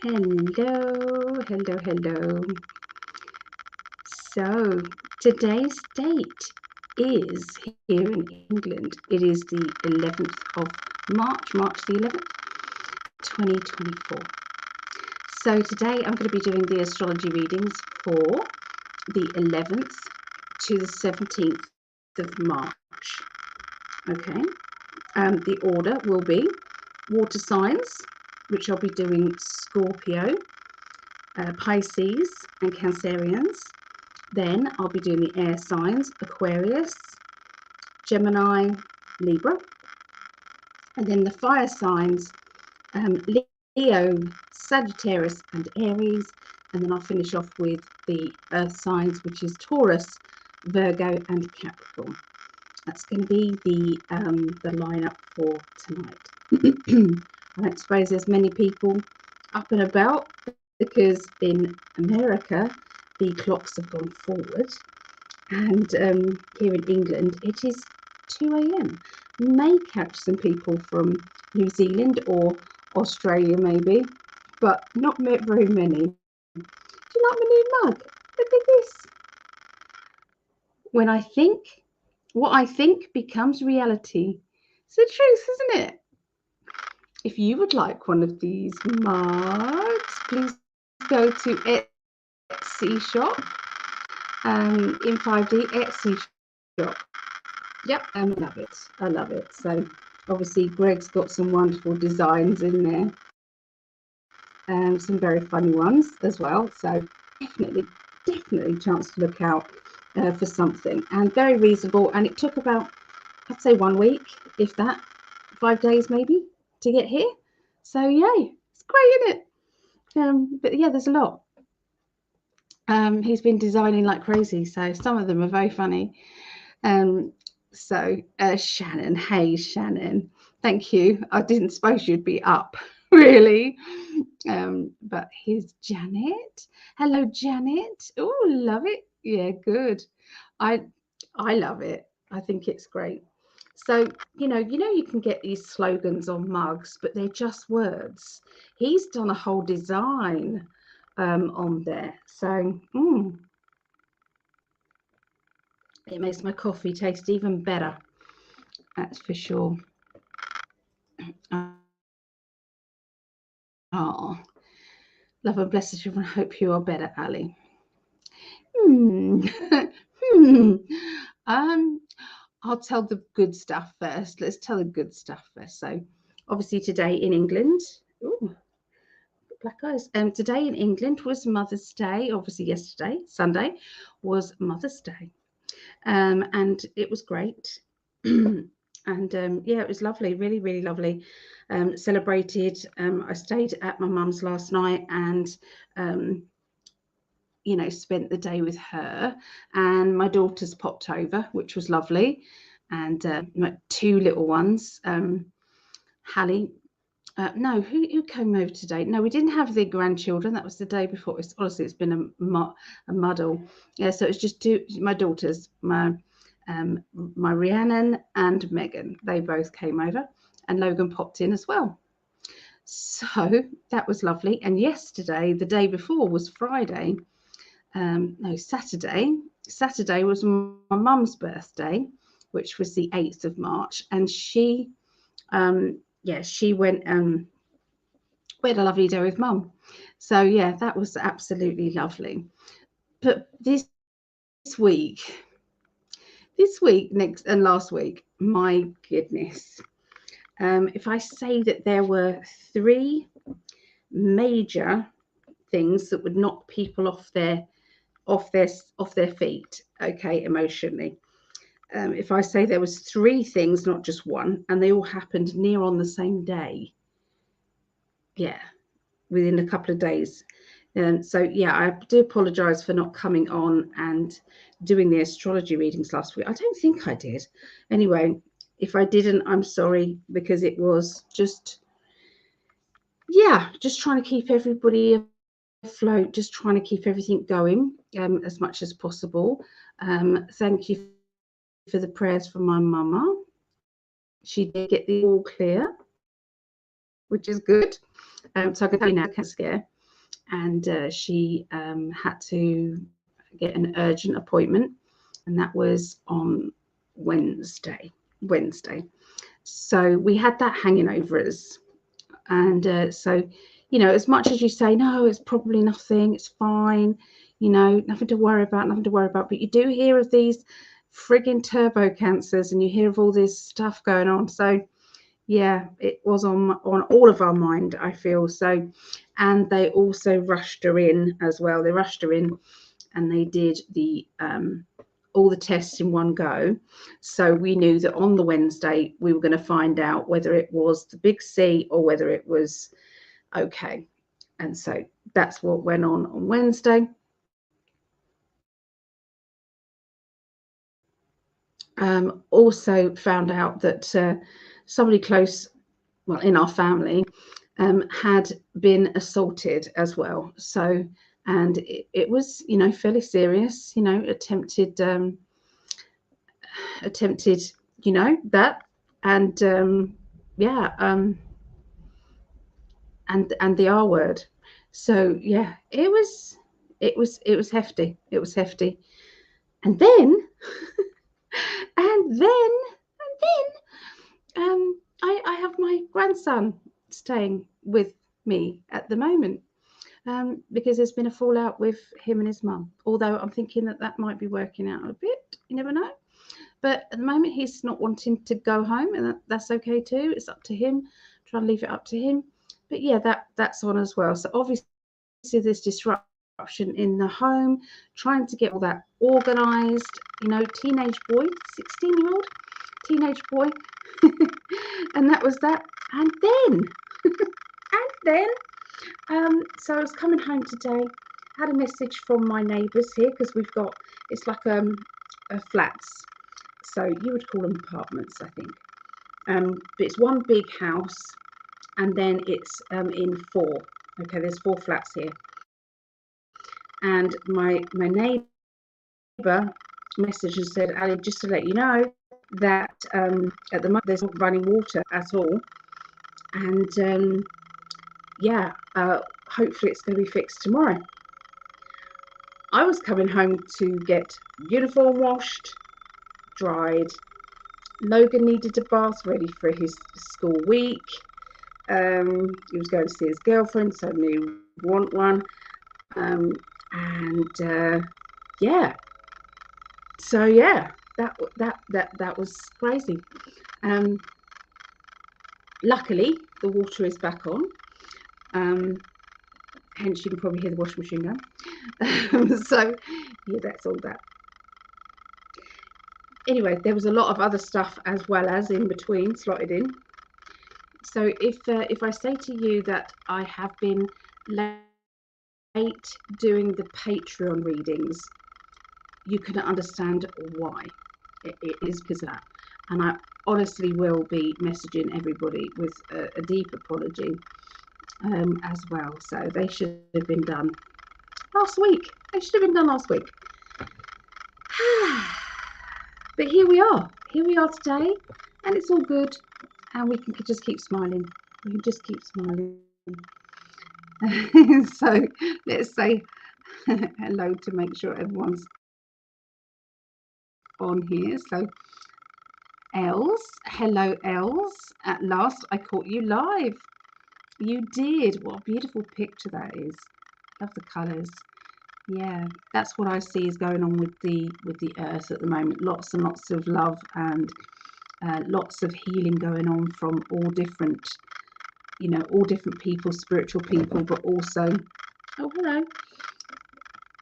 Hello. So today's date is here in England. It is the 11th of March the 11th, 2024. So today I'm going to be doing the astrology readings for the 11th to the 17th of March. Okay. The order will be water signs, which I'll be doing Scorpio, Pisces and Cancerians. Then I'll be doing the air signs, Aquarius, Gemini, Libra. And then the fire signs, Leo, Sagittarius and Aries. And then I'll finish off with the earth signs, which is Taurus, Virgo and Capricorn. That's going to be the lineup for tonight. I don't suppose there's many people up and about, because in America the clocks have gone forward, and here in England it is 2 a.m. May catch some people from New Zealand or Australia maybe, but not very many. Do you like my new mug? Look at this. When I think, what I think becomes reality. It's the truth, isn't it? If you would like one of these mugs, please go to Etsy shop, in 5D Etsy shop. Yep, I love it. So obviously Greg's got some wonderful designs in there, and some very funny ones as well. So definitely chance to look out for something, and very reasonable. And it took about, I'd say 1 week, if that, 5 days maybe, to get here. So yay, it's great, isn't it? But yeah, there's a lot. He's been designing like crazy, so some of them are very funny. So Shannon, hey Shannon, thank you. I didn't suppose you'd be up, really. But here's Janet. Hello, Janet. Oh, love it. Yeah, good. I love it. I think it's great. So, you can get these slogans on mugs, but they're just words. He's done a whole design on there. So, it makes my coffee taste even better. That's for sure. Oh, love and blessings, everyone. Hope you are better, Ali. I'll tell the good stuff first. Let's tell the good stuff first. So, obviously, today in England, black eyes. Today in England was Mother's Day. Obviously, yesterday, Sunday, was Mother's Day, and it was great. And yeah, it was lovely, really lovely. Celebrated. I stayed at my mum's last night, and spent the day with her, and my daughters popped over, which was lovely, and my 2 little ones, Hallie. No, who came over today? No, we didn't have the grandchildren. That was the day before. Honestly, it's been a muddle. Yeah, so it's just my daughters, my Rhiannon and Megan. They both came over, and Logan popped in as well. So that was lovely. And yesterday, the day before, was Friday. No, Saturday. Saturday was my mum's birthday, which was the 8th of March, and she went. We had a lovely day with mum. So yeah, that was absolutely lovely. But this week, next and last week, my goodness. If I say that there were 3 major things that would knock people off their feet, okay, emotionally. If I say there was 3 things, not just one, and they all happened near on the same day, yeah, within a couple of days. So yeah, I do apologize for not coming on and doing the astrology readings last week. I don't think I did. Anyway, if I didn't, I'm sorry, because it was just trying to keep everybody afloat, just trying to keep everything going as much as possible. Thank you for the prayers from my mama. She did get the all clear, which is good. So I can tell you now, I can't scare. and she had to get an urgent appointment, and that was on Wednesday. So we had that hanging over us, and so, you know, as much as you say, no, it's probably nothing, it's fine, you know, nothing to worry about, but you do hear of these frigging turbo cancers, and you hear of all this stuff going on. So yeah, it was on all of our mind, I feel. So, and they also rushed her in as well. They rushed her in, and they did the all the tests in one go. So we knew that on the Wednesday we were going to find out whether it was the big C or whether it was okay. And so that's what went on Wednesday. Also found out that somebody close, well, in our family, had been assaulted as well. So, and it was, you know, fairly serious, you know, attempted, you know, that, and yeah, and the R word. So yeah, it was hefty. It was hefty. And then, and then, I have my grandson staying with me at the moment, because there's been a fallout with him and his mum. Although I'm thinking that that might be working out a bit. You never know. But at the moment, he's not wanting to go home, and that's okay too. It's up to him. Try and leave it up to him. But yeah, that's on as well. So obviously, there's disruption in the home, trying to get all that organised. You know, teenage boy, 16-year-old teenage boy, and that was that. And then, so I was coming home today. Had a message from my neighbours here, because we've got, it's like a flats. So you would call them apartments, I think. But it's one big house, and then it's in four. Okay, there's 4 flats here. And my neighbour messaged and said, Ali, just to let you know that at the moment there's not running water at all. And yeah, hopefully it's going to be fixed tomorrow. I was coming home to get uniform washed, dried. Logan needed a bath ready for his school week. He was going to see his girlfriend, so I knew he want one. And yeah, so yeah, that was crazy. Luckily, the water is back on. Hence, you can probably hear the washing machine going. So yeah, that's all that. Anyway, there was a lot of other stuff as well as in between slotted in. So if I say to you that I have been late doing the Patreon readings, you can understand why. It is because of that. And I honestly will be messaging everybody with a deep apology as well. So they should have been done last week. But here we are today, and it's all good, and we can just keep smiling. So let's say hello to make sure everyone's on here. So Els, hello Els, at last I caught you live. You did. What a beautiful picture that is. Love the colours. Yeah, that's what I see is going on with the earth at the moment. Lots and lots of love, and lots of healing going on from all different, you know, all different people, spiritual people, but also, oh hello,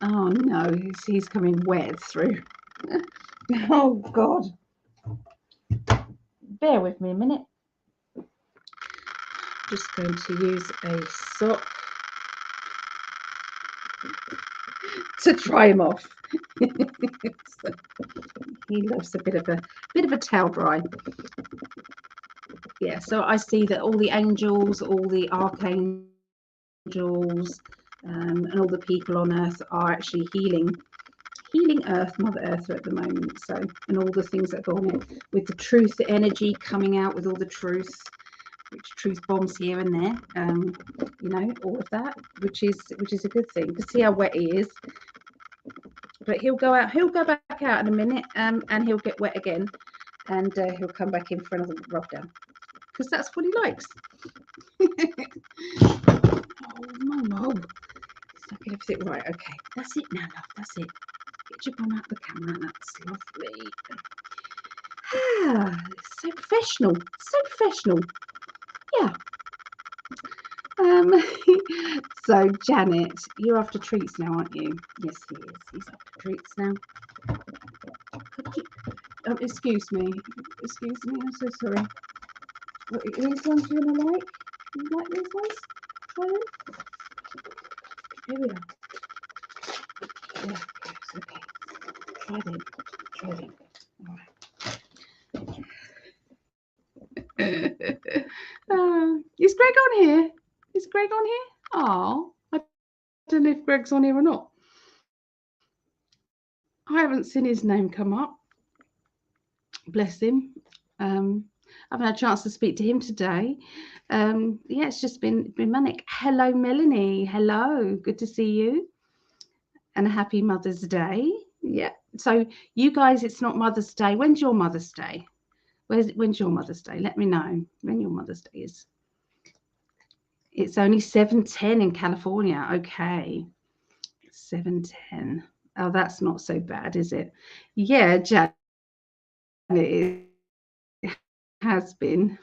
oh no, he's coming wet through. Oh God, bear with me a minute. Just going to use a sock to dry him off. So he loves a bit of a towel dry. Yeah, so I see that all the angels, all the archangels, and all the people on earth are actually healing earth, Mother Earth at the moment. So, and all the things that go on with the truth, the energy coming out with all the truth, truth bombs here and there, you know, all of that, which is a good thing. You can see how wet he is, but he'll go back out in a minute, and he'll get wet again, and he'll come back in for another rub down, because that's what he likes. Oh, Momo, he's not getting everything right. Okay, that's it now, love. That's it. Get your bum out the camera. That's lovely. Ah, so professional. So professional. Yeah. So Janet, you're after treats now, aren't you? Yes, he is. He's after treats now. Excuse me. Excuse me. I'm so sorry. What, these ones you wanna like? You like these ones? Try them. Here we are. Yeah, okay. Try them. Try them. All right. Is Greg on here? Is Greg on here? Oh, I don't know if Greg's on here or not. I haven't seen his name come up. Bless him. I haven't had a chance to speak to him today. Yeah, it's just been manic. Hello, Melanie. Hello. Good to see you. And a happy Mother's Day. Yeah. So you guys, it's not Mother's Day. When's your Mother's Day? When's your Mother's Day? Let me know when your Mother's Day is. It's only 7:10 in California. Okay. 7:10. Oh, that's not so bad, is it? Yeah, Janet, it has been.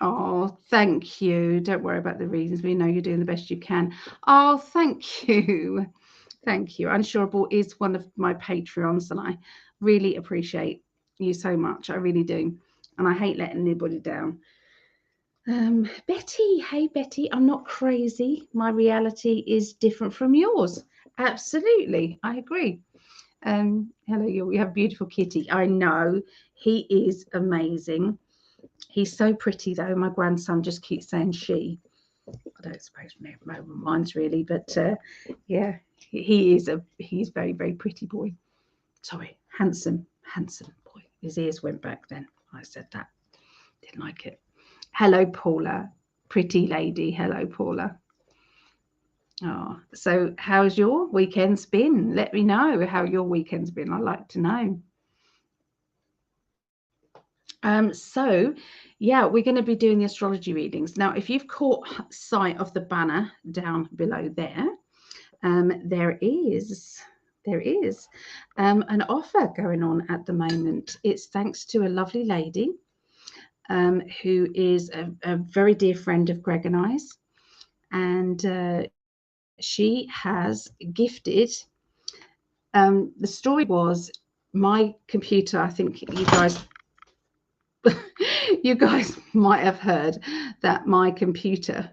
Oh, thank you. Don't worry about the reasons. We know you're doing the best you can. Oh, thank you. Thank you. Unshareable is one of my Patreons, and I really appreciate you so much. I really do. And I hate letting anybody down. Betty, hey Betty, I'm not crazy. My reality is different from yours. Absolutely, I agree. Hello, you have a beautiful kitty. I know, he is amazing. He's so pretty though. My grandson just keeps saying she. I don't suppose mine's really, but yeah, he's very, very pretty boy. Sorry, handsome boy. His ears went back then. I said that. Didn't like it. Hello, Paula. Pretty lady. Hello, Paula. Oh, so how's your weekend's been? Let me know how your weekend's been. I'd like to know. So yeah, we're going to be doing the astrology readings. Now, if you've caught sight of the banner down below there, there is an offer going on at the moment. It's thanks to a lovely lady who is a very dear friend of Greg and I's, and she has gifted. The story was my computer. I think you guys you guys might have heard that my computer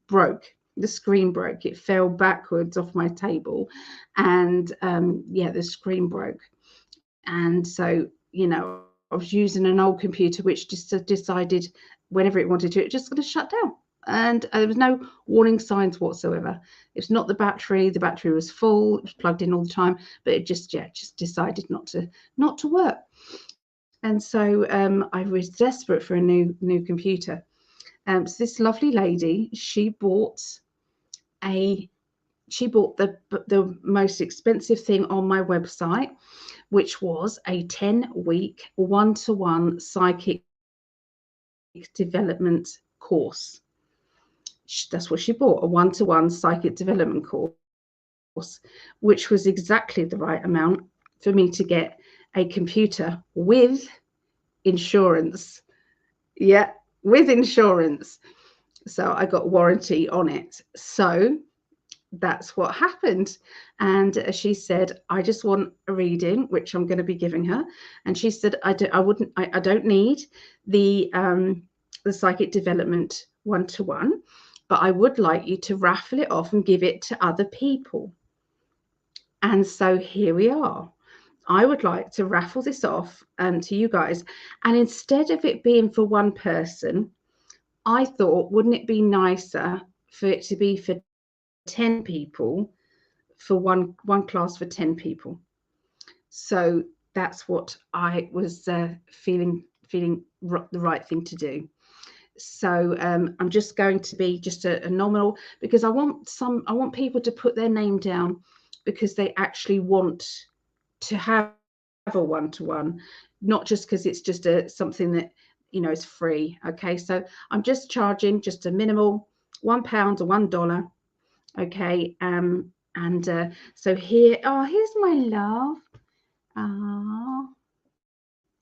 broke. The screen broke. It fell backwards off my table, and yeah, the screen broke. And so, you know, I was using an old computer which just decided whenever it wanted to, it just going to shut down. And there was no warning signs whatsoever. It's not the battery. The battery was full. It was plugged in all the time, but it just decided not to work. And so I was desperate for a new computer. So this lovely lady, she bought the most expensive thing on my website, which was a 10-week one-to-one psychic development course. That's what she bought, a one-to-one psychic development course, which was exactly the right amount for me to get a computer with insurance. Yeah, with insurance. So I got warranty on it. So that's what happened. And she said, I just want a reading, which I'm going to be giving her. And she said, I don't need the psychic development one-to-one, but I would like you to raffle it off and give it to other people. And so here we are. I would like to raffle this off to you guys. And instead of it being for one person, I thought, wouldn't it be nicer for it to be for 10 people, for one class for 10 people? So that's what I was feeling feeling the right thing to do. So I'm just going to be just a nominal, because I want people to put their name down because they actually want to have a one-to-one, not just because it's just something that, you know, is free. Okay, so I'm just charging just a minimal £1 or $1. Okay, so here, oh, here's my love. Ah,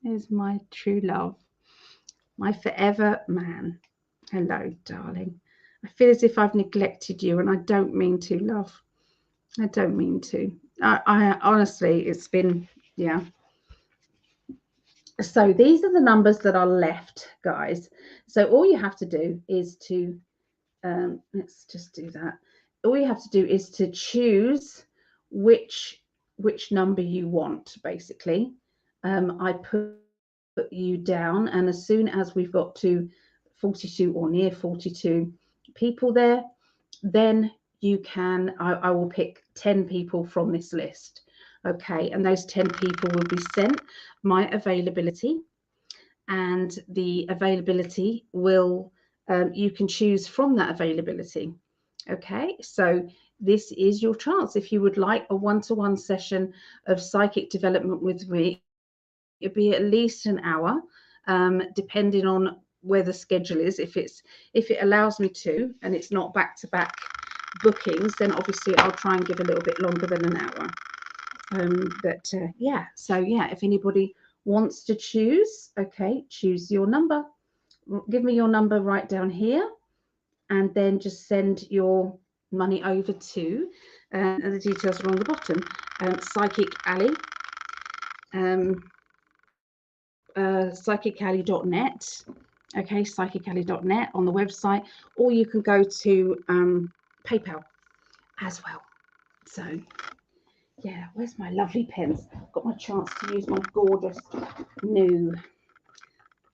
here's my true love, my forever man. Hello, darling. I feel as if I've neglected you, and I don't mean to, love. I don't mean to. I honestly, it's been, yeah. So these are the numbers that are left, guys. So all you have to do is to, let's just do that. All you have to do is to choose which number you want, basically. I put you down, and as soon as we've got to 42 or near 42 people there, then you can, I will pick 10 people from this list. Okay, and those 10 people will be sent my availability, and the availability will, you can choose from that availability. Okay, so this is your chance. If you would like a one-to-one session of psychic development with me, it'd be at least an hour, depending on where the schedule is. If it allows me to, and it's not back-to-back bookings, then obviously I'll try and give a little bit longer than an hour. Yeah, so yeah, if anybody wants to choose, okay, choose your number. Give me your number right down here, and then just send your money over to, and the details are on the bottom, Psychic Ali, psychically.net. Okay, psychically.net on the website, or you can go to PayPal as well. So yeah, where's my lovely pens? Got my chance to use my gorgeous new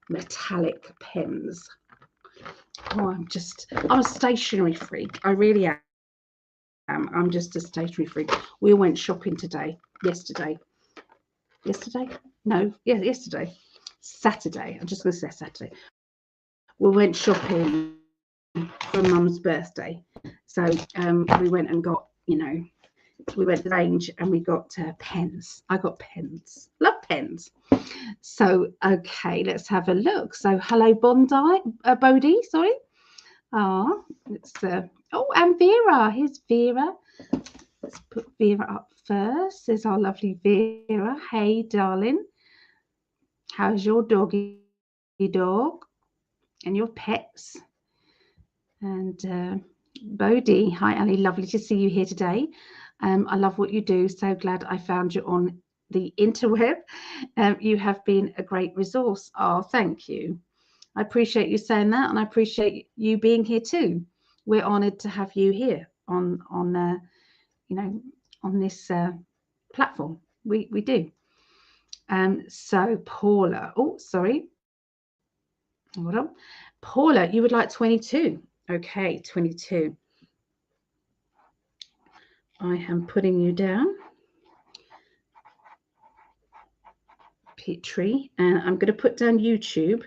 metallic pens. Oh, I'm a stationery freak. I really am. I'm just a stationery freak. We went shopping yesterday. No, yeah, yesterday. Saturday. I'm just going to say Saturday. We went shopping for Mum's birthday. So we went and got, you know, we went to the range and we got pens. I got pens. Love pens. So, okay, let's have a look. So, hello, Bodhi, sorry. Oh, it's oh, and Vera. Here's Vera. Let's put Vera up first. There's our lovely Vera. Hey, darling. How's your doggy dog and your pets? And Bodhi, hi Ali, lovely to see you here today. I love what you do. So glad I found you on the interweb. You have been a great resource. Oh, thank you. I appreciate you saying that, and I appreciate you being here too. We're honoured to have you here on you know, on this platform. We do. So Paula, oh sorry, hold on. Paula, you would like 22. Okay, 22. I am putting you down, Petrie, and I'm going to put down YouTube.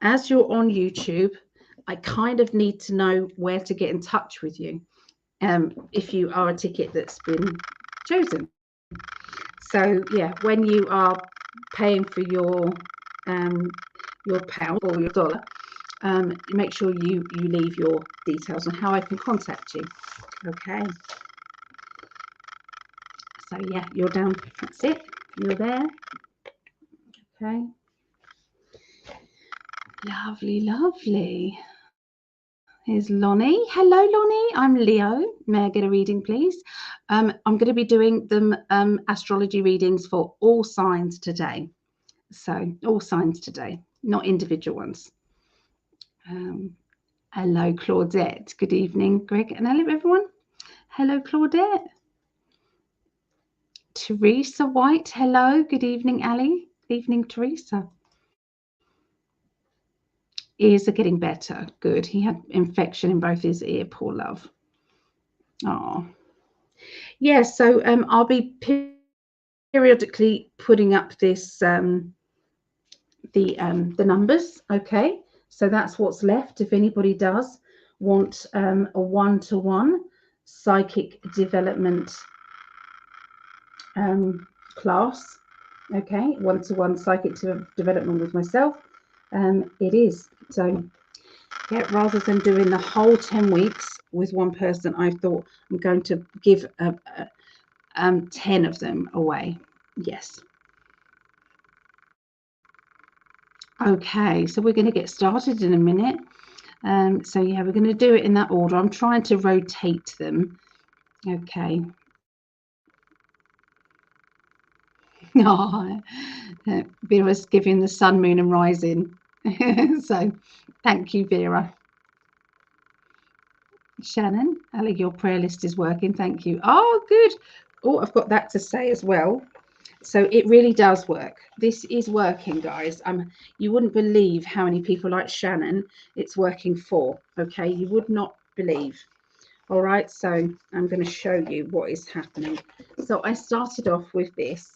As you're on YouTube, I kind of need to know where to get in touch with you, if you are a ticket that's been chosen. So yeah, when you are paying for your pound or your dollar, make sure you leave your details on how I can contact you. Okay. So yeah, you're down. That's it. You're there. Okay. Lovely, lovely. Here's Lonnie. Hello, Lonnie. I'm Leo. May I get a reading, please? I'm going to be doing them astrology readings for all signs today. So all signs today, not individual ones. Hello, Claudette. Good evening, Greg. And hello, everyone. Hello, Claudette. Teresa White. Hello. Good evening, Ali. Good evening, Teresa. Ears are getting better. Good. He had infection in both his ear. Poor love. Oh. Yeah, so I'll be periodically putting up this the numbers. Okay, so that's what's left. If anybody does want a one-to-one psychic development class, okay, one-to-one psychic development with myself, it is. So yeah, rather than doing the whole 10 weeks with one person, I thought I'm going to give 10 of them away. Yes. Okay, so we're going to get started in a minute. So yeah, we're going to do it in that order. I'm trying to rotate them. Okay. Oh, Vera's giving the sun, moon and rising. So thank you, Vera. Shannon, Ali, your prayer list is working. Thank you. Oh, good. Oh, I've got that to say as well. So it really does work. This is working, guys. You wouldn't believe how many people like Shannon it's working for. Okay, you would not believe. All right, so I'm going to show you what is happening. So I started off with this.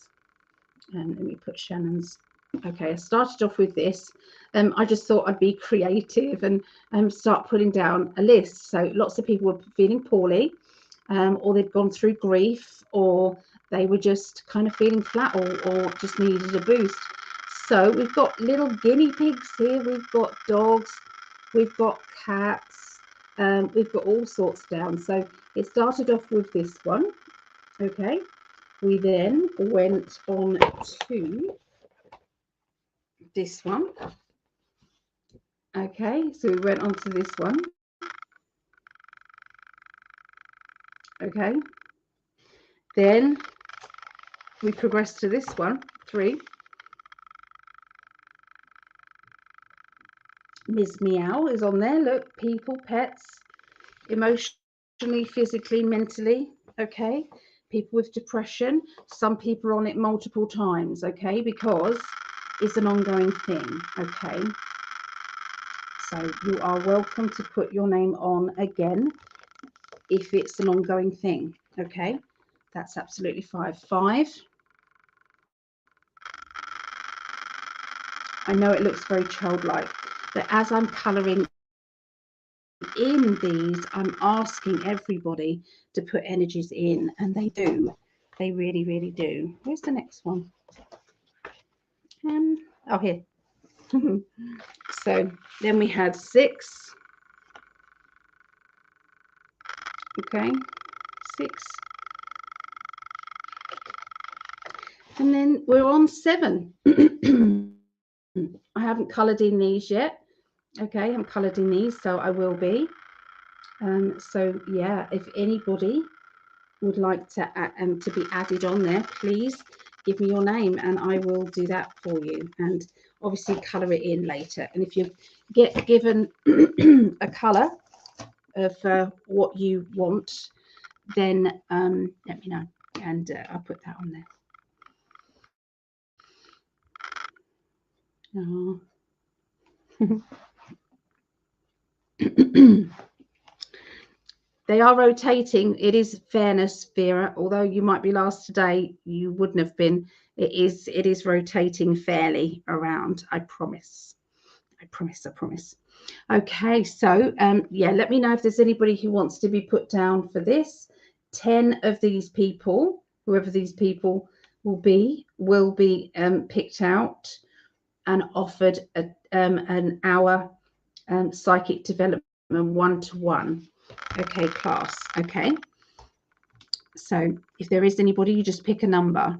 And let me put Shannon's. Okay, I started off with this. I just thought I'd be creative and start putting down a list. So lots of people were feeling poorly, or they'd gone through grief, or they were just kind of feeling flat, or just needed a boost. So we've got little guinea pigs here. We've got dogs. We've got cats. We've got all sorts down. So it started off with this one. Okay. We then went on to this one. Okay, so we went on to this one. Okay. Then we progressed to this one, 3. Ms. Meow is on there. Look, people, pets, emotionally, physically, mentally. Okay. People with depression. Some people are on it multiple times. Okay, because it's an ongoing thing. Okay. So you are welcome to put your name on again if it's an ongoing thing. Okay, that's absolutely fine. 5. I know it looks very childlike, but as I'm colouring in these, I'm asking everybody to put energies in, and they do. They really, really do. Where's the next one? Oh, here. So then we had 6. Okay, 6. And then we're on 7. I haven't coloured in these yet. Okay, I haven't coloured in these, so I will be. So yeah, if anybody would like to be added on there, please give me your name and I will do that for you, and obviously colour it in later. And if you get given a colour of what you want, then let me know, and I'll put that on there. Oh. They are rotating. It is fairness, Vera. Although you might be last today, you wouldn't have been. It is rotating fairly around. I promise. I promise. I promise. Okay, so yeah, let me know if there's anybody who wants to be put down for this. 10 of these people, whoever these people will be picked out and offered an hour psychic development one-to-one. Okay, class. Okay, so if there is anybody, you just pick a number.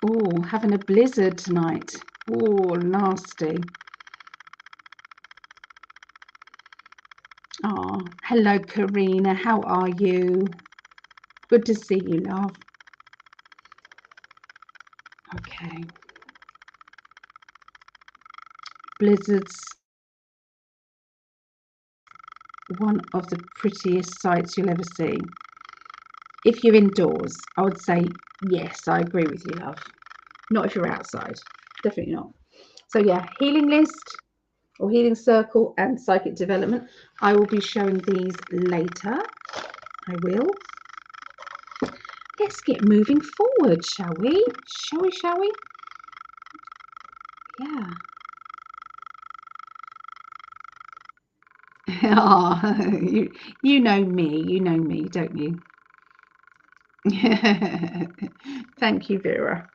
Oh, having a blizzard tonight. Oh, nasty. Oh, hello, Karina. How are you? Good to see you, love. Okay. Blizzards. One of the prettiest sights you'll ever see. If you're indoors, I would say yes, I agree with you, love. Not if you're outside. Definitely not. So yeah, healing list or healing circle and psychic development. I will be showing these later. I will. let's get moving forward, shall we? Shall we? Yeah. Oh, you know me, don't you? Thank you, Vera.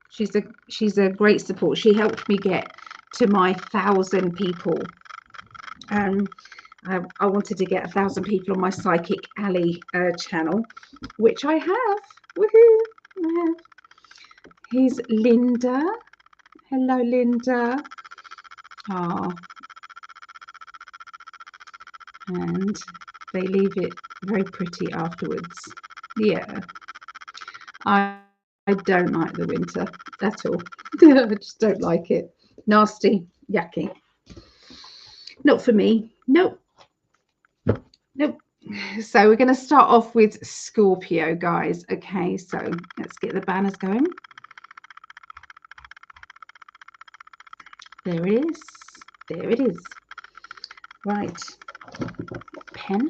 She's a great support. She helped me get to my 1,000 people. I wanted to get 1,000 people on my Psychic Alley channel, which I have. Woohoo! I have. Here's Linda. Hello, Linda. Ah, and they leave it very pretty afterwards. Yeah, I don't like the winter at all. I just don't like it. Nasty, yucky. Not for me. Nope. Nope. So we're going to start off with Scorpio, guys. Okay, so let's get the banners going. There it is. There it is. Right. Pen.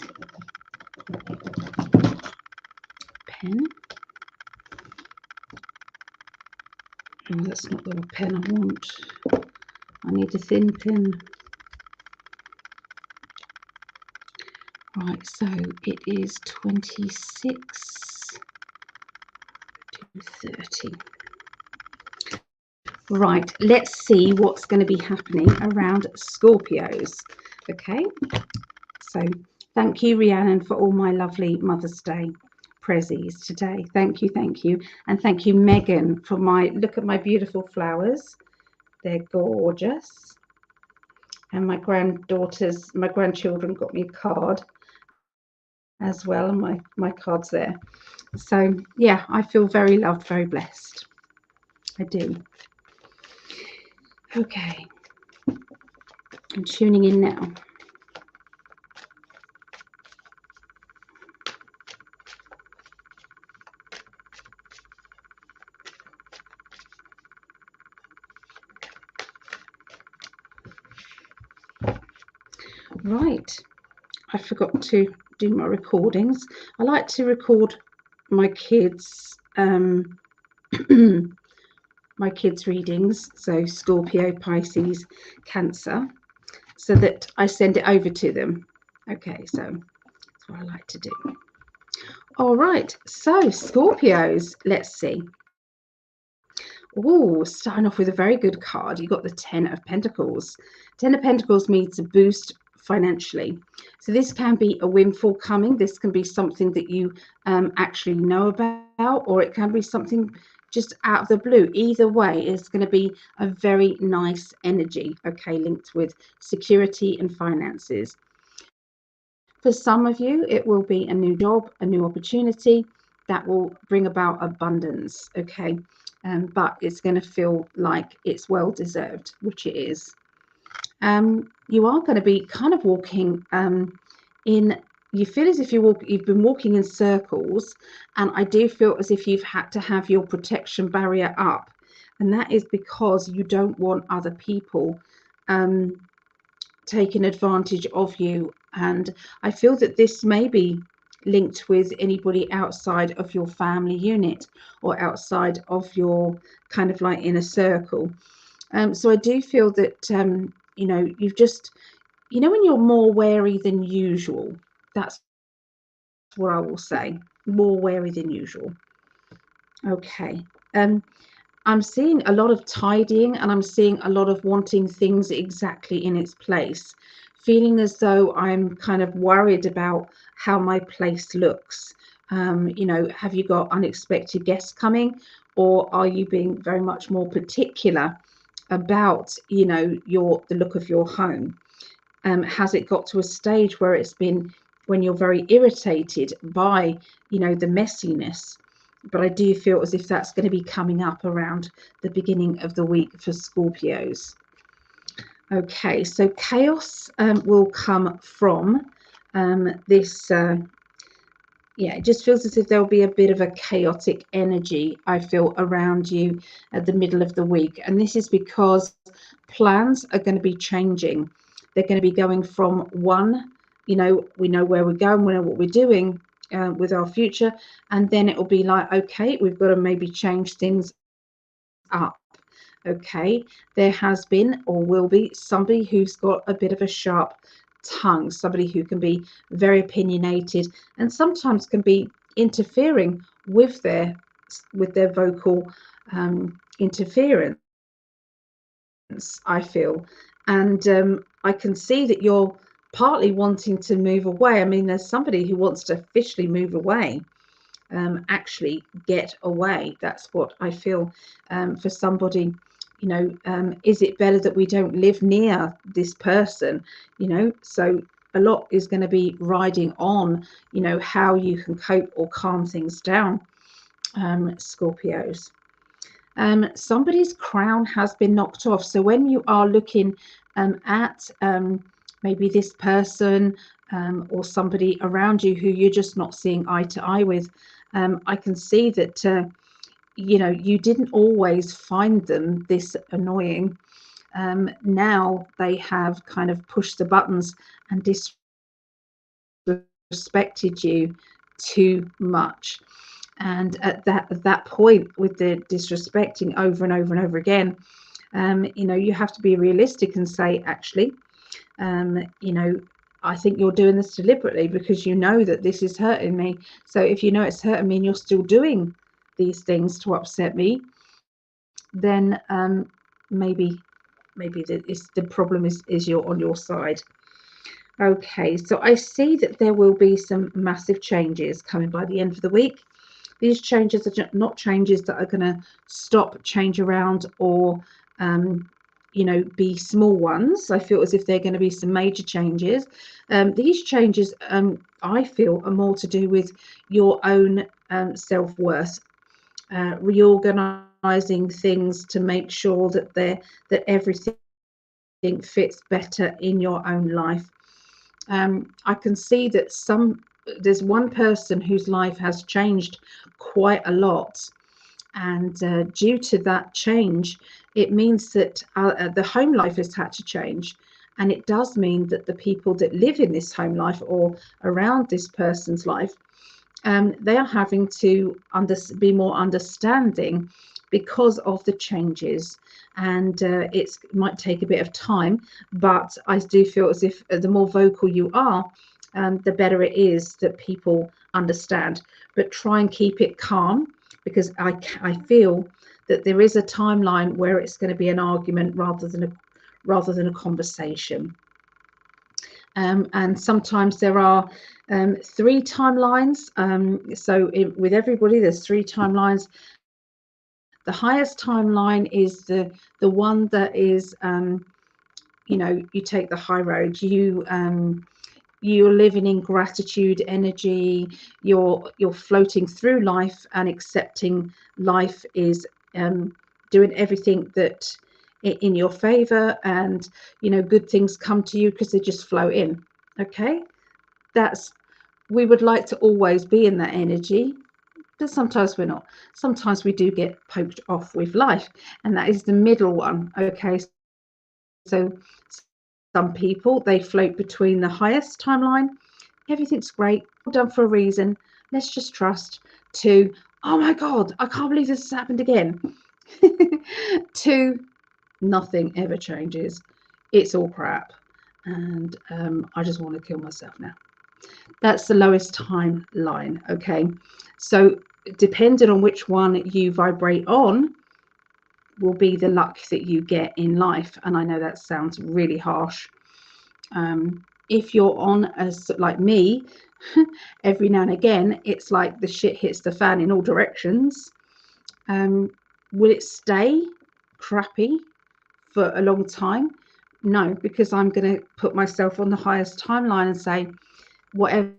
Pen. Oh, that's not the pen I want. I need a thin pen. Right, so it is 26 to 30. Right, let's see what's going to be happening around Scorpios. Okay, so thank you, Rhiannon, for all my lovely Mother's Day prezzies today. Thank you, and thank you, Megan, for look at my beautiful flowers. They're gorgeous. And my grandchildren got me a card as well, and my card's there. So yeah, I feel very loved, very blessed. I do. Okay, I'm tuning in now. Right, I forgot to do my recordings. I like to record my kids my kids' readings, so Scorpio, Pisces, Cancer, so that I send it over to them. Okay, so that's what I like to do. All right, so Scorpios, let's see. Oh, starting off with a very good card. You got the 10 of Pentacles. 10 of Pentacles means a boost financially. So this can be a windfall coming. This can be something that you actually know about, or it can be something just out of the blue. Either way, it's going to be a very nice energy, okay, linked with security and finances. For some of you, it will be a new job, a new opportunity that will bring about abundance, okay? But it's going to feel like it's well deserved, which it is. You are going to be kind of walking you feel as if you've been walking in circles, and I do feel as if you've had to have your protection barrier up, and that is because you don't want other people taking advantage of you. And I feel that this may be linked with anybody outside of your family unit or outside of your kind of like inner circle. So I do feel that you've just, when you're more wary than usual, that's what I will say, more wary than usual. Okay. I'm seeing a lot of tidying, and I'm seeing a lot of wanting things exactly in its place, feeling as though I'm kind of worried about how my place looks. Have you got unexpected guests coming, or are you being very much more particular about, the look of your home? Has it got to a stage where it's been, when you're very irritated by, the messiness? But I do feel as if that's going to be coming up around the beginning of the week for Scorpios. Okay, so chaos will come from this. It just feels as if there'll be a bit of a chaotic energy, I feel, around you at the middle of the week. And this is because plans are going to be changing. They're going to be going from one, we know where we're going, we know what we're doing, with our future, and then it will be like, okay, we've got to maybe change things up. Okay, there has been or will be somebody who's got a bit of a sharp tongue, somebody who can be very opinionated and sometimes can be interfering with their vocal interference, I feel. And I can see that you're partly wanting to move away. I mean, there's somebody who wants to officially move away, actually get away. That's what I feel for somebody. You know, is it better that we don't live near this person? You know, so a lot is going to be riding on, you know, how you can cope or calm things down, Scorpios. Somebody's crown has been knocked off. So when you are looking at maybe this person or somebody around you who you're just not seeing eye to eye with, I can see that, you know, you didn't always find them this annoying. Now they have kind of pushed the buttons and disrespected you too much. And at that point, with the disrespecting over and over and over again, you know, you have to be realistic and say, actually, you know, I think you're doing this deliberately because you know that this is hurting me. So if you know it's hurting me and you're still doing these things to upset me, then maybe the problem is you're on your side. Okay, so I see that there will be some massive changes coming by the end of the week. These changes are not changes that are going to stop, change around, or you know, be small ones. I feel as if they're going to be some major changes. These changes, I feel, are more to do with your own self-worth, reorganizing things to make sure that everything fits better in your own life. I can see that there's one person whose life has changed quite a lot, and due to that change, it means that the home life has had to change, and it does mean that the people that live in this home life or around this person's life, they are having to be more understanding because of the changes. And it might take a bit of time, but I do feel as if the more vocal you are, the better it is that people understand. But try and keep it calm, because I feel that there is a timeline where it's going to be an argument rather than a conversation. And sometimes there are 3 timelines. So with everybody, there's 3 timelines. The highest timeline is the one that is, you know, you take the high road. You're living in gratitude energy. You're floating through life and accepting life is doing everything that in your favor, and you know, good things come to you because they just flow in. Okay, we would like to always be in that energy, but sometimes we're not. Sometimes we do get poked off with life, and that is the middle one. Okay, so some people, they float between the highest timeline, everything's great, all done for a reason, let's just trust, to, oh my god, I can't believe this has happened again, to nothing ever changes, it's all crap, and I just want to kill myself now. That's the lowest timeline. Okay, so depending on which one you vibrate on will be the luck that you get in life. And I know that sounds really harsh. If you're on as like me, every now and again, it's like the shit hits the fan in all directions. Will it stay crappy for a long time? No, because I'm going to put myself on the highest timeline and say, whatever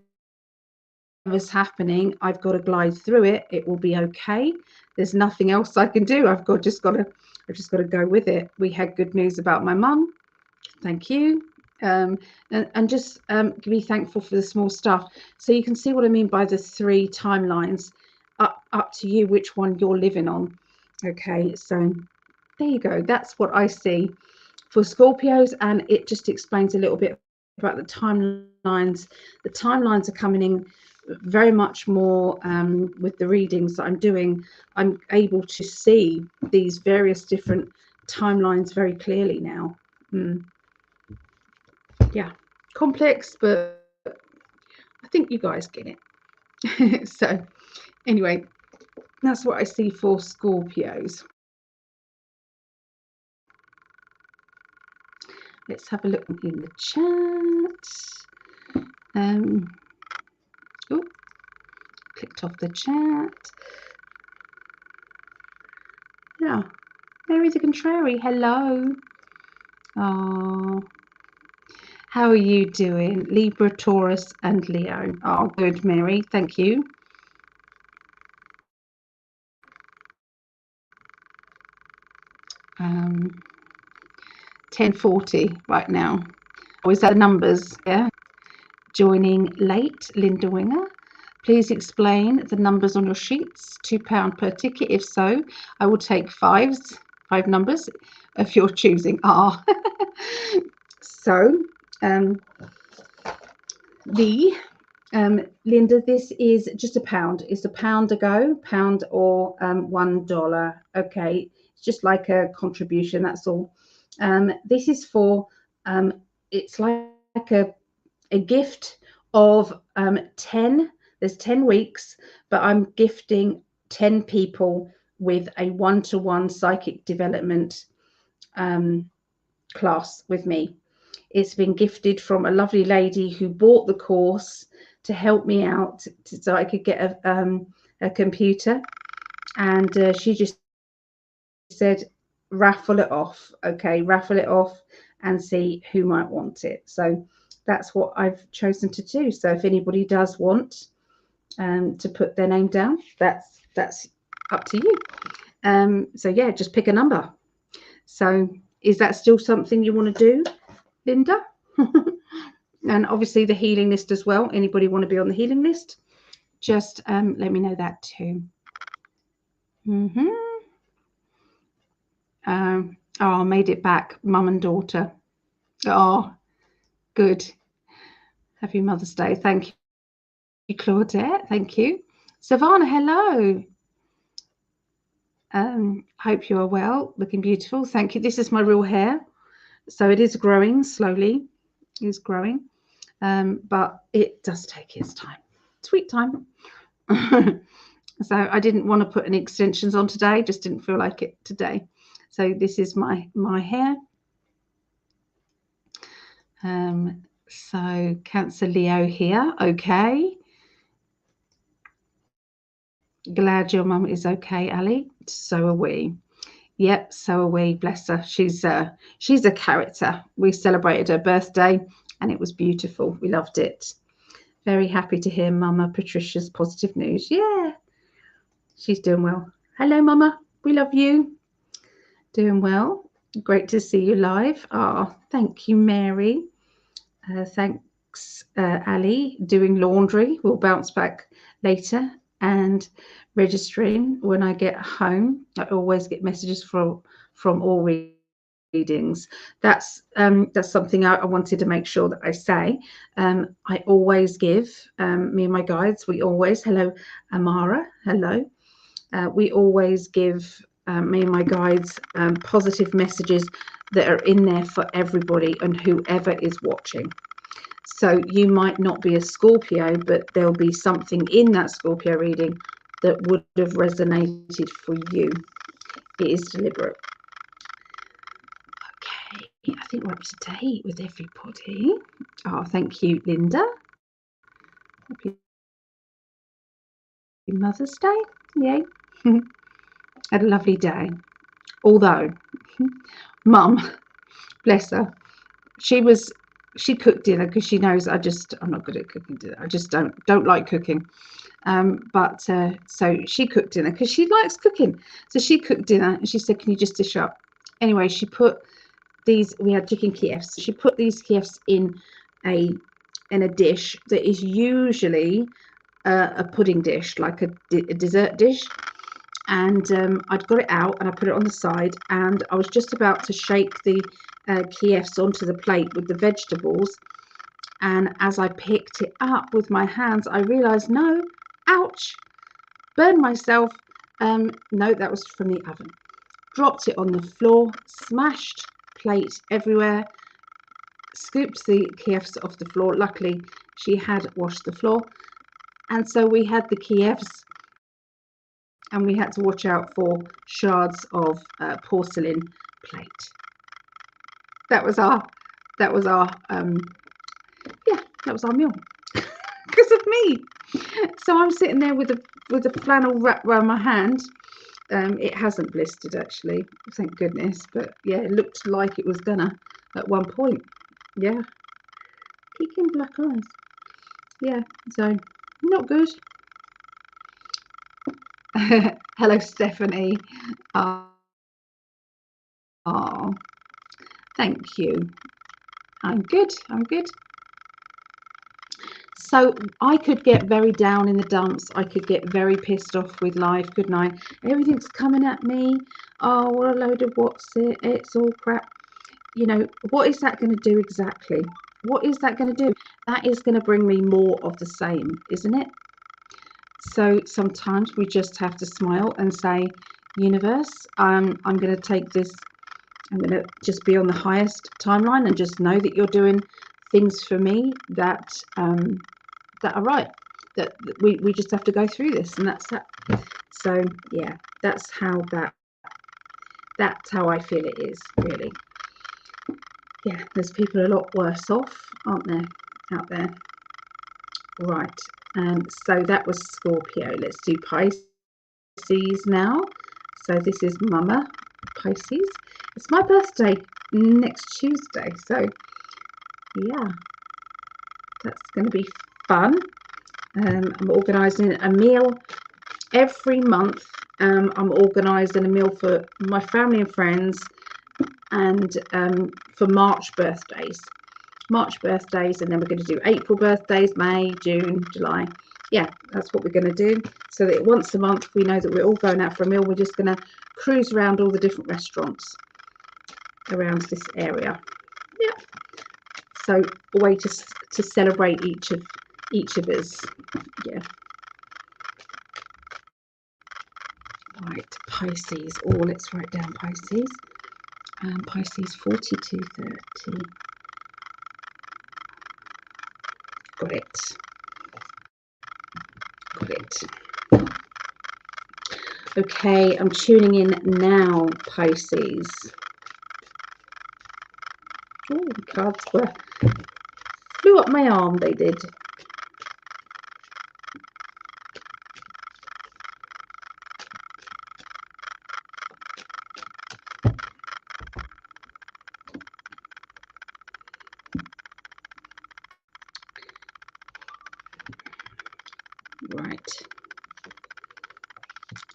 is happening, I've got to glide through it. It will be okay. There's nothing else I can do. I've just got to go with it. We had good news about my mum. Thank you. And just be thankful for the small stuff. So you can see what I mean by the 3 timelines. Up to you which one you're living on. Okay, so there you go. That's what I see for Scorpios, and it just explains a little bit about the timelines. The timelines are coming in very much more with the readings that I'm doing. I'm able to see these various different timelines very clearly now. Yeah, complex, but I think you guys get it. So anyway, that's what I see for Scorpios. Let's have a look in the chat. Oh, clicked off the chat. Yeah, Mary the Contrary, hello. Oh, how are you doing? Libra, Taurus, and Leo. Oh, good, Mary. Thank you. Um, 10:40 right now. Oh, is that the numbers? Yeah. Joining late, Linda Winger. Please explain the numbers on your sheets. £2 per ticket. If so, I will take five numbers if you're choosing. So Linda, this is just £1. It's £1 a go, pound or $1. Okay, it's just like a contribution. That's all. This is for it's like a gift of 10. There's 10 weeks, but I'm gifting 10 people with a one-to-one psychic development class with me. It's been gifted from a lovely lady who bought the course to help me out so I could get a computer, and she just said raffle it off. Okay, raffle it off and see who might want it. So that's what I've chosen to do. So if anybody does want to put their name down, that's up to you. So yeah, just pick a number. So is that still something you want to do, Linda? And obviously the healing list as well. Anybody want to be on the healing list? Just let me know that too. Oh, made it back, mum and daughter. Oh, good. Happy Mother's Day. Thank you, Claudette. Thank you. Savannah, hello. Hope you are well, looking beautiful. Thank you. This is my real hair. So it is growing slowly. It is growing. But it does take its time. Sweet time. So I didn't want to put any extensions on today. Just didn't feel like it today. So this is my hair. So Cancer Leo here. Okay. Glad your mum is okay, Ali. So are we. Yep, so are we. Bless her. She's a character. We celebrated her birthday and it was beautiful. We loved it. Very happy to hear Mama Patricia's positive news. Yeah, she's doing well. Hello, Mama. We love you. Doing well. Great to see you live. Oh, thank you, Mary. Thanks, Ali. Doing laundry. We'll bounce back later. And registering when I get home. I always get messages from all readings. That's something I wanted to make sure that I say. I always give me and my guides. We always hello, Amara. Hello. We always give me and my guides positive messages that are in there for everybody and whoever is watching. So you might not be a Scorpio, but there'll be something in that Scorpio reading that would have resonated for you. It is deliberate. Okay, I think we're up to date with everybody. Oh, thank you, Linda. Happy Mother's Day. Yay. Had a lovely day. Although, Mum, bless her, she cooked dinner because she knows I'm not good at cooking dinner. I just don't like cooking. So she cooked dinner because she likes cooking. So she cooked dinner and she said, can you just dish up? Anyway, she put these, we had chicken Kievs. She put these Kievs in a dish that is usually a pudding dish, like a dessert dish. And I'd got it out and I put it on the side and I was just about to shake the Kievs onto the plate with the vegetables, And as I picked it up with my hands, I realized, no, ouch, burned myself. No, that was from the oven. Dropped it on the floor, smashed plate everywhere, scooped the Kievs off the floor. Luckily, she had washed the floor. And so we had the Kievs, and we had to watch out for shards of porcelain plate. That was our meal because of me. So I'm sitting there with a flannel wrapped around my hand. It hasn't blistered actually, thank goodness, but yeah, it looked like it was gonna at one point. Yeah, kicking black eyes. Yeah, so not good. Hello, Stephanie. Oh, thank you. I'm good. So I could get very down in the dumps. I could get very pissed off with life, couldn't I? Everything's coming at me. Oh, what a load of what's it? It's all crap. You know, what is that going to do exactly? What is that going to do? That is going to bring me more of the same, isn't it? So sometimes we just have to smile and say, universe, I'm going to take this. I'm going to just be on the highest timeline and just know that you're doing things for me that are right, that we just have to go through this, and that's that. So yeah, that's how I feel it is, really. Yeah, there's people a lot worse off, aren't there, out there? Right, so that was Scorpio. Let's do Pisces now. So this is Mama Pisces. It's my birthday next Tuesday, so yeah, that's going to be fun. I'm organising a meal every month. I'm organising a meal for my family and friends, and for March birthdays, and then we're going to do April birthdays, May, June, July. Yeah, that's what we're going to do, so that once a month we know that we're all going out for a meal. We're just going to cruise around all the different restaurants around this area. Yeah, so a way to celebrate each of us. Yeah. Right, Pisces. Oh, let's write down Pisces. Pisces 4230. Got it. Okay, I'm tuning in now, Pisces. Oh, the cards flew up my arm, they did. Right.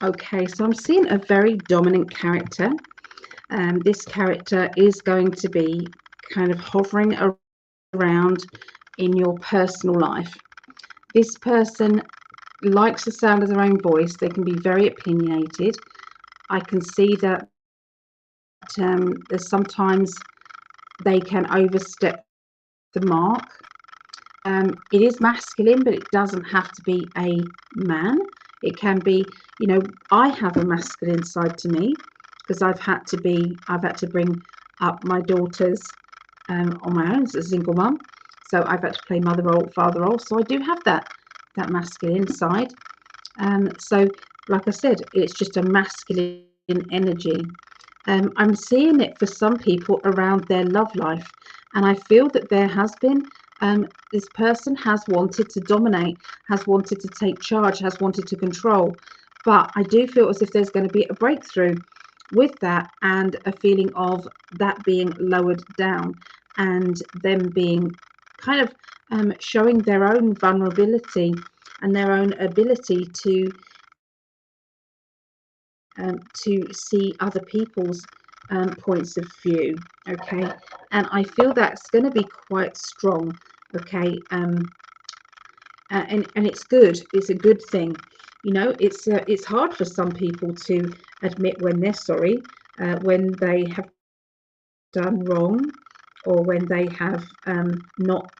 Okay, so I'm seeing a very dominant character. This character is going to be kind of hovering around in your personal life. This person likes the sound of their own voice. They can be very opinionated. I can see that there's sometimes they can overstep the mark. It is masculine, but it doesn't have to be a man. It can be, you know, I have a masculine side to me because I've had to bring up my daughters on my own as a single mum. So I've had to play mother role, father role. So I do have that masculine side. So like I said, it's just a masculine energy. I'm seeing it for some people around their love life, and I feel that there has been this person has wanted to dominate, has wanted to take charge, has wanted to control, but I do feel as if there's going to be a breakthrough with that, and a feeling of that being lowered down and them being kind of showing their own vulnerability and their own ability to see other people's points of view. Okay, and I feel that's going to be quite strong. Okay, and it's good. It's a good thing. You know, it's hard for some people to admit when they're sorry, when they have done wrong, or when they have not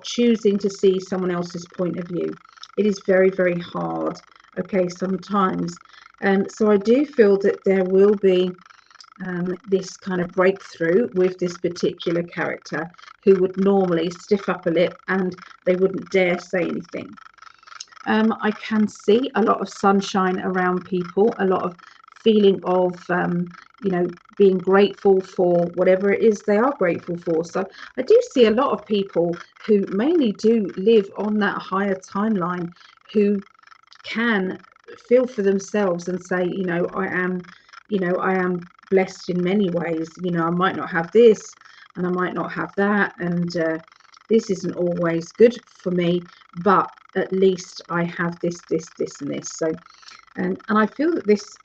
choosing to see someone else's point of view. It is very, very hard, okay, sometimes. So I do feel that there will be this kind of breakthrough with this particular character, who would normally stiff up a lip and they wouldn't dare say anything. I can see a lot of sunshine around people, a lot of feeling of being grateful for whatever it is they are grateful for. So I do see a lot of people who mainly do live on that higher timeline, who can feel for themselves and say, I am blessed in many ways. I might not have this and I might not have that, and this isn't always good for me, but at least I have this, and this. So and I feel that this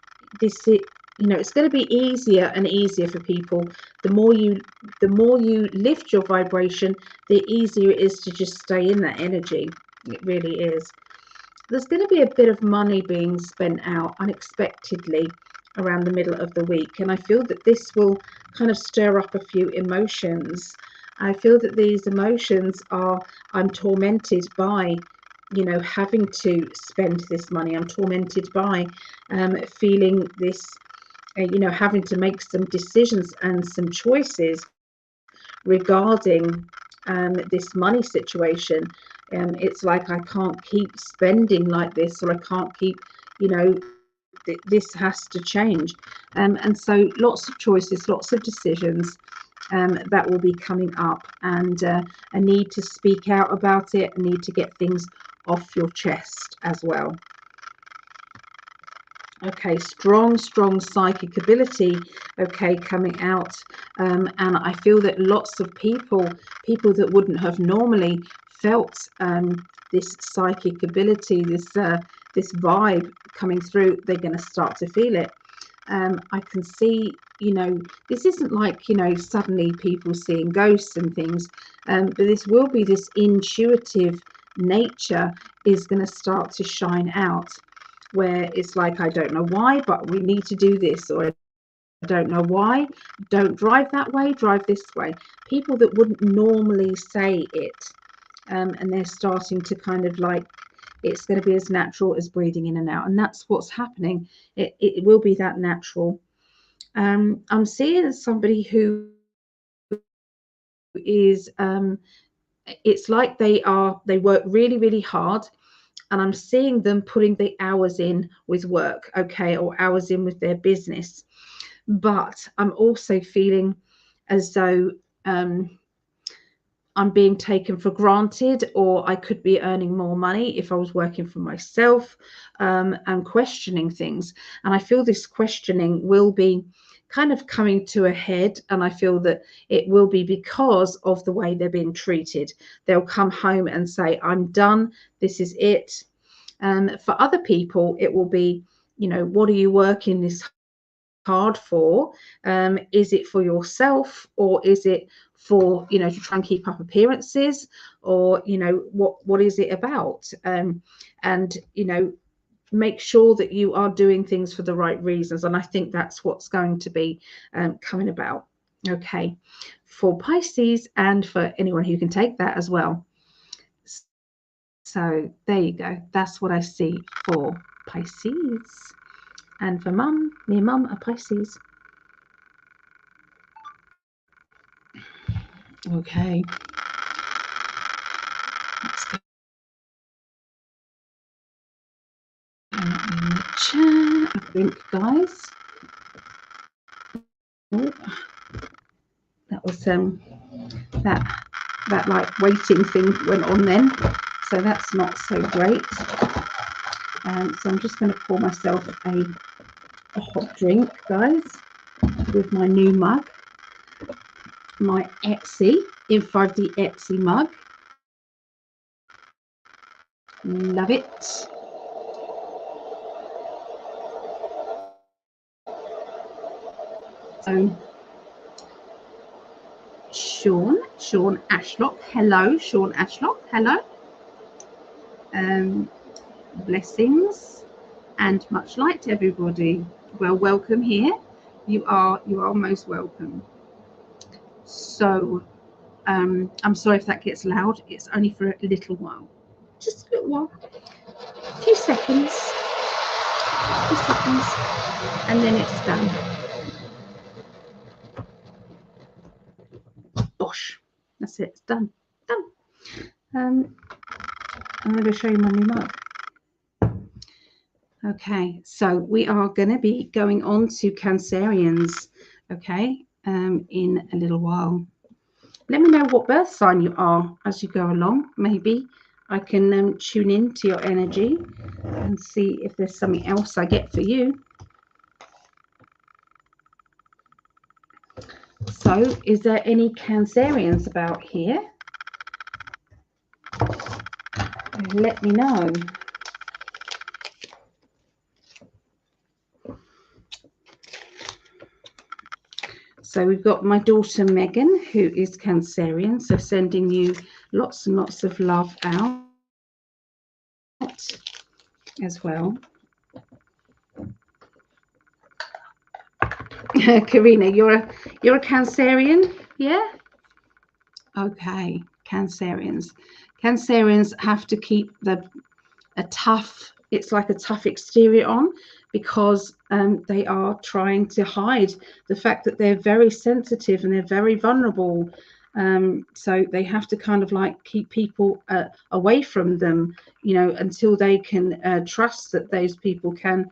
it's going to be easier and easier for people. The more you lift your vibration, the easier it is to just stay in that energy. It really is. There's going to be a bit of money being spent out unexpectedly around the middle of the week, and I feel that this will kind of stir up a few emotions. I feel that these emotions are, I'm tormented by having to spend this money. I'm tormented by feeling this having to make some decisions and some choices regarding this money situation. It's like I can't keep spending like this, or I can't keep, this has to change. And so lots of choices, lots of decisions that will be coming up, and a need to speak out about it, a need to get things off your chest as well. Okay, strong psychic ability, okay, coming out. And I feel that lots of people that wouldn't have normally felt this psychic ability, this vibe coming through, they're going to start to feel it. I can see, this isn't like, suddenly people seeing ghosts and things, but this will be, this intuitive nature is going to start to shine out, where it's like, I don't know why, but we need to do this, or I don't know why, don't drive that way, drive this way. People that wouldn't normally say it, and they're starting to kind of like, it's going to be as natural as breathing in and out, and that's what's happening. It will be that natural. I'm seeing somebody who is it's like they work really, really hard, and I'm seeing them putting the hours in with work, okay, or hours in with their business. But I'm also feeling as though I'm being taken for granted, or I could be earning more money if I was working for myself, and questioning things. And I feel this questioning will be kind of coming to a head, and I feel that it will be because of the way they're being treated. They'll come home and say, I'm done, this is it. For other people, it will be, what are you working this hard for? Is it for yourself, or is it for, to try and keep up appearances, or what is it about? And make sure that you are doing things for the right reasons. And I think that's what's going to be coming about, okay, for Pisces, and for anyone who can take that as well. So there you go. That's what I see for Pisces. And for mum, me and mum are Pisces. Okay. Let's go in the chat. A drink, guys. Oh, that was that like waiting thing went on then, so that's not so great. So I'm just going to pour myself a hot drink, guys, with my new mug, my Etsy Info of the Etsy mug. Love it. So Sean Ashlock, hello, Sean Ashlock, hello. Blessings and much light to everybody. Well, welcome here. You are most welcome. So I'm sorry if that gets loud. It's only for a little while, just a little while, a few seconds, and then it's done. Bosh, that's it, it's done. I'm going to show you my new mug. Okay, so we are going to be going on to Cancerians, okay, in a little while. Let me know what birth sign you are as you go along. Maybe I can tune into your energy and see if there's something else I get for you. So, is there any Cancerians about here? Let me know. So we've got my daughter Megan, who is Cancerian, so sending you lots and lots of love out as well. Karina, you're a Cancerian, yeah? Okay, Cancerians. Cancerians have to keep it's like a tough exterior on, because they are trying to hide the fact that they're very sensitive and they're very vulnerable. So they have to kind of like keep people away from them, you know, until they can trust that those people can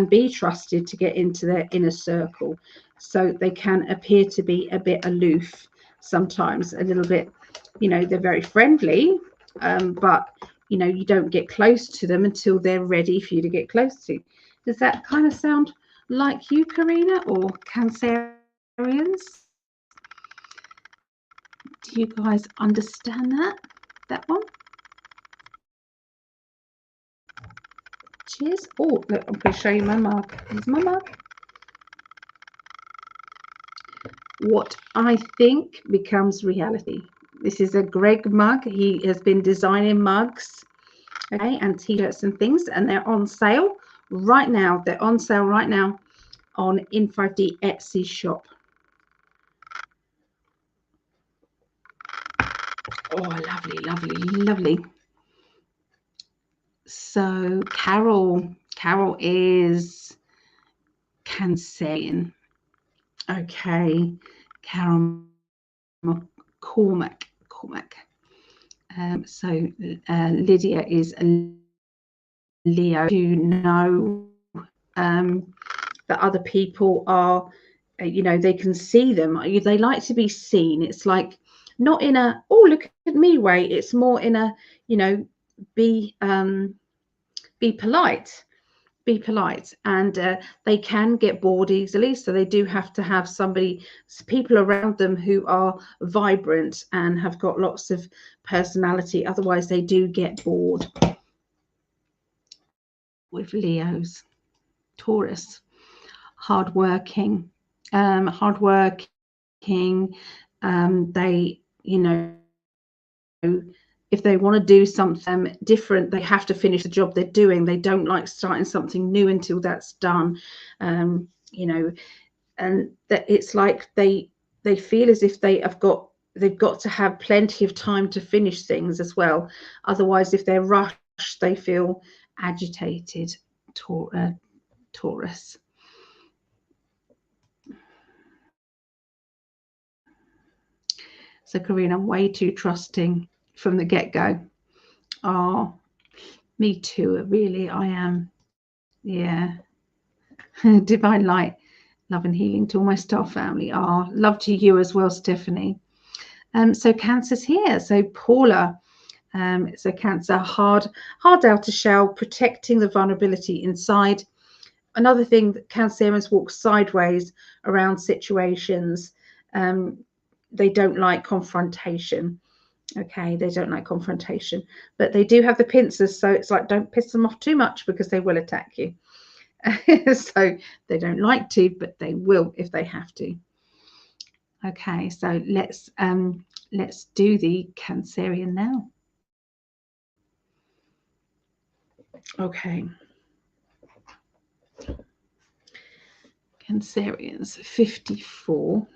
be trusted to get into their inner circle. So they can appear to be a bit aloof sometimes, a little bit, you know, they're very friendly, but you know, you don't get close to them until they're ready for you to get close to. Does that kind of sound like you, Karina, or Cancerians? Do you guys understand that one? Cheers. Oh, look, I'm going to show you my mug. Here's my mug. What I think becomes reality. This is a Greg mug. He has been designing mugs, okay, and t-shirts and things, and they're on sale right now. They're on sale right now on In5D Etsy shop. Oh, lovely, lovely, lovely. So Carol is Cancerian. Okay, Carol Cormac. So Lydia is a Leo. To know that other people are, you know, they can see them. They like to be seen. It's like not in a, oh, look at me way. It's more in a, you know, be polite. Be polite, and they can get bored easily, so they do have to have people around them who are vibrant and have got lots of personality, otherwise they do get bored. With Leos, Taurus, hardworking, they, you know, if they want to do something different, they have to finish the job they're doing. They don't like starting something new until that's done, you know, and that it's like they feel as if they've got to have plenty of time to finish things as well. Otherwise, if they're rushed, they feel agitated. Taurus. So, Karina, I'm way too trusting from the get-go. Oh, me too, really, I am. Yeah. Divine light, love and healing to all my star family. Oh, love to you as well, Stephanie. So Cancer's here. So Paula, so Cancer, hard outer shell, protecting the vulnerability inside. Another thing that Cancerians walk sideways around situations. They don't like confrontation. Okay, they don't like confrontation, but they do have the pincers, so it's like don't piss them off too much because they will attack you. So they don't like to, but they will if they have to. Okay, so let's do the Cancerian now. Okay. Cancerians 54.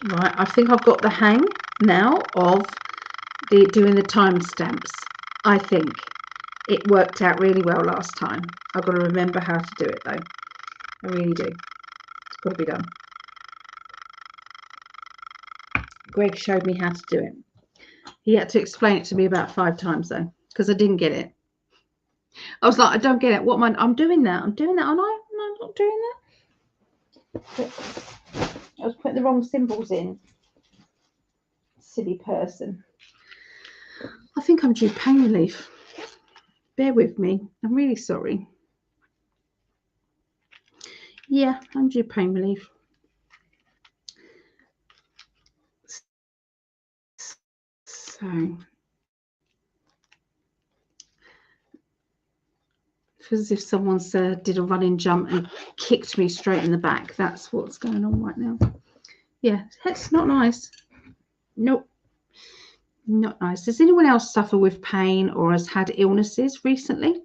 Right, I think I've got the hang now of doing the timestamps. I think it worked out really well last time. I've got to remember how to do it though. I really do. It's got to be done. Greg showed me how to do it. He had to explain it to me about 5 times though, because I didn't get it. I was like, I don't get it. What am I? I'm doing that. I'm doing that. Aren't I? No, I'm not doing that. I was putting the wrong symbols in. Silly person. I think I'm due pain relief. Bear with me. I'm really sorry. Yeah, I'm due pain relief. So, it's as if someone's did a running jump and kicked me straight in the back. That's what's going on right now. Yeah, it's not nice. Nope. Not nice. Does anyone else suffer with pain or has had illnesses recently?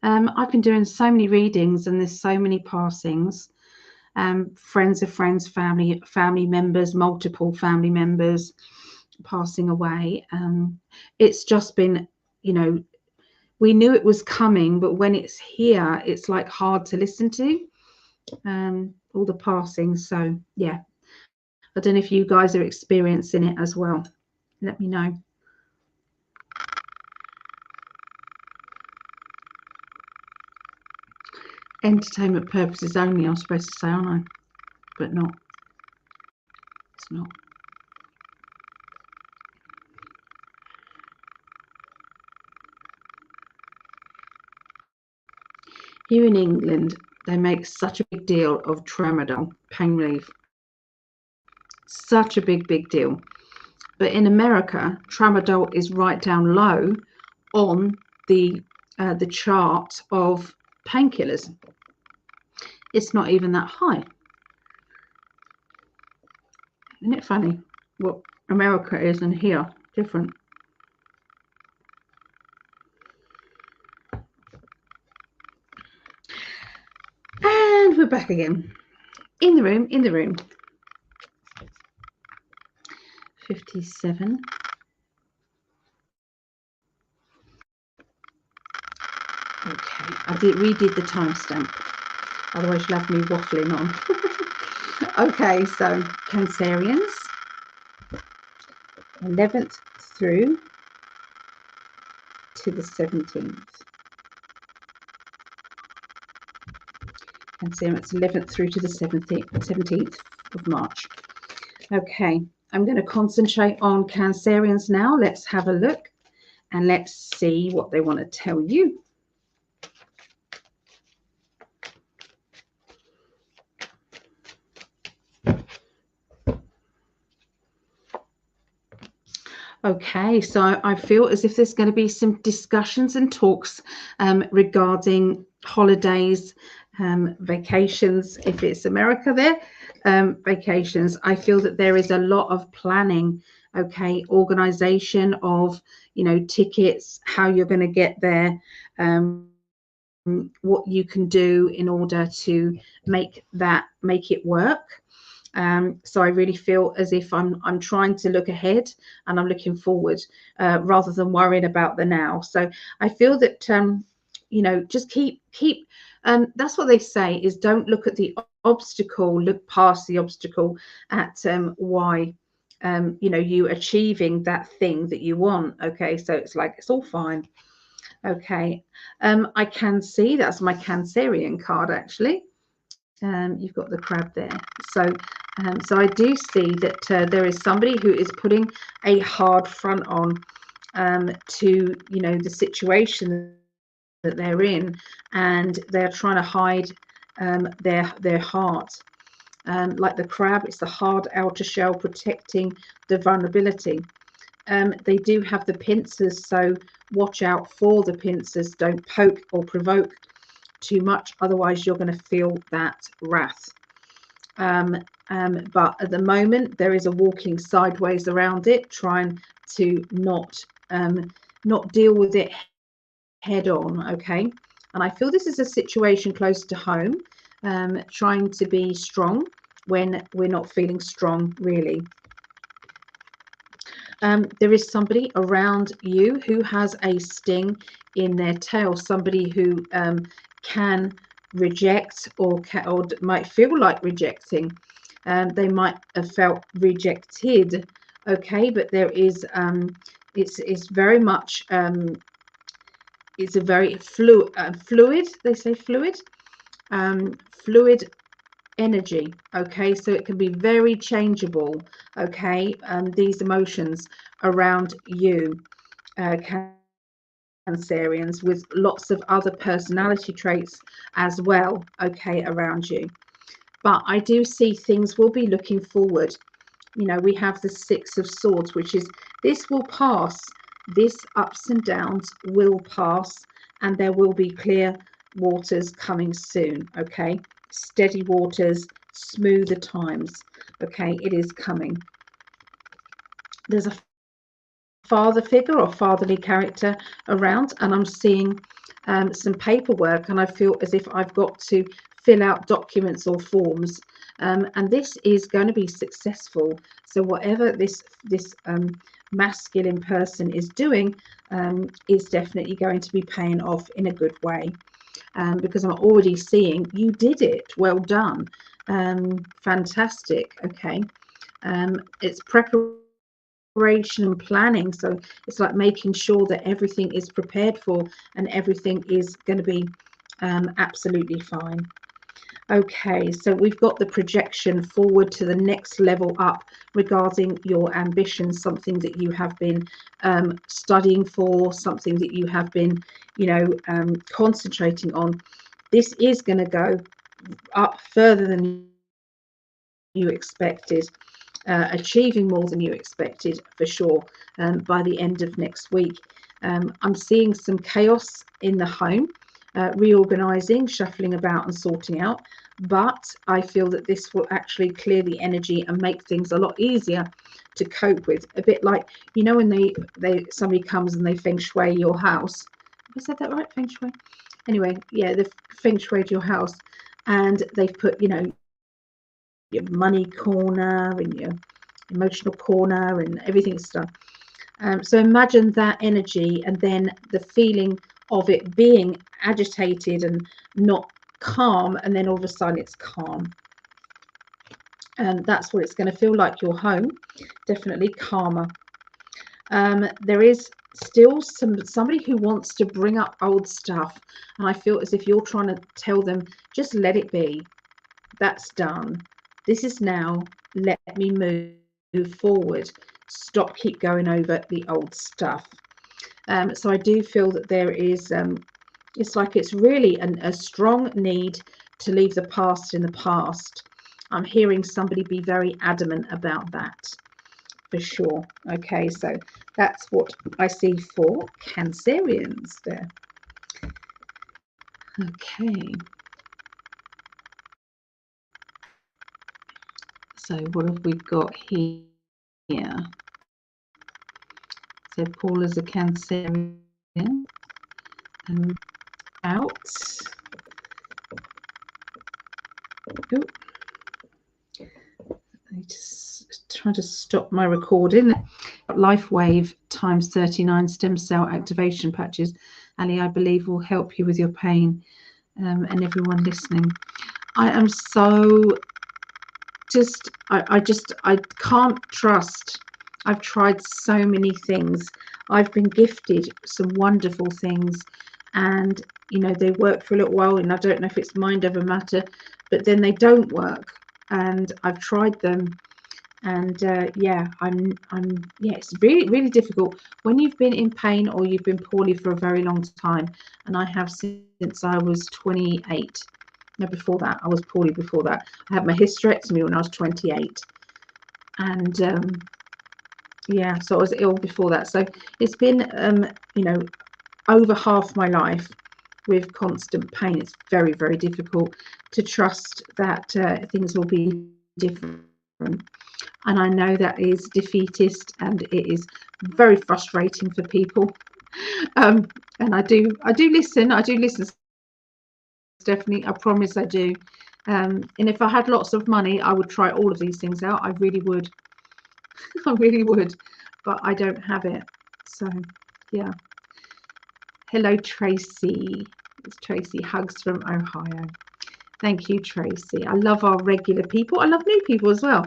I've been doing so many readings and there's so many passings. Friends of friends, family members, multiple family members passing away. It's just been, you know, we knew it was coming, but when it's here, it's like hard to listen to, all the passings. So yeah, I don't know if you guys are experiencing it as well. Let me know. Entertainment purposes only, I'm supposed to say, aren't I? But not. It's not. Here in England, they make such a big deal of tramadol, pain relief. Such a big deal. But in America, tramadol is right down low on the chart of painkillers. It's not even that high. Isn't it funny what America is and here different? And we're back again. In the room. 57. Okay, I redid the timestamp. Otherwise you'll have me waffling on. Okay, so Cancerians, 11th through to the 17th. Cancerians, 11th through to the 17th of March. Okay, I'm going to concentrate on Cancerians now. Let's have a look and let's see what they want to tell you. Okay, so I feel as if there's going to be some discussions and talks regarding holidays, vacations, if it's America there, vacations. I feel that there is a lot of planning, okay, organization of, you know, tickets, how you're going to get there, what you can do in order to make it work. So I really feel as if I'm trying to look ahead and I'm looking forward rather than worrying about the now. So I feel that you know, just keep that's what they say is don't look at the obstacle, look past the obstacle at why you know, you achieving that thing that you want. Okay, so it's like it's all fine. Okay, I can see that's my Cancerian card actually. You've got the crab there. So so I do see that there is somebody who is putting a hard front on to, you know, the situation that they're in, and they're trying to hide their heart. Like the crab, it's the hard outer shell protecting the vulnerability. They do have the pincers, so watch out for the pincers. Don't poke or provoke too much, otherwise you're going to feel that wrath. But at the moment there is a walking sideways around it, trying to not deal with it head on. Okay, and I feel this is a situation close to home, trying to be strong when we're not feeling strong really. There is somebody around you who has a sting in their tail, somebody who can reject or might feel like rejecting. They might have felt rejected, okay, but there is it's very much it's a very fluid, they say fluid, fluid energy, okay, so it can be very changeable, okay, these emotions around you, Cancerians, with lots of other personality traits as well, okay, around you. But I do see things will be looking forward. You know, we have the Six of Swords, which is this will pass. This ups and downs will pass, and there will be clear waters coming soon, okay? Steady waters, smoother times, okay? It is coming. There's a father figure or fatherly character around, and I'm seeing some paperwork, and I feel as if I've got to fill out documents or forms, and this is going to be successful. So whatever this masculine person is doing is definitely going to be paying off in a good way, because I'm already seeing you did it. Well done. Fantastic. Okay. It's preparation and planning, so it's like making sure that everything is prepared for and everything is going to be absolutely fine. Okay, so we've got the projection forward to the next level up regarding your ambitions, something that you have been studying for, something that you have been, you know, concentrating on. This is going to go up further than you expected. Achieving more than you expected for sure by the end of next week. I'm seeing some chaos in the home, reorganizing, shuffling about and sorting out, but I feel that this will actually clear the energy and make things a lot easier to cope with. A bit like, you know, when somebody comes and they feng shui your house. Have I said that right? Feng shui? Anyway, yeah, the feng shui your house, and they've put, you know, your money corner and your emotional corner and everything's done. So imagine that energy and then the feeling of it being agitated and not calm, and then all of a sudden it's calm. And that's what it's going to feel like. Your home, definitely calmer. There is still somebody who wants to bring up old stuff, and I feel as if you're trying to tell them, just let it be. That's done. This is now. Let me move forward. Stop, keep going over the old stuff. So I do feel that there is, it's like it's really a strong need to leave the past in the past. I'm hearing somebody be very adamant about that for sure. Okay, so that's what I see for Cancerians there. Okay. So what have we got here? So Paul is a Cancerian. Out. Oh. I just try to stop my recording. Life wave times 39 stem cell activation patches. Ali, I believe will help you with your pain, and everyone listening. I am so I can't trust. I've tried so many things. I've been gifted some wonderful things, and you know, they work for a little while, and I don't know if it's mind over matter, but then they don't work, and I've tried them, and yeah, yeah, it's really difficult when you've been in pain or you've been poorly for a very long time, and I have since I was 28. No, before that, I was poorly before that. I had my hysterectomy when I was 28, and yeah, so I was ill before that. So it's been you know, over half my life with constant pain. It's very difficult to trust that things will be different, and I know that is defeatist, and it is very frustrating for people. And I do listen. Stephanie, I promise I do. And if I had lots of money, I would try all of these things out. I really would. I really would. but I don't have it. So yeah. Hello, Tracy. It's Tracy. Hugs from Ohio. Thank you, Tracy. I love our regular people. I love new people as well.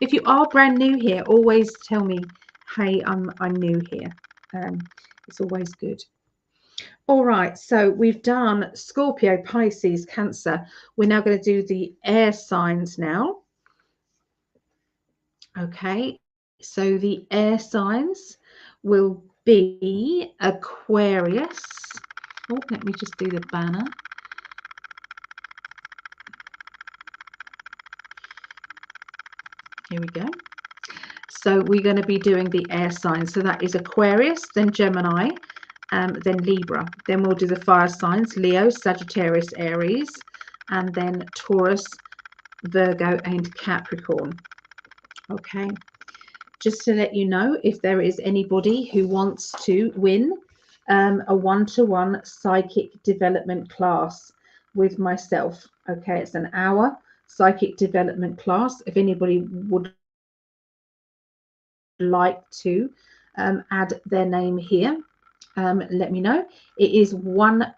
If you are brand new here, always tell me, hey, I'm new here. It's always good. All right, so we've done Scorpio, Pisces, Cancer. We're now going to do the air signs now. Okay, so the air signs will be Aquarius. Oh, let me just do the banner. Here we go. So we're going to be doing the air signs. So that is Aquarius, then Gemini, then Libra. Then we'll do the fire signs, Leo, Sagittarius, Aries, and then Taurus, Virgo, and Capricorn. Okay. Just to let you know, if there is anybody who wants to win a one-to-one psychic development class with myself, okay, it's an hour psychic development class. If anybody would like to add their name here, let me know. It is £1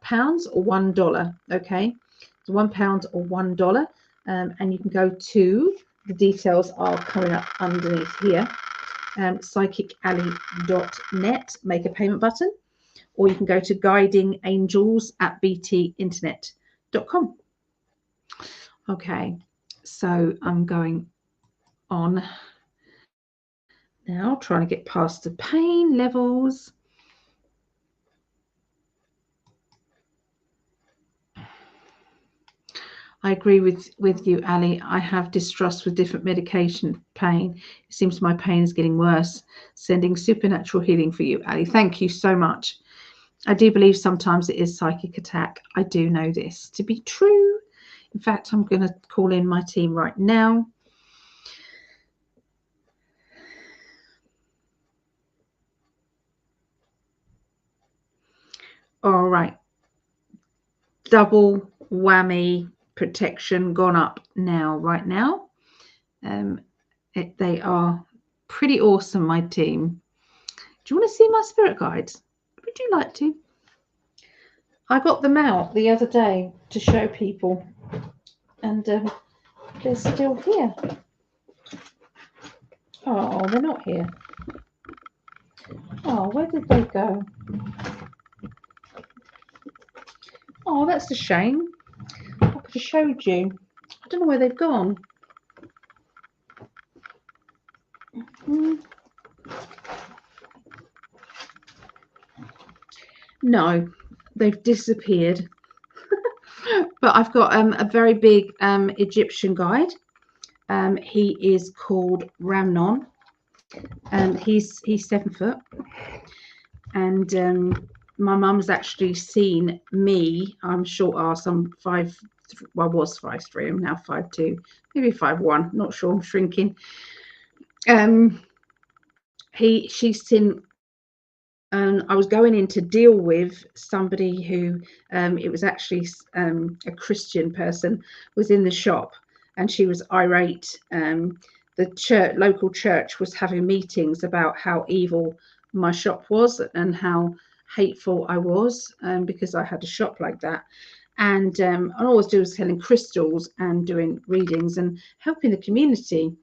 or $1. Okay, it's £1 or $1, and you can go to, the details are coming up underneath here, psychically.net, make a payment button, or you can go to guidingangels@btinternet.com. Okay, so I'm going on now, trying to get past the pain levels. I agree with you, Ali. I have distrust with different medication pain. It seems my pain is getting worse. Sending supernatural healing for you, Ali. Thank you so much. I do believe sometimes it is psychic attack. I do know this to be true. In fact, I'm going to call in my team right now. All right. Double whammy protection gone up now, right now. They are pretty awesome, my team. Do you want to see my spirit guides? Would you like to? I got them out the other day to show people, and they're still here. Oh, they're not here. Oh, where did they go? Oh, that's a shame. I could have showed you. I don't know where they've gone. No, they've disappeared. But I've got a very big Egyptian guide. He is called Ramnon. He's 7 foot, and my mum's actually seen me. I'm short arse. I'm 5. Well, I was 5'3". I'm now 5'2", maybe 5'1". Not sure. I'm shrinking. She's seen. I was going in to deal with somebody who it was actually a Christian person was in the shop, and she was irate. The local church was having meetings about how evil my shop was and how hateful I was because I had a shop like that. And all I was doing was selling crystals and doing readings and helping the community.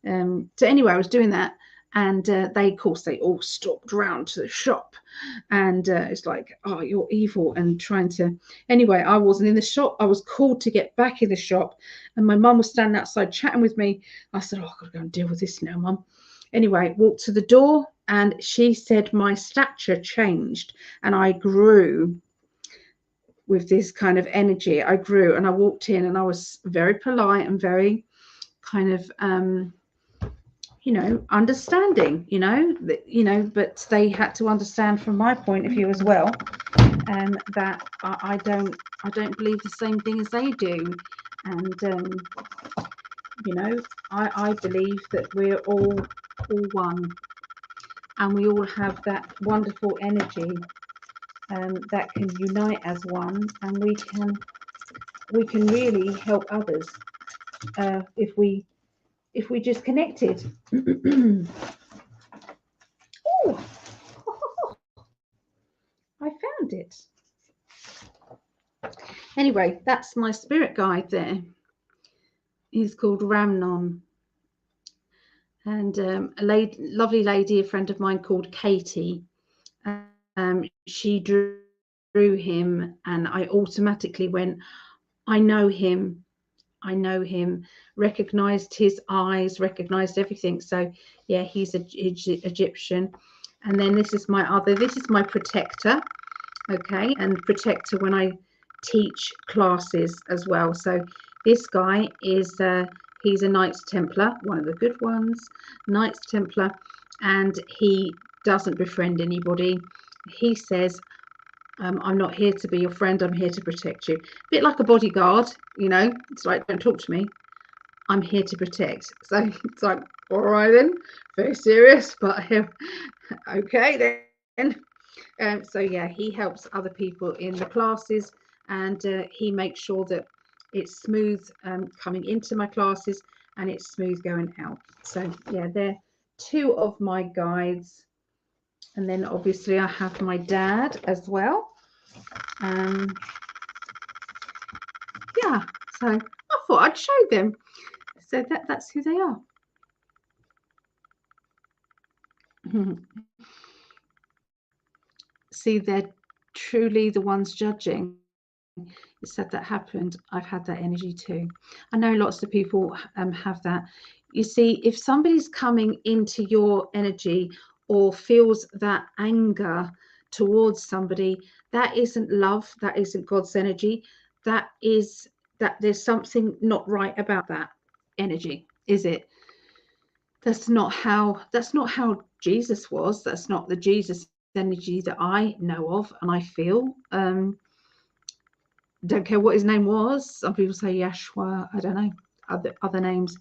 So anyway, I was doing that. And of course, they all stalked round to the shop, and it's like, oh, you're evil, and trying to. Anyway, I wasn't in the shop. I was called to get back in the shop, and my mum was standing outside chatting with me. I said, oh, I've got to go and deal with this now, Mum. Anyway, walked to the door, and she said my stature changed, and I grew with this kind of energy. I grew, and I walked in, and I was very polite and very kind of understanding, but they had to understand from my point of view as well, that I don't believe the same thing as they do, and I believe that we're all one, and we all have that wonderful energy that can unite as one, and we can really help others if we just connected. Anyway, that's my spirit guide there. He's called Ramnon. And lovely lady, a friend of mine called Katie, she drew him, and I automatically went, I know him, recognized his eyes, recognized everything. So yeah, he's Egyptian. And then this is my protector. Okay, and protector when I teach classes as well. So this guy is he's a Knights Templar, one of the good ones, Knights Templar, and he doesn't befriend anybody. He says, I'm not here to be your friend, I'm here to protect you. A bit like a bodyguard, you know, it's like, don't talk to me, I'm here to protect. So it's like, all right then, very serious, but okay then. So yeah, he helps other people in the classes, and he makes sure that it's smooth coming into my classes and it's smooth going out. So yeah, they're two of my guides. And then obviously I have my dad as well. Yeah, so I thought I'd show them. So that's who they are. See, they're truly the ones judging. It said that happened. I've had that energy too. I know lots of people have that. You see, if somebody's coming into your energy or feels that anger towards somebody, that isn't love, that isn't God's energy. That is that there's something not right about that energy, is it? That's not how Jesus was. That's not the Jesus energy that I know of and I feel. Don't care what his name was. Some people say Yeshua. I don't know other names.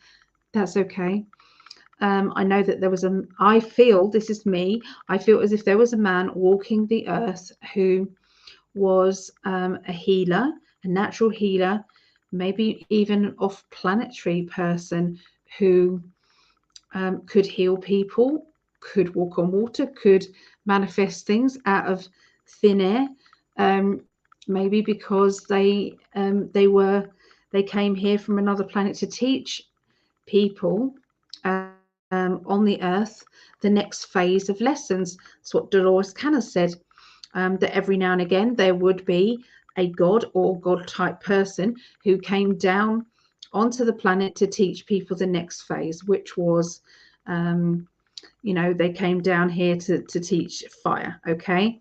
That's okay. I know that there was I feel, this is me, I feel as if there was a man walking the earth who was a healer, a natural healer, maybe even an off-planetary person who could heal people, could walk on water, could manifest things out of thin air. Maybe because they came here from another planet to teach people on the earth the next phase of lessons. That's what Dolores Canna said, that every now and again there would be a god or god type person who came down onto the planet to teach people the next phase, which was they came down here to teach fire. Okay.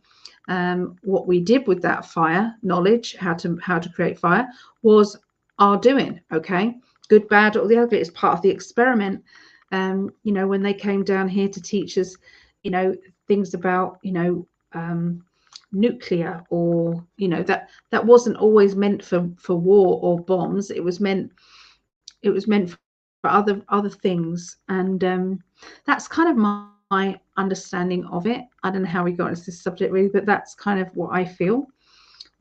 What we did with that fire knowledge, how to create fire, was our doing. Okay, good, bad, or the ugly. It's part of the experiment. When they came down here to teach us, things about nuclear, or that wasn't always meant for war or bombs. It was meant for other things, and that's kind of my understanding of it. I don't know how we got into this subject really, but that's kind of what I feel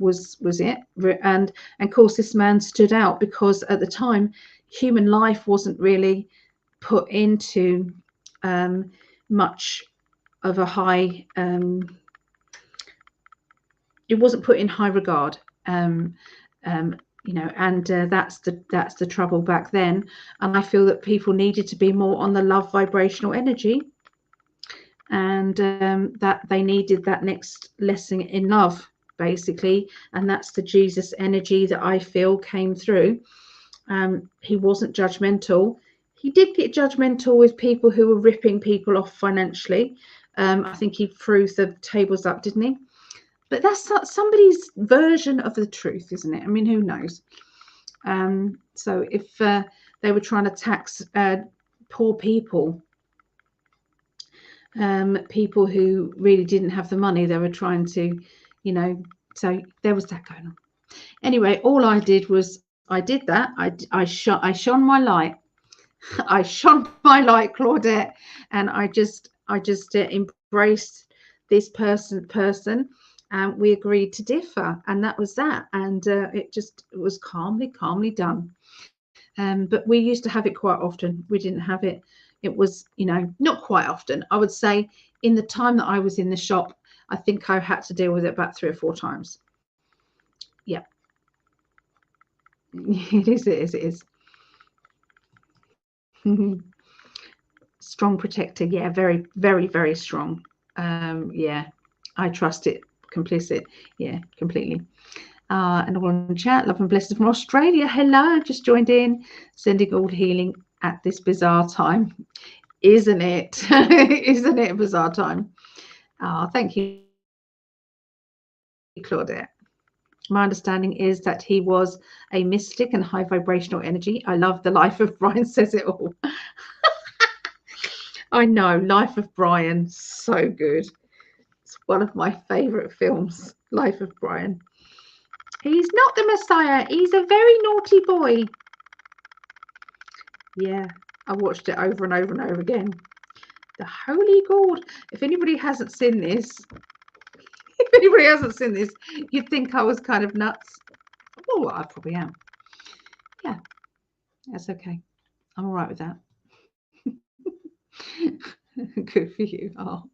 was it. And of course this man stood out because at the time human life wasn't really put into much of a high it wasn't put in high regard. And that's the trouble back then. And I feel that people needed to be more on the love vibrational energy, and that they needed that next lesson in love, basically. And that's the Jesus energy that I feel came through. He wasn't judgmental. He did get judgmental with people who were ripping people off financially. I think he threw the tables up, didn't he? But that's somebody's version of the truth, isn't it? I mean, who knows? So if they were trying to tax poor people, people who really didn't have the money, they were trying to, so there was that going on. Anyway, all I did was I did that. I shone my light. I shone my light, Claudette, and I just embraced this person. And we agreed to differ, and that was that. And it was calmly done. But we used to have it quite often. We didn't have it. It was, not quite often. I would say in the time that I was in the shop, I think I had to deal with it about 3 or 4 times. Yeah. It is, it is, it is. Strong protector. Yeah, very, very, very strong. Yeah, I trust it. Complicit. Yeah, completely. And all in chat, love and blessings from Australia. Hello, just joined in, sending all healing at this bizarre time. Isn't it? Isn't it a bizarre time? Thank you, Claudette. My understanding is that he was a mystic and high vibrational energy. I love the life of Brian, says it all. I know, Life of Brian, so good. It's one of my favorite films, Life of Brian. He's not the Messiah. He's a very naughty boy. Yeah, I watched it over and over and over again. The Holy God. If anybody hasn't seen this, you'd think I was kind of nuts. Oh, I probably am. Yeah, that's okay. I'm all right with that. Good for you. Oh,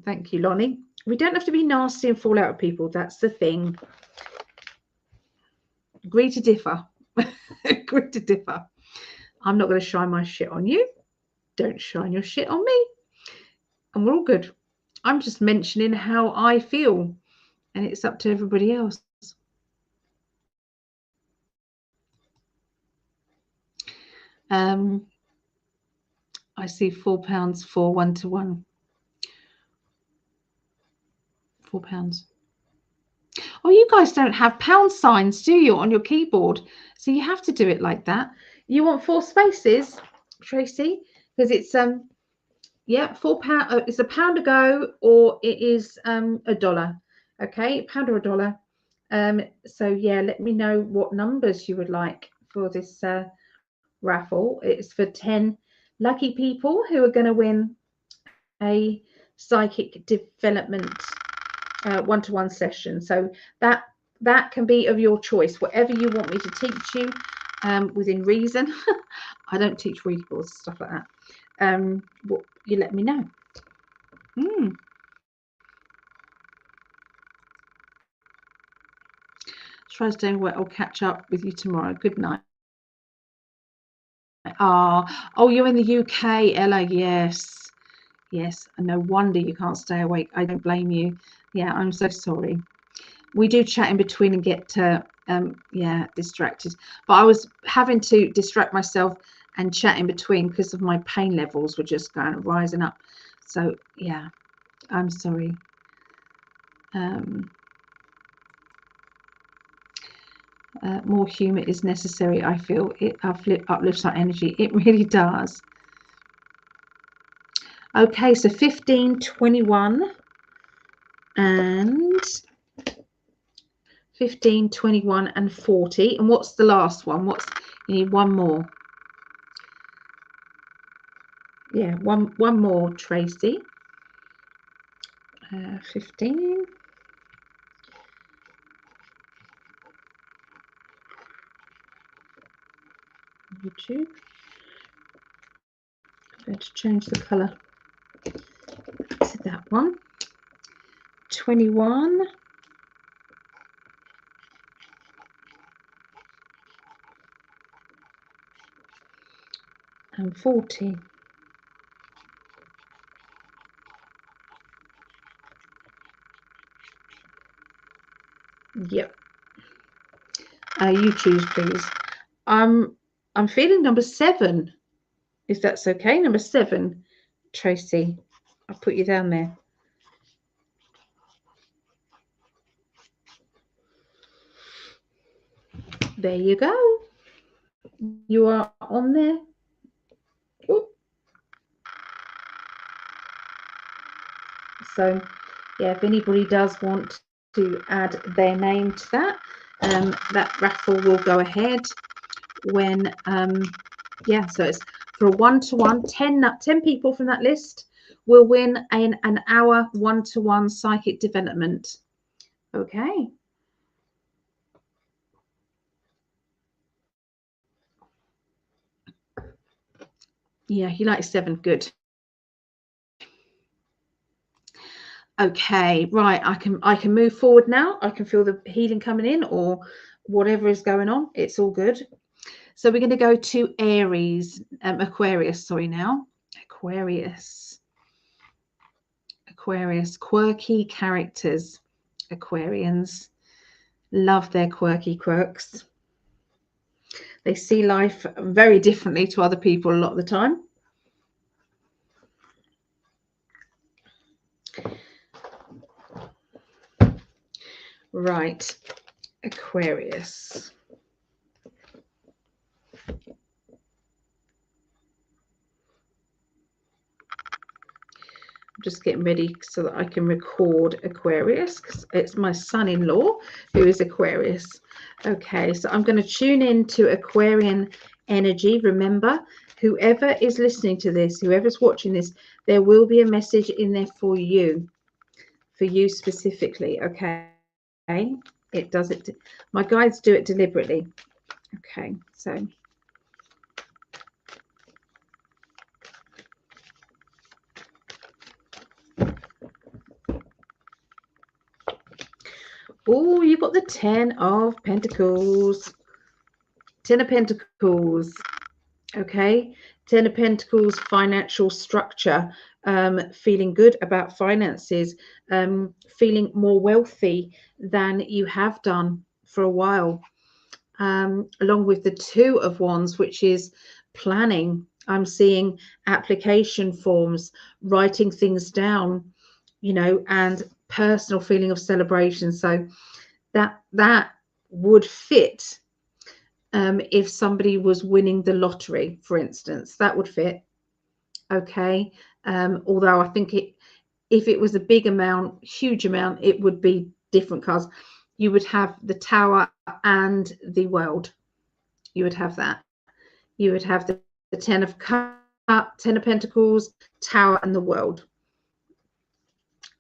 thank you, Lonnie. We don't have to be nasty and fall out with people. That's the thing. Agree to differ. Agree to differ. I'm not going to shine my shit on you. Don't shine your shit on me. And we're all good. I'm just mentioning how I feel. And it's up to everybody else. I see £4 for 1-to-1. £4. Oh, you guys don't have pound signs, do you, on your keyboard? So you have to do it like that. You want 4 spaces, Tracy? Because it's yeah, £4. It's £1 a go, or it is $1. Okay, £1 or $1. So yeah, let me know what numbers you would like for this raffle. It's for 10 lucky people who are going to win a psychic development 1-to-1 session. So that can be of your choice, whatever you want me to teach you within reason. I don't teach reading boards, stuff like that. What you let me know. Try staying well. I'll catch up with you tomorrow. Good night. Oh, you're in the UK, Ella. Yes. No wonder you can't stay awake. I don't blame you. Yeah, I'm so sorry. We do chat in between and get distracted. But I was having to distract myself and chat in between because of my pain levels were just kind of rising up. So yeah, I'm sorry. More humor is necessary. I feel it uplifts our energy. It really does. Okay, so 15, 21 and 15, 21 and 40. And what's the last one? You need one more. Yeah, one more, Tracy. 15. YouTube. I'm going to change the colour to that one. 21. And 40. Yep. You choose, please. I'm feeling number 7, if that's okay. Number 7, Tracy. I'll put you down there. There you go. You are on there. Ooh. So, yeah, if anybody does want to add their name to that, that raffle will go ahead when, so it's for a 1-to-1. 10 people from that list will win an hour 1-to-1 psychic development. Okay. Yeah, he likes 7. Good. Okay, right. I can move forward now. I can feel the healing coming in, or whatever is going on. It's all good. So we're going to go to Aries, Aquarius. Sorry, now Aquarius. Aquarius, quirky characters. Aquarians love their quirky quirks. They see life very differently to other people a lot of the time. Right, Aquarius. Just getting ready so that I can record Aquarius, because it's my son-in-law who is Aquarius. Okay, so I'm going to tune in to Aquarian energy. Remember, whoever is listening to this, whoever's watching this, there will be a message in there for you specifically. Okay, it does it. My guides do it deliberately. Okay, so oh, you've got the 10 of Pentacles. 10 of Pentacles. Okay, 10 of Pentacles, financial structure, feeling good about finances, feeling more wealthy than you have done for a while, along with the 2 of Wands, which is planning. I'm seeing application forms, writing things down, you know, and personal feeling of celebration. So that would fit. If somebody was winning the lottery, for instance, that would fit. Okay, although I think if it was a big amount, huge amount, it would be different cards. You would have the Tower and the World. You would have that. You would have the 10 of Cups, 10 of Pentacles, Tower, and the World.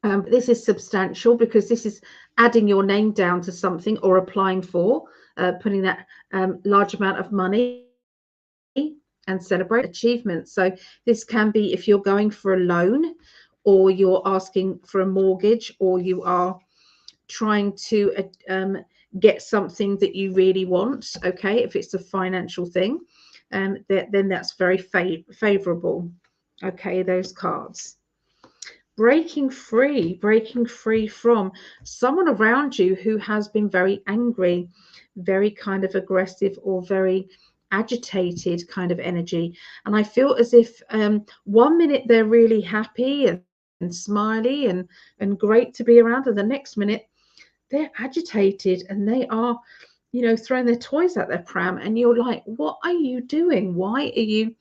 This is substantial because this is adding your name down to something or applying for, putting that large amount of money and celebrate achievements. So this can be if you're going for a loan, or you're asking for a mortgage, or you are trying to get something that you really want. Okay, if it's a financial thing, then that's very favorable. Okay, those cards. Breaking free from someone around you who has been very angry, very kind of aggressive, or very agitated kind of energy. And I feel as if 1 minute they're really happy and smiley and great to be around, and the next minute they're agitated and they are, you know, throwing their toys at their pram, and you're like, what are you doing? Why are you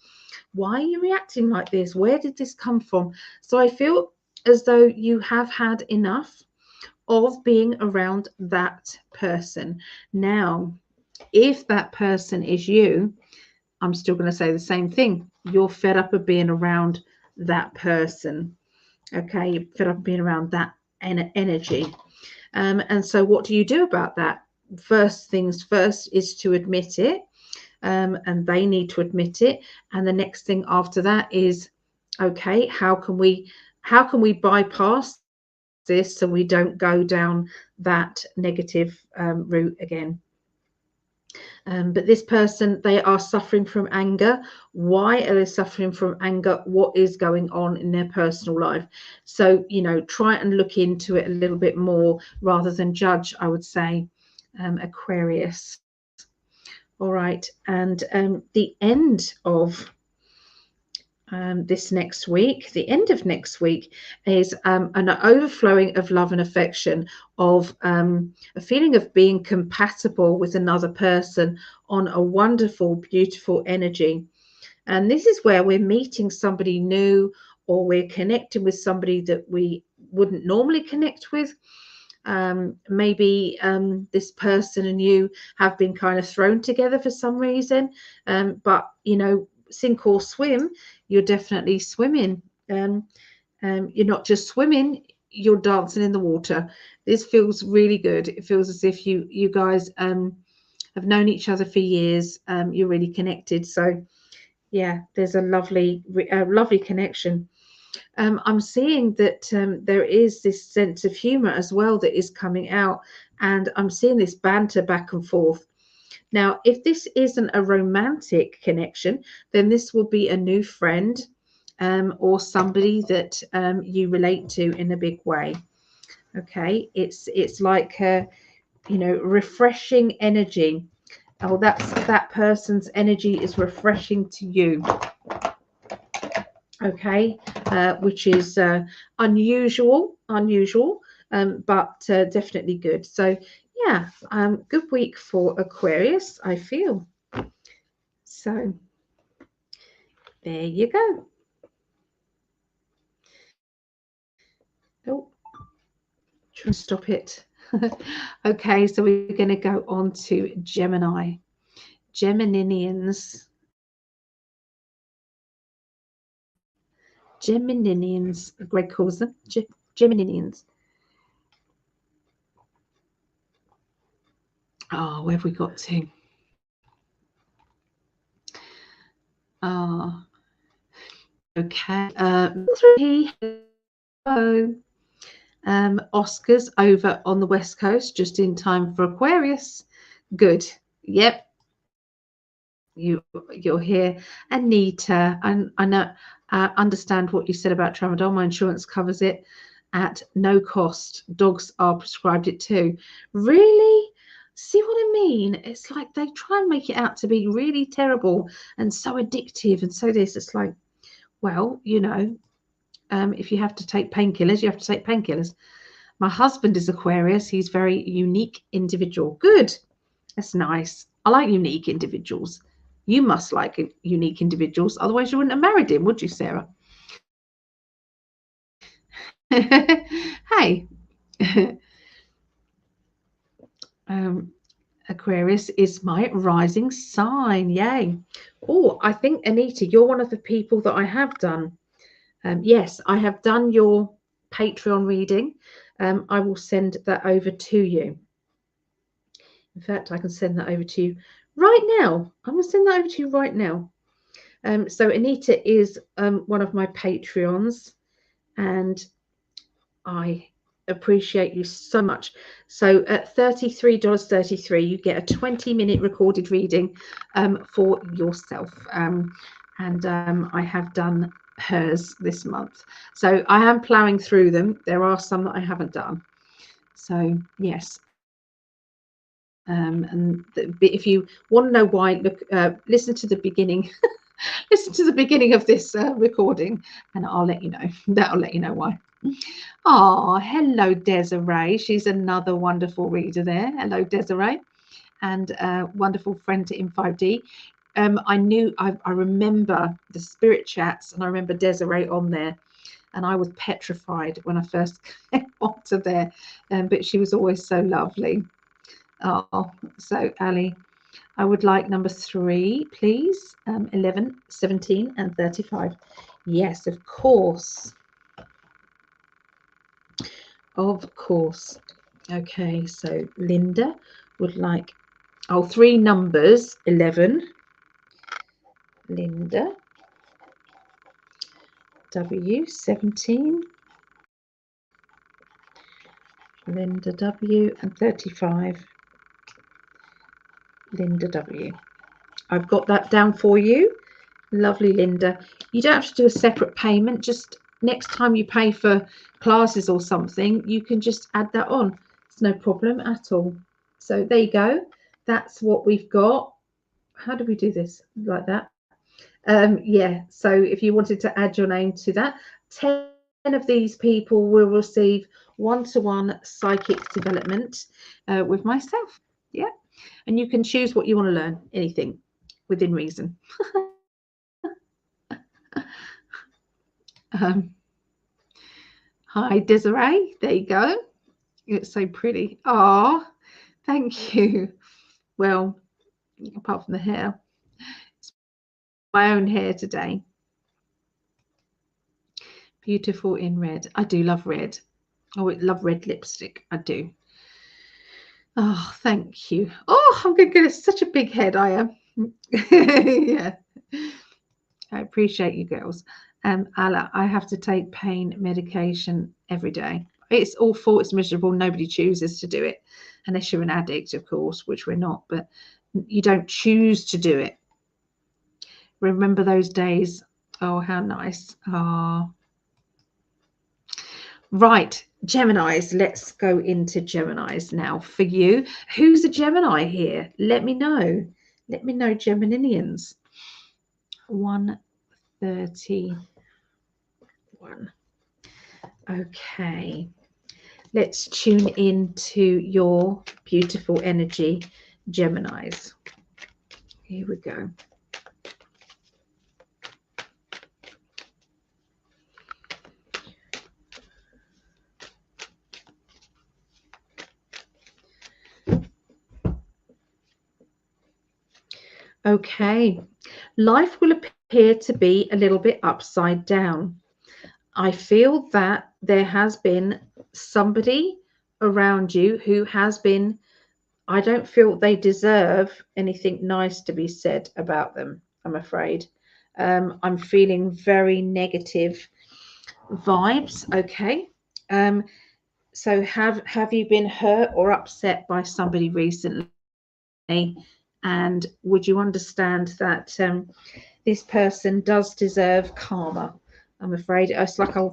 reacting like this? Where did this come from? So I feel as though you have had enough of being around that person. Now, if that person is you, I'm still going to say the same thing. You're fed up of being around that person. Okay, you're fed up of being around that energy. And so what do you do about that? First things first is to admit it. And they need to admit it. And the next thing after that is, okay, how can we bypass this so we don't go down that negative route again? But this person, they are suffering from anger. Why are they suffering from anger? What is going on in their personal life? So, you know, try and look into it a little bit more rather than judge, I would say, Aquarius. All right, and the end of this next week, the end of next week is an overflowing of love and affection, of a feeling of being compatible with another person on a wonderful, beautiful energy. And this is where we're meeting somebody new, or we're connecting with somebody that we wouldn't normally connect with. Maybe this person and you have been kind of thrown together for some reason, but you know, sink or swim, you're definitely swimming. You're not just swimming, you're dancing in the water. This feels really good. It feels as if you guys have known each other for years. You're really connected. So yeah, there's a lovely connection. I'm seeing that there is this sense of humor as well that is coming out, and I'm seeing this banter back and forth. Now, if this isn't a romantic connection, then this will be a new friend, or somebody that you relate to in a big way. Okay, it's like refreshing energy. Oh, that person's energy is refreshing to you. Okay, which is unusual, but definitely good. So yeah, good week for Aquarius, I feel. So there you go. Oh, try and stop it. Okay, so we're going to go on to Gemini. Geminians. Greg calls them Geminians. Oh, where have we got to? Oh, okay. Oscars over on the West Coast, just in time for Aquarius. Good. Yep. You're here. Anita, I know, understand what you said about tramadol. My insurance covers it at no cost. Dogs are prescribed it too. Really? See what I mean? It's like they try and make it out to be really terrible and so addictive and so this. It's like, well, if you have to take painkillers, you have to take painkillers. My husband is Aquarius. He's very unique individual. Good. That's nice. I like unique individuals. You must like unique individuals. Otherwise, you wouldn't have married him, would you, Sarah? Hey. Aquarius is my rising sign. Yay. Oh, I think, Anita, you're one of the people that I have done. Yes, I have done your Patreon reading. I will send that over to you. In fact, I can send that over to you right now. I'm going to send that over to you right now. So Anita is one of my Patreons, and I appreciate you so much. So at $33.33, you get a 20-minute recorded reading for yourself. And I have done hers this month. So I am plowing through them. There are some that I haven't done. So yes. If you want to know why, look, listen to the beginning. Listen to the beginning of this recording, and I'll let you know. That'll let you know why. Oh, hello, Desiree. She's another wonderful reader there. Hello, Desiree, and wonderful friend to In5D. I remember the spirit chats, and I remember Desiree on there, and I was petrified when I first came onto there, but she was always so lovely. Oh, so Ali, I would like number 3, please. 11, 17, and 35. Yes, of course. Of course. Okay, so Linda would like, 3 numbers, 11. Linda. W, 17. Linda W, and 35. Linda W. I've got that down for you. Lovely, Linda. You don't have to do a separate payment. Just next time you pay for classes or something, you can just add that on. It's no problem at all. So there you go. That's what we've got. How do we do this? Like that? Yeah. So if you wanted to add your name to that, 10 of these people will receive one-to-one psychic development with myself. Yeah. And you can choose what you want to learn, anything within reason. Hi, Desiree. There you go. It's so pretty. Oh, thank you. Well, apart from the hair, it's my own hair today. Beautiful in red. I do love red. Oh, I love red lipstick. I do. Oh, thank you. Oh, I'm going to get such a big head. I am. Yeah. I appreciate you girls. Allah, I have to take pain medication every day. It's awful, it's miserable, nobody chooses to do it, unless you're an addict, of course, which we're not, but you don't choose to do it. Remember those days? Oh, how nice. Oh. Right, Geminis, let's go into Geminis now for you. Who's a Gemini here? Let me know. Let me know, Geminians. 131. Okay. Let's tune into your beautiful energy, Geminis. Here we go. Okay. Life will appear to be a little bit upside down. I feel that there has been somebody around you who has been, I don't feel they deserve anything nice to be said about them, I'm afraid. I'm feeling very negative vibes. Okay. So have you been hurt or upset by somebody recently? And would you understand that this person does deserve karma? I'm afraid it's like I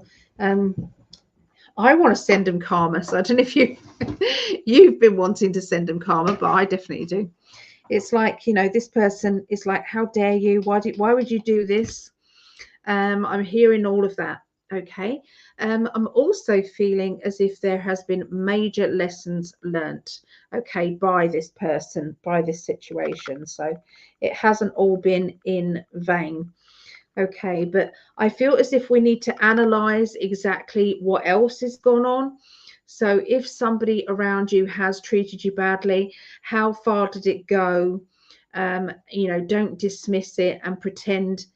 want to send them karma. So I don't know if you've been wanting to send them karma, but I definitely do. It's like, you know, this person is like, how dare you? Why would you do this? I'm hearing all of that. Okay. I'm also feeling as if there has been major lessons learnt, okay, by this person, by this situation. So it hasn't all been in vain. Okay, but I feel as if we need to analyze exactly what else has gone on. So if somebody around you has treated you badly, how far did it go? You know, don't dismiss it and pretend,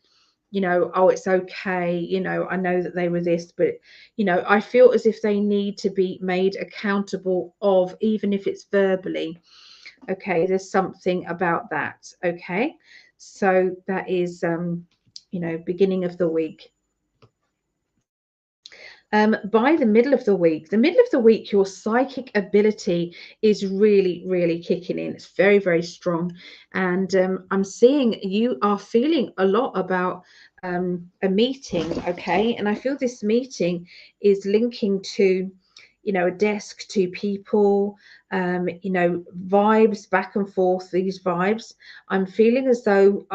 you know, oh, it's okay. You know, I know that they were this, but, you know, I feel as if they need to be made accountable of, even if it's verbally. Okay, there's something about that. Okay, so that is, you know, beginning of the week. By the middle of the week, your psychic ability is really, really kicking in. It's very, very strong. And I'm seeing you are feeling a lot about a meeting, okay? And I feel this meeting is linking to, you know, a desk, to people, you know, vibes back and forth, these vibes. I'm feeling as though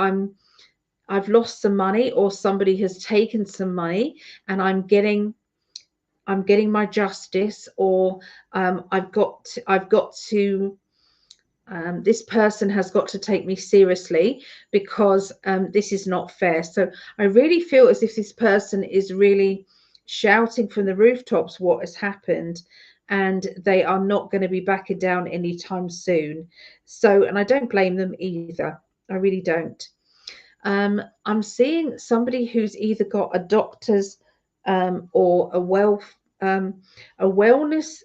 I've lost some money, or somebody has taken some money, and I'm getting my justice, or I've got to this person has got to take me seriously, because this is not fair. So I really feel as if this person is really shouting from the rooftops what has happened, and they are not going to be backing down anytime soon. So, and I don't blame them either. I really don't. I'm seeing somebody who's either got a doctor's or a wellness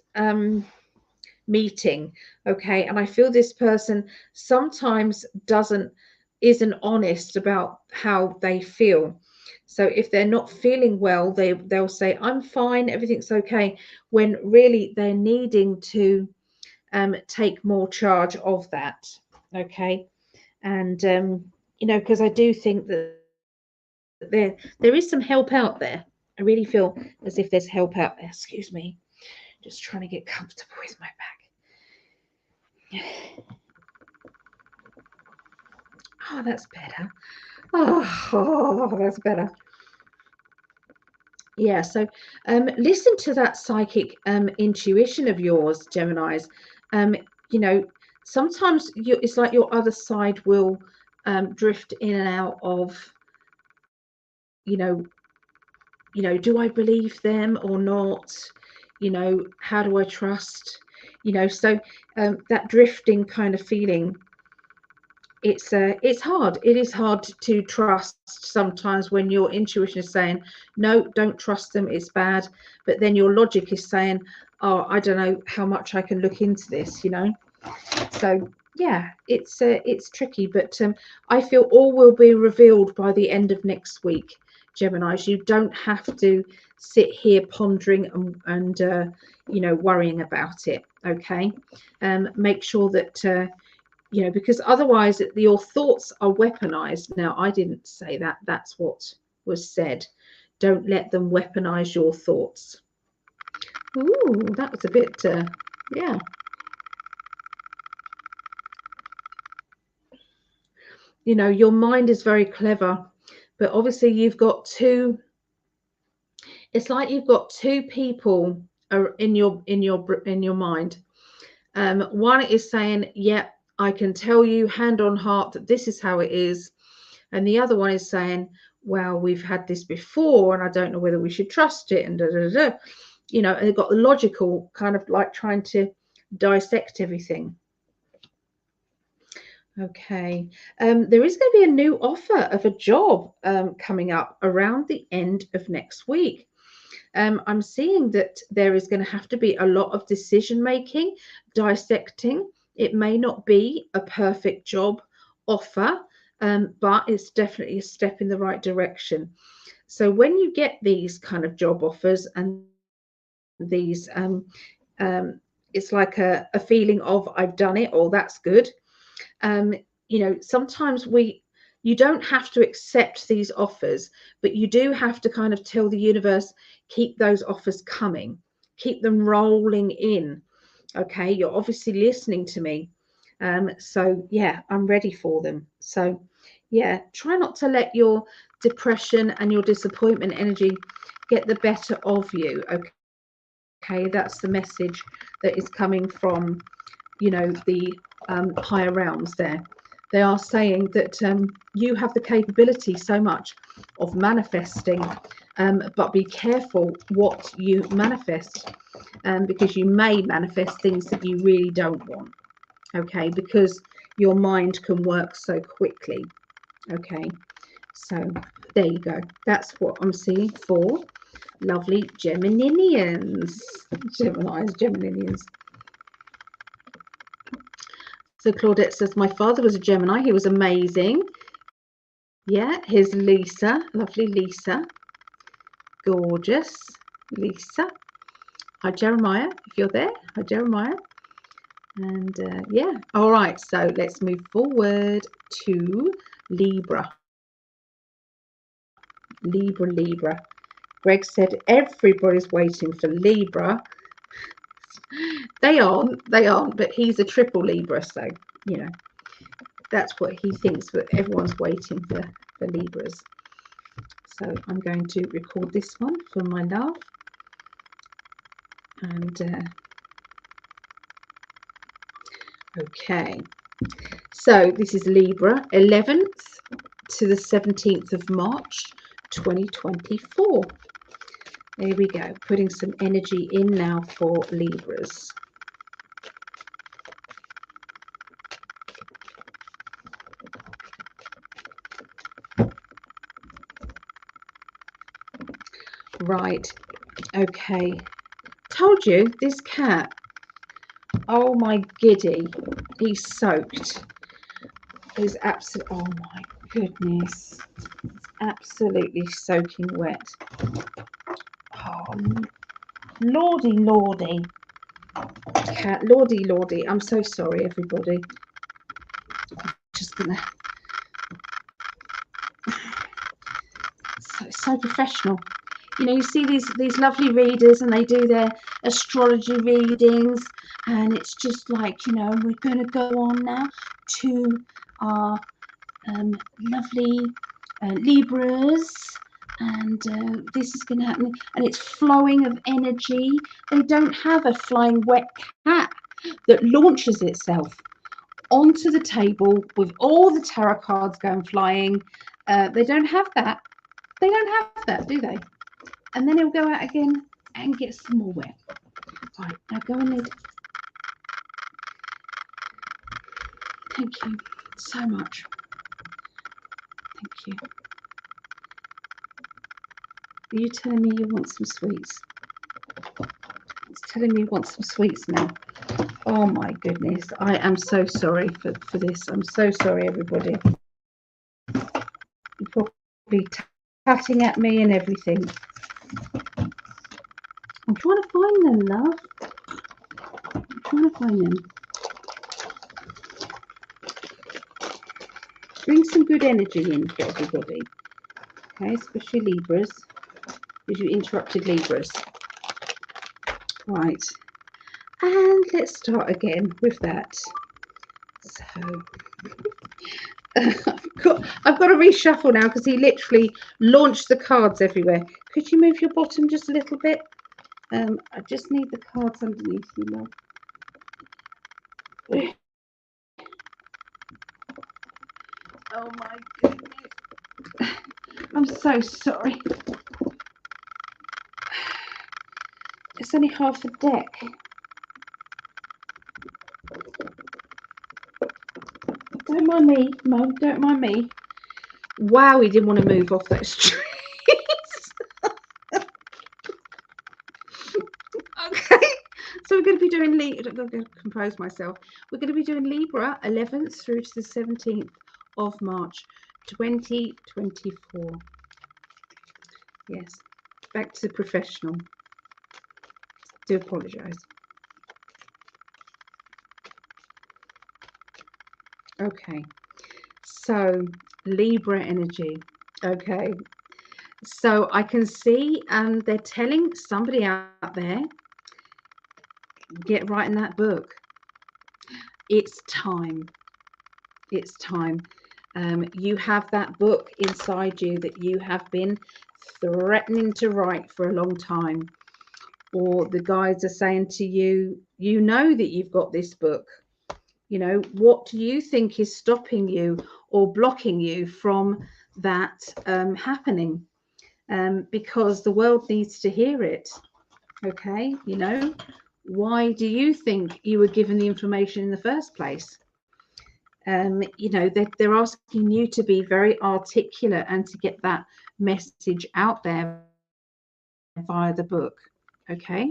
meeting, okay, and I feel this person sometimes isn't honest about how they feel. So if they're not feeling well, they'll say, I'm fine, everything's okay, when really they're needing to take more charge of that. Okay. And you know, because I do think that there is some help out there. I really feel as if there's help out there. Excuse me, just trying to get comfortable with my back. Oh, that's better. Oh, that's better. Yeah, so listen to that psychic intuition of yours, Geminis. You know, sometimes it's like your other side will drift in and out of, you know, do I believe them or not? You know, how do I trust? You know, so that drifting kind of feeling, it's hard. It is hard to trust sometimes when your intuition is saying, no, don't trust them, it's bad. But then your logic is saying, oh, I don't know how much I can look into this, you know. So yeah, it's tricky, but I feel all will be revealed by the end of next week. Geminis. You don't have to sit here pondering and you know, worrying about it. Okay, make sure that you know, because otherwise your thoughts are weaponized. Now, I didn't say that. That's what was said. Don't let them weaponize your thoughts. Ooh, that was a bit, yeah. You know, your mind is very clever, but obviously you've got two. It's like you've got two people in your mind. One is saying, "Yeah, I can tell you, hand on heart, that this is how it is," and the other one is saying, "Well, we've had this before, and I don't know whether we should trust it." And da da da. You know, they've got the logical kind of like trying to dissect everything. Okay. There is going to be a new offer of a job coming up around the end of next week. I'm seeing that there is going to have to be a lot of decision making, dissecting. It may not be a perfect job offer, but it's definitely a step in the right direction. So when you get these kind of job offers and these, it's like a feeling of I've done it, or that's good. You know, sometimes you don't have to accept these offers, but you do have to kind of tell the universe, keep those offers coming, keep them rolling in. Okay, you're obviously listening to me. So yeah, I'm ready for them. So yeah, try not to let your depression and your disappointment energy get the better of you. Okay, that's the message that is coming from, you know, the higher realms there. They are saying that you have the capability so much of manifesting, but be careful what you manifest, because you may manifest things that you really don't want. Okay, because your mind can work so quickly. Okay, so there you go. That's what I'm seeing for lovely Geminians. Geminians. So Claudette says, my father was a Gemini. He was amazing. Yeah, here's Lisa. Lovely Lisa. Gorgeous Lisa. Hi, Jeremiah, if you're there. Hi, Jeremiah. And yeah, all right. So let's move forward to Libra. Libra. Greg said, everybody's waiting for Libra. They aren't, but he's a triple Libra. So, you know, that's what he thinks, but everyone's waiting for Libras. So I'm going to record this one for my love. And okay, so this is Libra, 11th to the 17th of March 2024. There we go, putting some energy in now for Libras. Right, okay. Told you, this cat, oh my giddy, he's soaked. He's absolutely, oh my goodness, it's absolutely soaking wet. Oh, lordy, cat, lordy. I'm so sorry, everybody. I'm just gonna. So professional. You know, you see these lovely readers, and they do their astrology readings, and it's just like, you know, we're going to go on now to our lovely Libras, and this is going to happen, and it's flowing of energy. They don't have a flying wet cat that launches itself onto the table with all the tarot cards going flying. They don't have that. They don't have that, do they? And then it'll go out again and get some more wet. Right, now go and lid. Thank you so much. Thank you. Are you telling me you want some sweets? It's telling me you want some sweets now. Oh my goodness. I am so sorry for this. I'm so sorry, everybody. You probably cutting at me and everything. I'm trying to find them, love. I'm trying to find them. Bring some good energy in for everybody. Okay, especially Libras, because you interrupted Libras. Right. And let's start again with that. So I've got to reshuffle now because he literally launched the cards everywhere. Could you move your bottom just a little bit? I just need the cards underneath you, love. Oh my goodness. I'm so sorry. It's only half a deck. Don't mind me, Mum. Don't mind me. Wow, he didn't want to move off those trees. Okay, so we're going to be doing Libra. I'm going to compose myself. We're going to be doing Libra 11th through to the 17th of March 2024. Yes, back to the professional. Do apologise. Okay, so Libra energy. Okay, so I can see they're telling somebody out there, get writing that book. It's time. It's time. You have that book inside you that you have been threatening to write for a long time, or the guides are saying to you, you know that you've got this book. You know, what do you think is stopping you or blocking you from that happening? Because the world needs to hear it. Okay, you know, why do you think you were given the information in the first place? You know, they're asking you to be very articulate and to get that message out there via the book. Okay.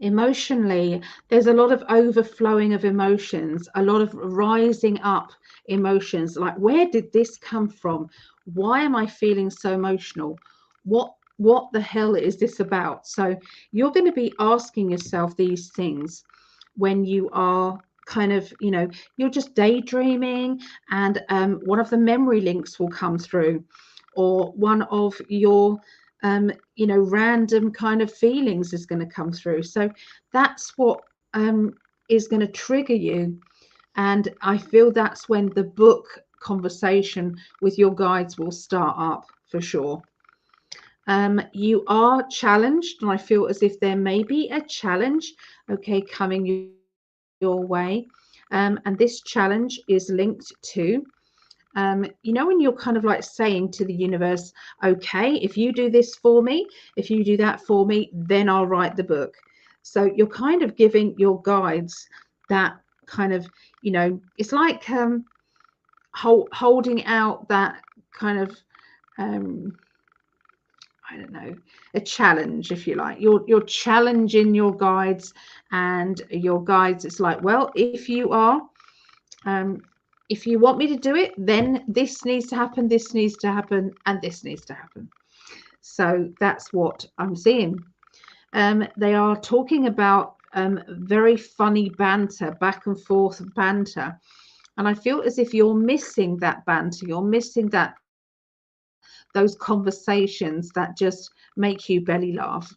Emotionally, there's a lot of overflowing of emotions, a lot of rising up emotions. Like, where did this come from? Why am I feeling so emotional? What the hell is this about? So you're going to be asking yourself these things when you are kind of, you know, you're just daydreaming, and one of the memory links will come through, or one of your you know, random kind of feelings is going to come through. So that's what is going to trigger you. And I feel that's when the book conversation with your guides will start up for sure. You are challenged, and I feel as if there may be a challenge, okay, coming your way. And this challenge is linked to you know, when you're kind of like saying to the universe, okay, if you do this for me, if you do that for me, then I'll write the book. So you're kind of giving your guides that kind of, you know, it's like holding out that kind of I don't know, a challenge, if you like. You're challenging your guides, and your guides, it's like, well, if you are if you want me to do it, then this needs to happen, this needs to happen, and this needs to happen. So that's what I'm seeing. They are talking about very funny banter, back and forth banter. And I feel as if you're missing that banter, you're missing those conversations that just make you belly laugh.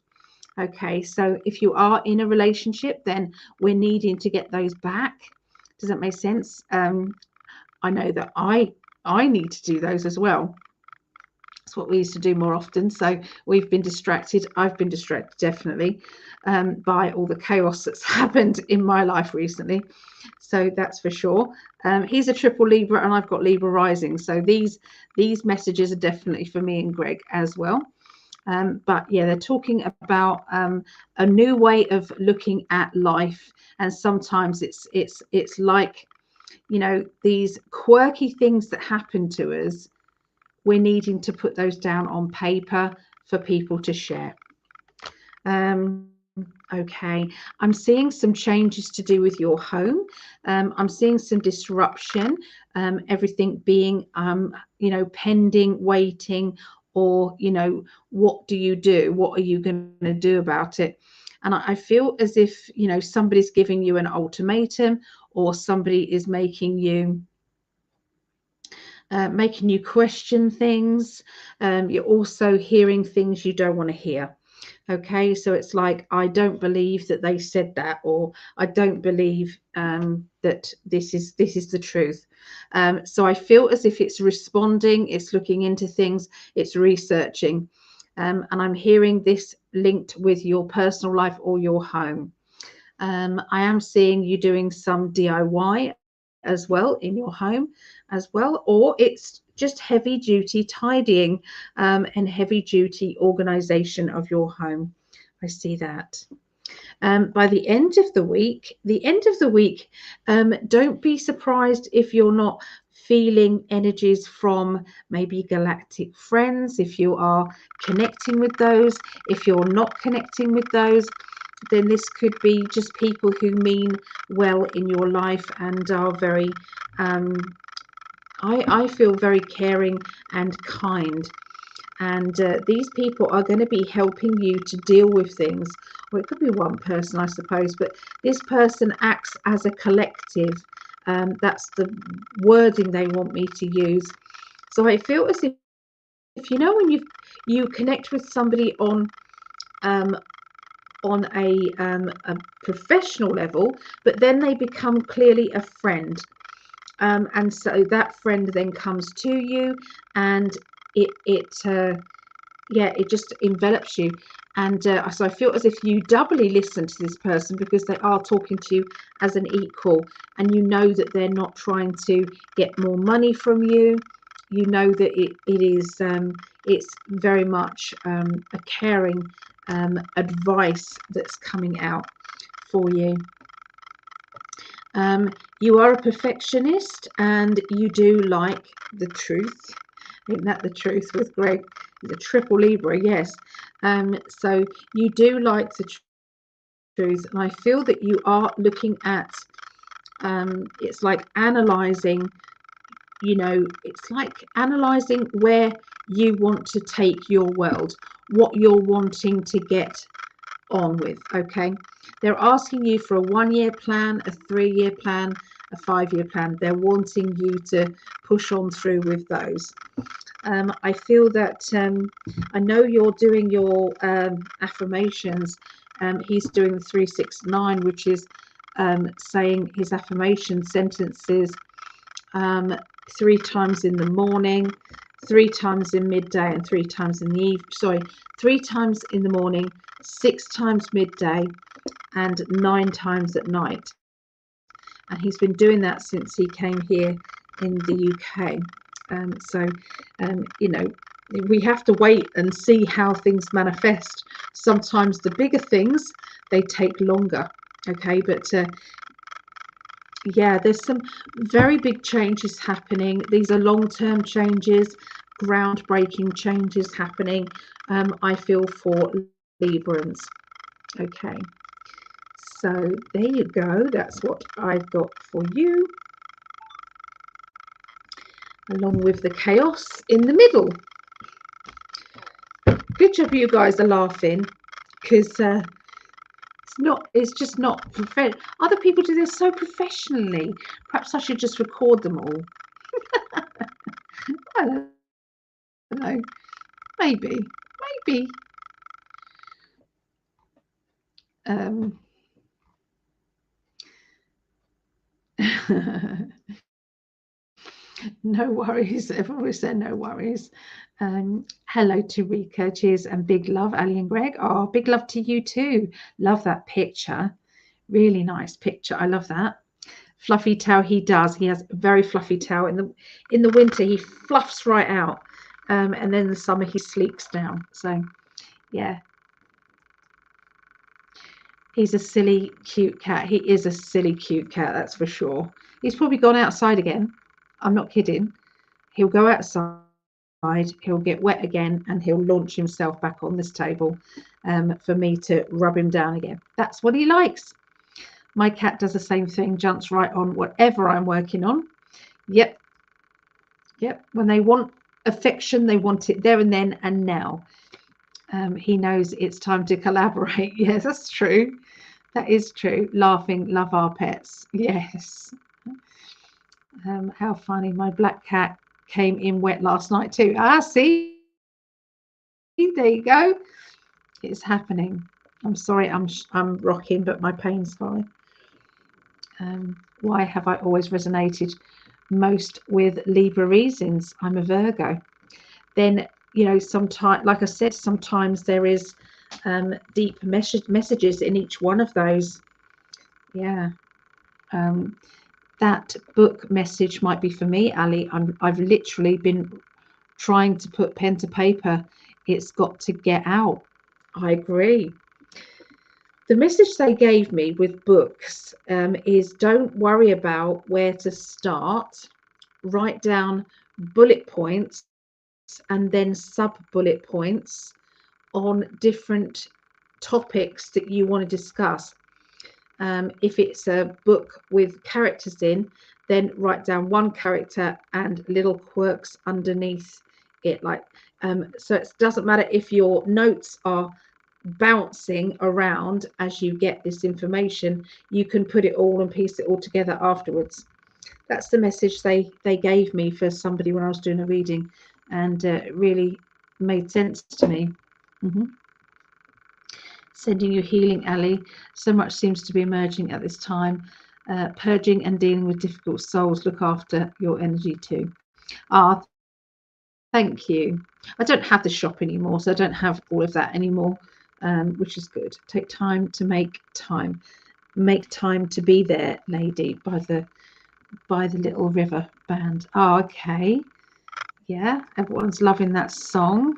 Okay, so if you are in a relationship, then we're needing to get those back. Does that make sense? I know that I need to do those as well. It's what we used to do more often. So we've been distracted. I've been distracted definitely by all the chaos that's happened in my life recently. So that's for sure. He's a triple Libra, and I've got Libra rising. So these messages are definitely for me and Greg as well. But yeah, they're talking about a new way of looking at life, and sometimes it's like, you know, these quirky things that happen to us, we're needing to put those down on paper for people to share. Okay, I'm seeing some changes to do with your home. I'm seeing some disruption, everything being, pending, waiting, or, what do you do? What are you going to do about it? And I feel as if, somebody's giving you an ultimatum, or somebody is making you question things. You're also hearing things you don't want to hear. Okay, so it's like, I don't believe that they said that, or I don't believe that this is the truth. So I feel as if it's responding, it's looking into things, it's researching, and I'm hearing this linked with your personal life or your home. I am seeing you doing some DIY as well in your home as well, or it's just heavy duty tidying, and heavy duty organization of your home. I see that. By the end of the week, don't be surprised if you're not feeling energies from maybe galactic friends. If you are connecting with those, if you're not connecting with those, then this could be just people who mean well in your life and are very, I feel very caring and kind. And these people are going to be helping you to deal with things. Or it could be one person, I suppose, but this person acts as a collective. That's the wording they want me to use. So I feel as if, when you connect with somebody on a professional level, but then they become clearly a friend, and so that friend then comes to you, and it just envelops you. And so I feel as if you doubly listen to this person, because they are talking to you as an equal, and you know that they're not trying to get more money from you. You know that it's very much a caring advice that's coming out for you. You are a perfectionist, and you do like the truth. Isn't that the truth with Greg? He's a triple Libra, yes. So you do like the truth, and I feel that you are looking at, it's like analysing, it's like analysing where you want to take your world, what you're wanting to get on with. Okay, they're asking you for a 1-year plan, a 3-year plan, a 5-year plan. They're wanting you to push on through with those. I feel that, I know you're doing your affirmations. He's doing the 369, which is saying his affirmation sentences 3 times in the morning, 3 times in midday, and 3 times in the evening. Sorry, 3 times in the morning, 6 times midday, and 9 times at night. And he's been doing that since he came here in the UK. We have to wait and see how things manifest. Sometimes the bigger things, they take longer. Okay, but there's some very big changes happening. These are long-term changes, groundbreaking changes happening, I feel, for Librans. Okay, so there you go. That's what I've got for you, along with the chaos in the middle. Good job you guys are laughing, because it's just not professional. Other people do this so professionally. Perhaps I should just record them all. I don't know. Maybe. No worries. I've always said no worries. Hello to Rika. Cheers and big love, Ali and Greg. Oh, big love to you too. Love that picture. Really nice picture. I love that. Fluffy tail, he does. He has a very fluffy tail. In the winter, he fluffs right out. And then in the summer, he sleeks down. So, yeah. He's a silly, cute cat. He is a silly, cute cat, that's for sure. He's probably gone outside again. I'm not kidding. He'll go outside, he'll get wet again, and he'll launch himself back on this table. for me to rub him down again. That's what he likes. My cat does the same thing, jumps right on whatever I'm working on. Yep. When they want affection, they want it there and then and now. He knows it's time to collaborate. Yes, that's true. That is true. Laughing, love our pets. Yes. How funny. My black cat came in wet last night too. See? There you go. It's happening. I'm sorry, I'm rocking, but my pain's fine. Why have I always resonated most with Libra reasons? I'm a Virgo. Then, sometimes, like I said, sometimes there is deep messages in each one of those. Yeah. That book message might be for me, Ali. I've literally been trying to put pen to paper. It's got to get out. I agree. The message they gave me with books is don't worry about where to start. Write down bullet points and then sub-bullet points on different topics that you want to discuss. If it's a book with characters in, then write down one character and little quirks underneath it. So it doesn't matter if your notes are bouncing around as you get this information, you can put it all and piece it all together afterwards. That's the message they gave me for somebody when I was doing a reading, and it really made sense to me. Sending you healing, Ali. So much seems to be emerging at this time. Purging and dealing with difficult souls. Look after your energy too. Thank you. I don't have the shop anymore, so I don't have all of that anymore, which is good. Take time to make time. Make time to be there, lady, by the little river band. Oh, okay. Yeah, everyone's loving that song.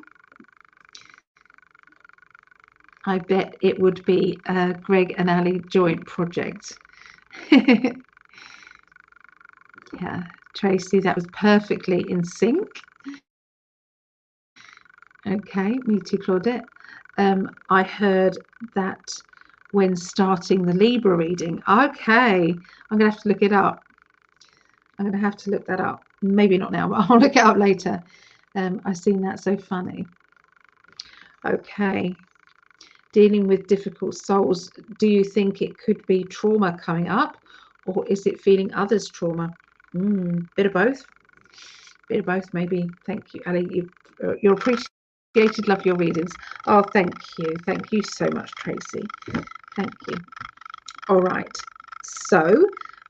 I bet it would be a Greg and Ali joint project. Yeah, Tracy, that was perfectly in sync. Okay, me too, Claudette. I heard that when starting the Libra reading. Okay, I'm going to have to look it up. I'm going to have to look that up. Maybe not now, but I'll look it up later. I've seen that, so funny. Okay. Dealing with difficult souls. Do you think it could be trauma coming up, or is it feeling others' trauma? Bit of both. Bit of both, maybe. Thank you, Ali. You're appreciated. Love your readings. Oh, thank you. Thank you so much, Tracy. Thank you. All right. So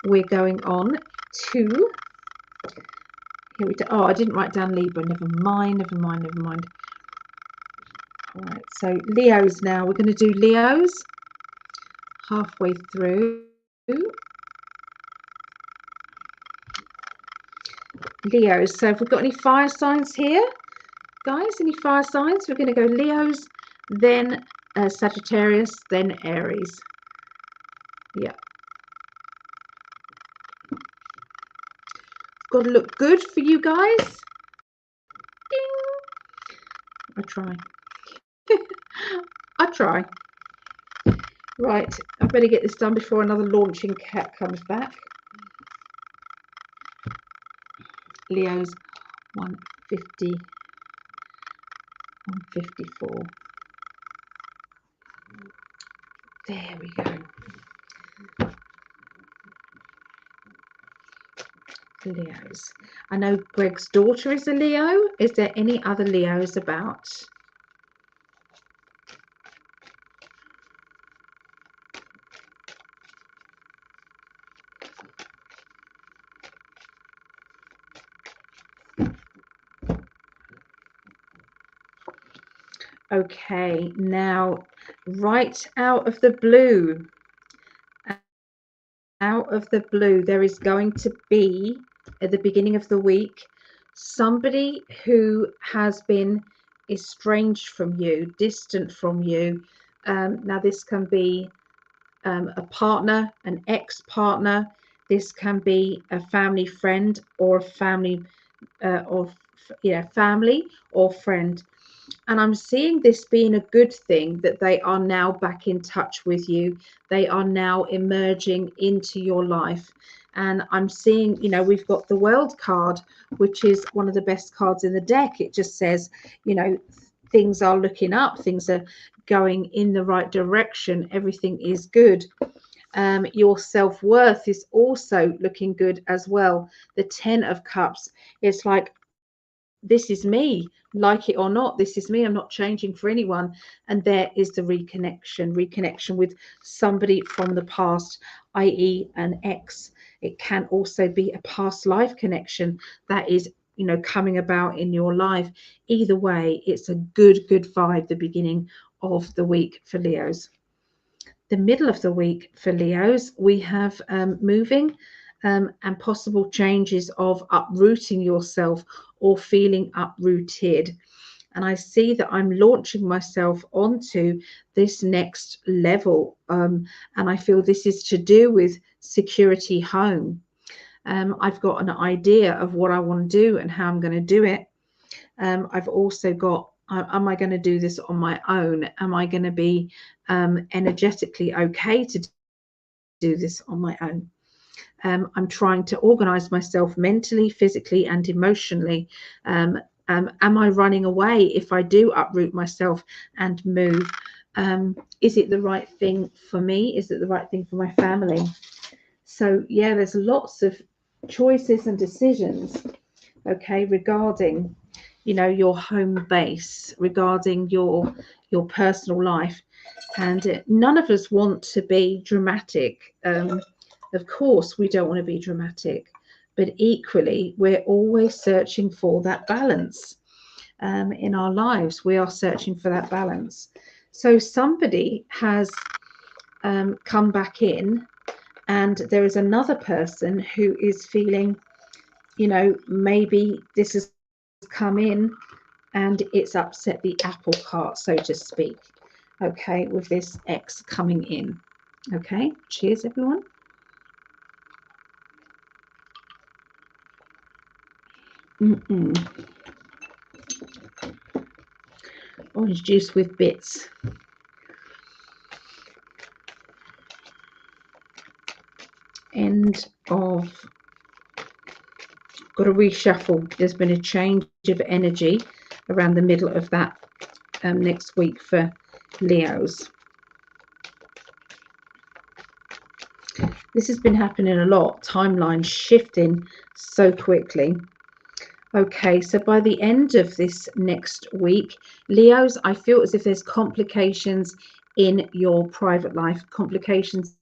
we're going on to. Here we go. Oh, I didn't write down Libra. Never mind. All right. So Leos now. We're going to do Leos. Halfway through. Leos. So if we've got any fire signs here, guys, any fire signs? We're going to go Leos, then Sagittarius, then Aries. Yeah. Got to look good for you guys. Ding. I try. I try. Right, I better get this done before another launching cat comes back. Leo's 150, 154. There we go. Leos. I know Greg's daughter is a Leo. Is there any other Leos about? Okay, now right out of the blue, there is going to be, at the beginning of the week, somebody who has been estranged from you, distant from you. Now this can be a partner, an ex-partner. This can be a family friend or a family, family or friend. And I'm seeing this being a good thing, that they are now back in touch with you. They are now emerging into your life. And I'm seeing, you know, we've got the World card, which is one of the best cards in the deck. It just says, you know, things are looking up, things are going in the right direction, everything is good. Your self-worth is also looking good as well. The 10 of Cups, it's like, this is me, like it or not, this is me, I'm not changing for anyone. And there is the reconnection with somebody from the past, i.e. an ex. It can also be a past life connection that is, you know, coming about in your life. Either way, it's a good vibe, the beginning of the week for Leos. The middle of the week for Leos, we have moving and possible changes of uprooting yourself or feeling uprooted. And I see that I'm launching myself onto this next level. And I feel this is to do with security home. I've got an idea of what I want to do and how I'm going to do it. I've also got, am I going to do this on my own? Am I going to be energetically okay to do this on my own? I'm trying to organize myself mentally, physically, and emotionally. Am I running away if I do uproot myself and move? Is it the right thing for me? Is it the right thing for my family? So yeah, there's lots of choices and decisions, okay, regarding, you know, your home base, regarding your personal life. And none of us want to be dramatic. Of course, we don't want to be dramatic, but equally, we're always searching for that balance in our lives. We are searching for that balance. So somebody has come back in, and there is another person who is feeling, you know, maybe this has come in and it's upset the apple cart, so to speak. Okay, with this X coming in. Okay, cheers, everyone. Orange juice with bits. End of, got to reshuffle. There's been a change of energy around the middle of that next week for Leos. This has been happening a lot. Timeline shifting so quickly. Okay, so by the end of this next week, Leos, I feel as if there's complications in your private life, complications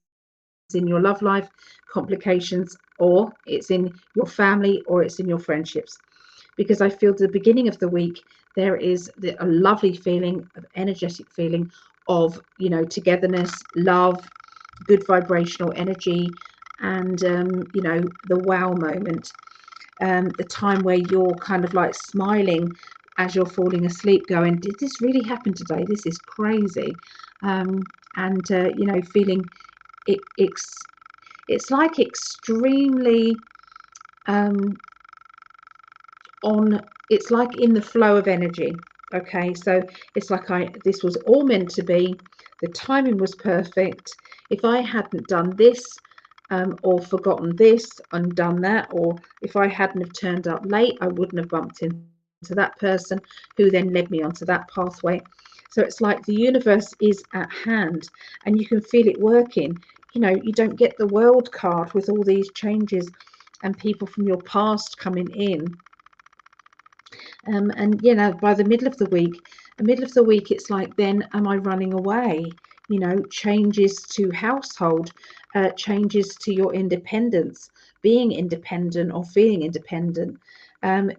in your love life, complications, or it's in your family, or it's in your friendships. Because I feel at the beginning of the week, there is a lovely feeling, of energetic feeling of, you know, togetherness, love, good vibrational energy, and, you know, the wow moment. The time where you're kind of like smiling as you're falling asleep, going, did this really happen today? This is crazy. You know, feeling it's like extremely it's like in the flow of energy. Okay, so it's like this was all meant to be. The timing was perfect. If I hadn't done this, or forgotten this and done that, or if I hadn't have turned up late, I wouldn't have bumped into that person who then led me onto that pathway. So it's like the universe is at hand and you can feel it working. You know, you don't get the World card with all these changes and people from your past coming in. And you know, by the middle of the week, it's like, then am I running away? You know, changes to household, changes to your independence, being independent or feeling independent.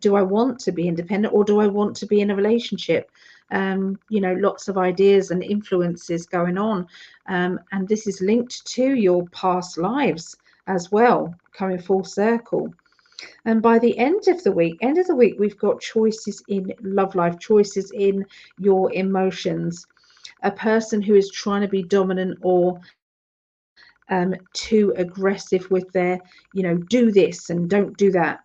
Do I want to be independent, or do I want to be in a relationship? You know, lots of ideas and influences going on. And this is linked to your past lives as well, coming full circle. And by the end of the week, we've got choices in love life, choices in your emotions. A person who is trying to be dominant or too aggressive with their, you know, do this and don't do that.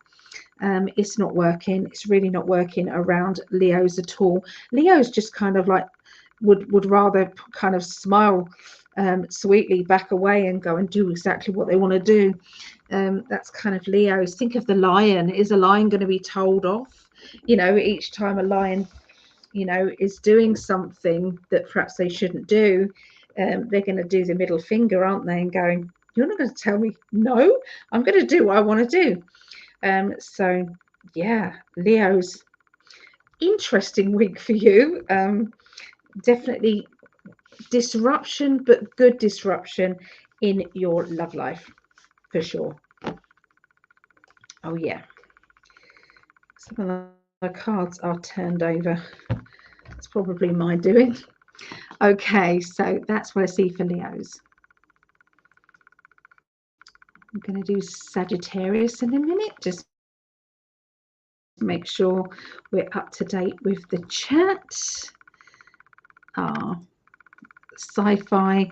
It's not working. It's really not working around Leos at all. Leos just kind of like would rather kind of smile sweetly, back away and go and do exactly what they want to do. That's kind of Leos. Think of the lion. Is a lion going to be told off? You know, each time a lion, you know, is doing something that perhaps they shouldn't do, they're going to do the middle finger, aren't they? And going, you're not going to tell me no, I'm going to do what I want to do. So yeah, Leo's interesting week for you. Definitely disruption, but good disruption in your love life for sure. Oh yeah, some of the cards are turned over. It's probably my doing. Okay, so that's what I see for Leos. I'm going to do Sagittarius in a minute, just make sure we're up to date with the chat. Sci-fi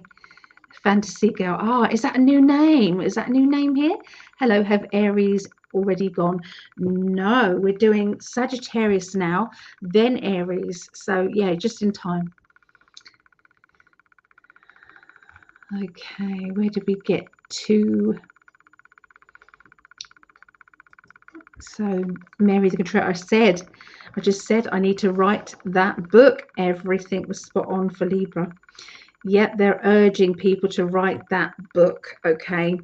fantasy girl. Is that a new name? Is that a new name here? Hello, have Aries already gone? No, we're doing Sagittarius now, then Aries. So yeah, just in time. Okay, where did we get to? So Mary the Control, I just said I need to write that book. Everything was spot on for Libra. Yet they're urging people to write that book. Okay,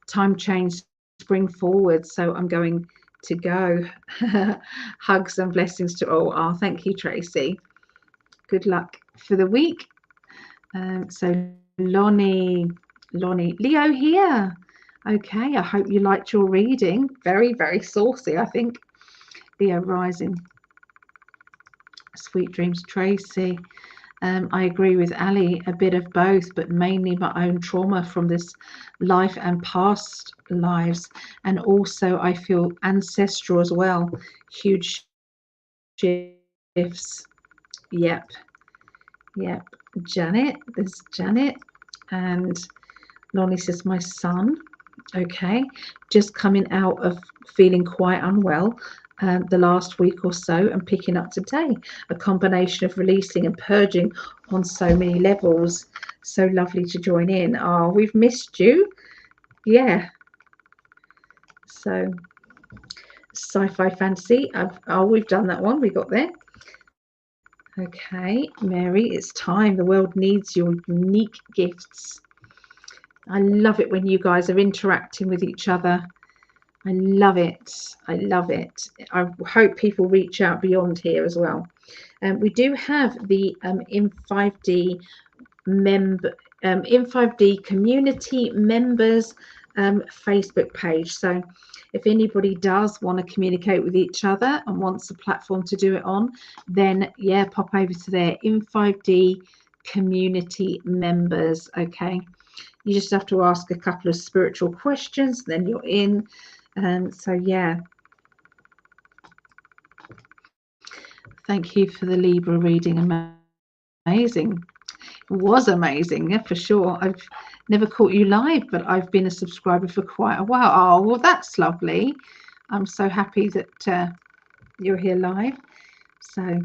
time change, spring forward. So I'm going to go. Hugs and blessings to all. Oh, thank you, Tracy. Good luck for the week. So Lonnie, Leo here. Okay, I hope you liked your reading. Very, very saucy, I think. Leo rising. Sweet dreams, Tracy. I agree with Ali, a bit of both, but mainly my own trauma from this life and past lives. And also I feel ancestral as well. Huge shifts. Yep. Janet, there's Janet. And Lonnie says, my son. Okay, just coming out of feeling quite unwell the last week or so and picking up today. A combination of releasing and purging on so many levels. So lovely to join in. Oh, we've missed you. Yeah. So sci-fi fantasy. We've done that one. We got there. Okay, Mary, it's time. The world needs your unique gifts. I love it when you guys are interacting with each other. I love it. I love it. I hope people reach out beyond here as well. We do have the in5D in5D community members Facebook page. So if anybody does want to communicate with each other and wants a platform to do it on, then yeah, pop over to their in5D community members. Okay, you just have to ask a couple of spiritual questions, then you're in. So yeah, thank you for the Libra reading. Amazing. It was amazing, yeah, for sure. I've never caught you live, but I've been a subscriber for quite a while. Oh, well, that's lovely. I'm so happy that you're here live. So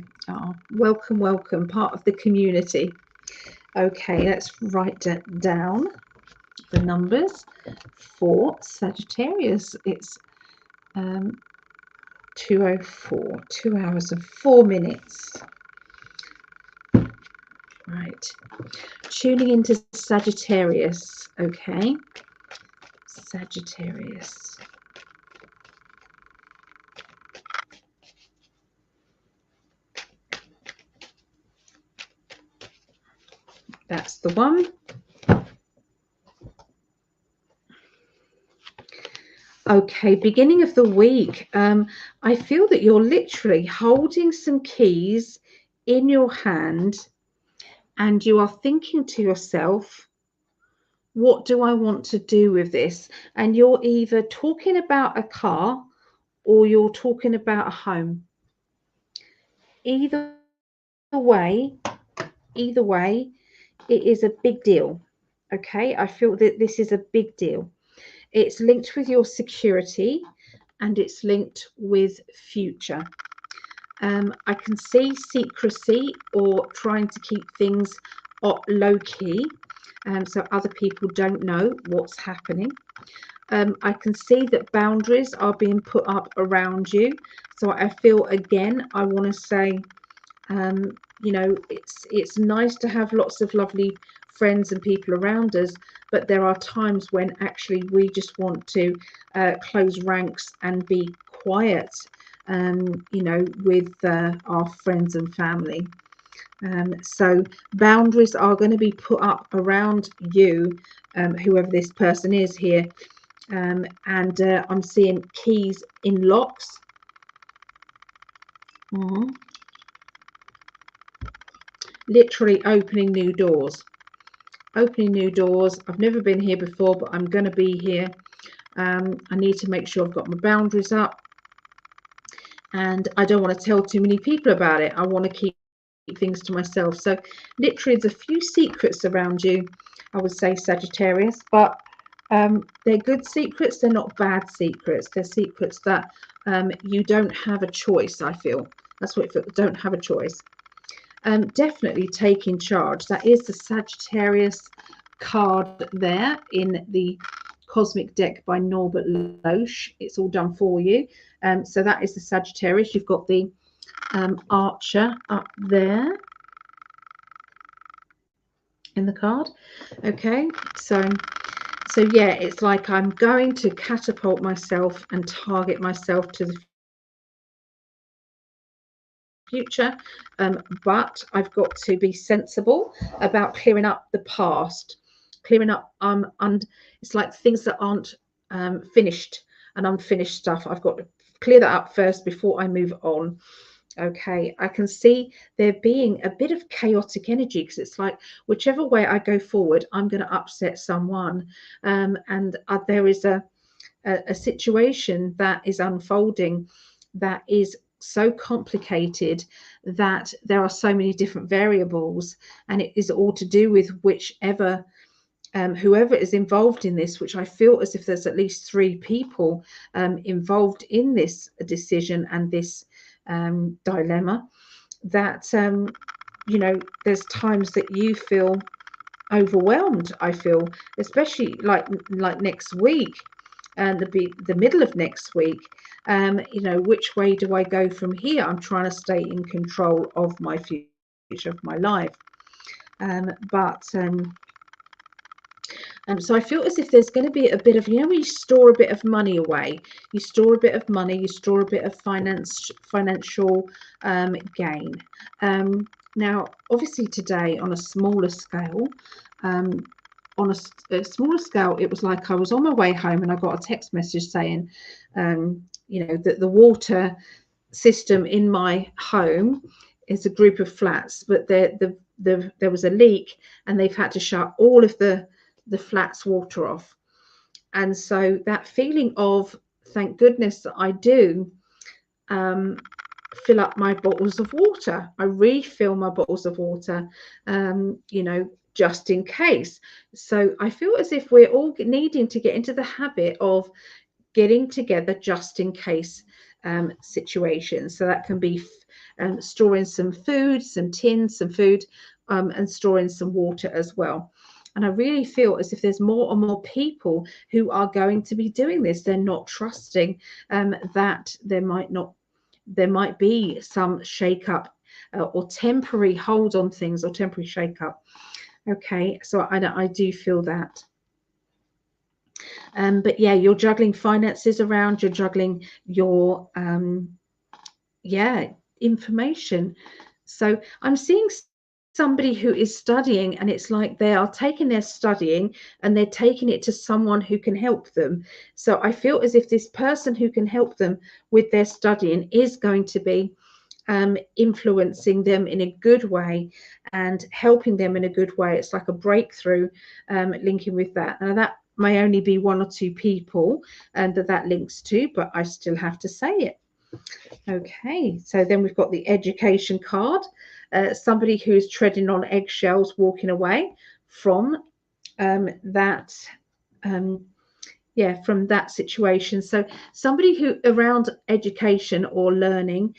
welcome, part of the community. Okay, let's write down the numbers for Sagittarius. It's 2:04, 2 hours and 4 minutes. Right, tuning into Sagittarius. Okay, Sagittarius. That's the one. Okay, beginning of the week. I feel that you're literally holding some keys in your hand and you are thinking to yourself, what do I want to do with this? And you're either talking about a car or you're talking about a home. Either way, it is a big deal. Okay, I feel that this is a big deal. It's linked with your security. and it's linked with future. I can see secrecy or trying to keep things low key, so other people don't know what's happening. I can see that boundaries are being put up around you. So I feel, again, I want to say, you know, it's nice to have lots of lovely friends and people around us, but there are times when actually we just want to close ranks and be quiet, you know, with our friends and family. So boundaries are going to be put up around you, whoever this person is here. And I'm seeing keys in locks. Literally opening new doors. Opening new doors. I've never been here before, but I'm going to be here. I need to make sure I've got my boundaries up. And I don't want to tell too many people about it. I want to keep things to myself. So literally there's a few secrets around you, I would say, Sagittarius, but they're good secrets. They're not bad secrets. They're secrets that you don't have a choice. I feel that's what it feels. Don't have a choice. Definitely taking charge. That is the Sagittarius card there in the Cosmic Deck by Norbert Loesch. It's all done for you. So that is the Sagittarius. You've got the Archer up there in the card. Okay, so yeah, it's like I'm going to catapult myself and target myself to the future, but I've got to be sensible about clearing up the past, clearing up and it's like things that aren't finished and unfinished stuff. I've got to clear that up first before I move on. Okay, I can see there being a bit of chaotic energy because it's like whichever way I go forward, I'm going to upset someone, and there is a situation that is unfolding that is so complicated that there are so many different variables, and it is all to do with whichever whoever is involved in this, which I feel as if there's at least 3 people involved in this decision and this dilemma, that you know, there's times that you feel overwhelmed. I feel, especially like next week and the middle of next week, you know, which way do I go from here? I'm trying to stay in control of my future, of my life, so I feel as if there's going to be a bit of, you know, when you store a bit of money away, you store a bit of money, you store a bit of financial gain. Now, obviously today on a smaller scale, a smaller scale, it was like I was on my way home and I got a text message saying, you know, that the water system in my home is a group of flats, but there was a leak and they've had to shut all of the flats water off. And so that feeling of thank goodness that I do fill up my bottles of water. I refill my bottles of water, you know, just in case. So I feel as if we're all needing to get into the habit of getting together just in case situations. So that can be storing some food, some tins, some food, and storing some water as well. And I really feel as if there's more and more people who are going to be doing this. They're not trusting that there might be some shake up or temporary hold on things or temporary shake up. Okay, so I do feel that. But yeah, you're juggling finances around, you're juggling your information. So I'm seeing somebody who is studying, and it's like they are taking their studying and they're taking it to someone who can help them. So I feel as if this person who can help them with their studying is going to be influencing them in a good way and helping them in a good way. It's like a breakthrough linking with that. Now that may only be 1 or 2 people and that links to, but I still have to say it. Okay, so then we've got the education card. Somebody who's treading on eggshells, walking away from that yeah, from that situation. So somebody who around education or learning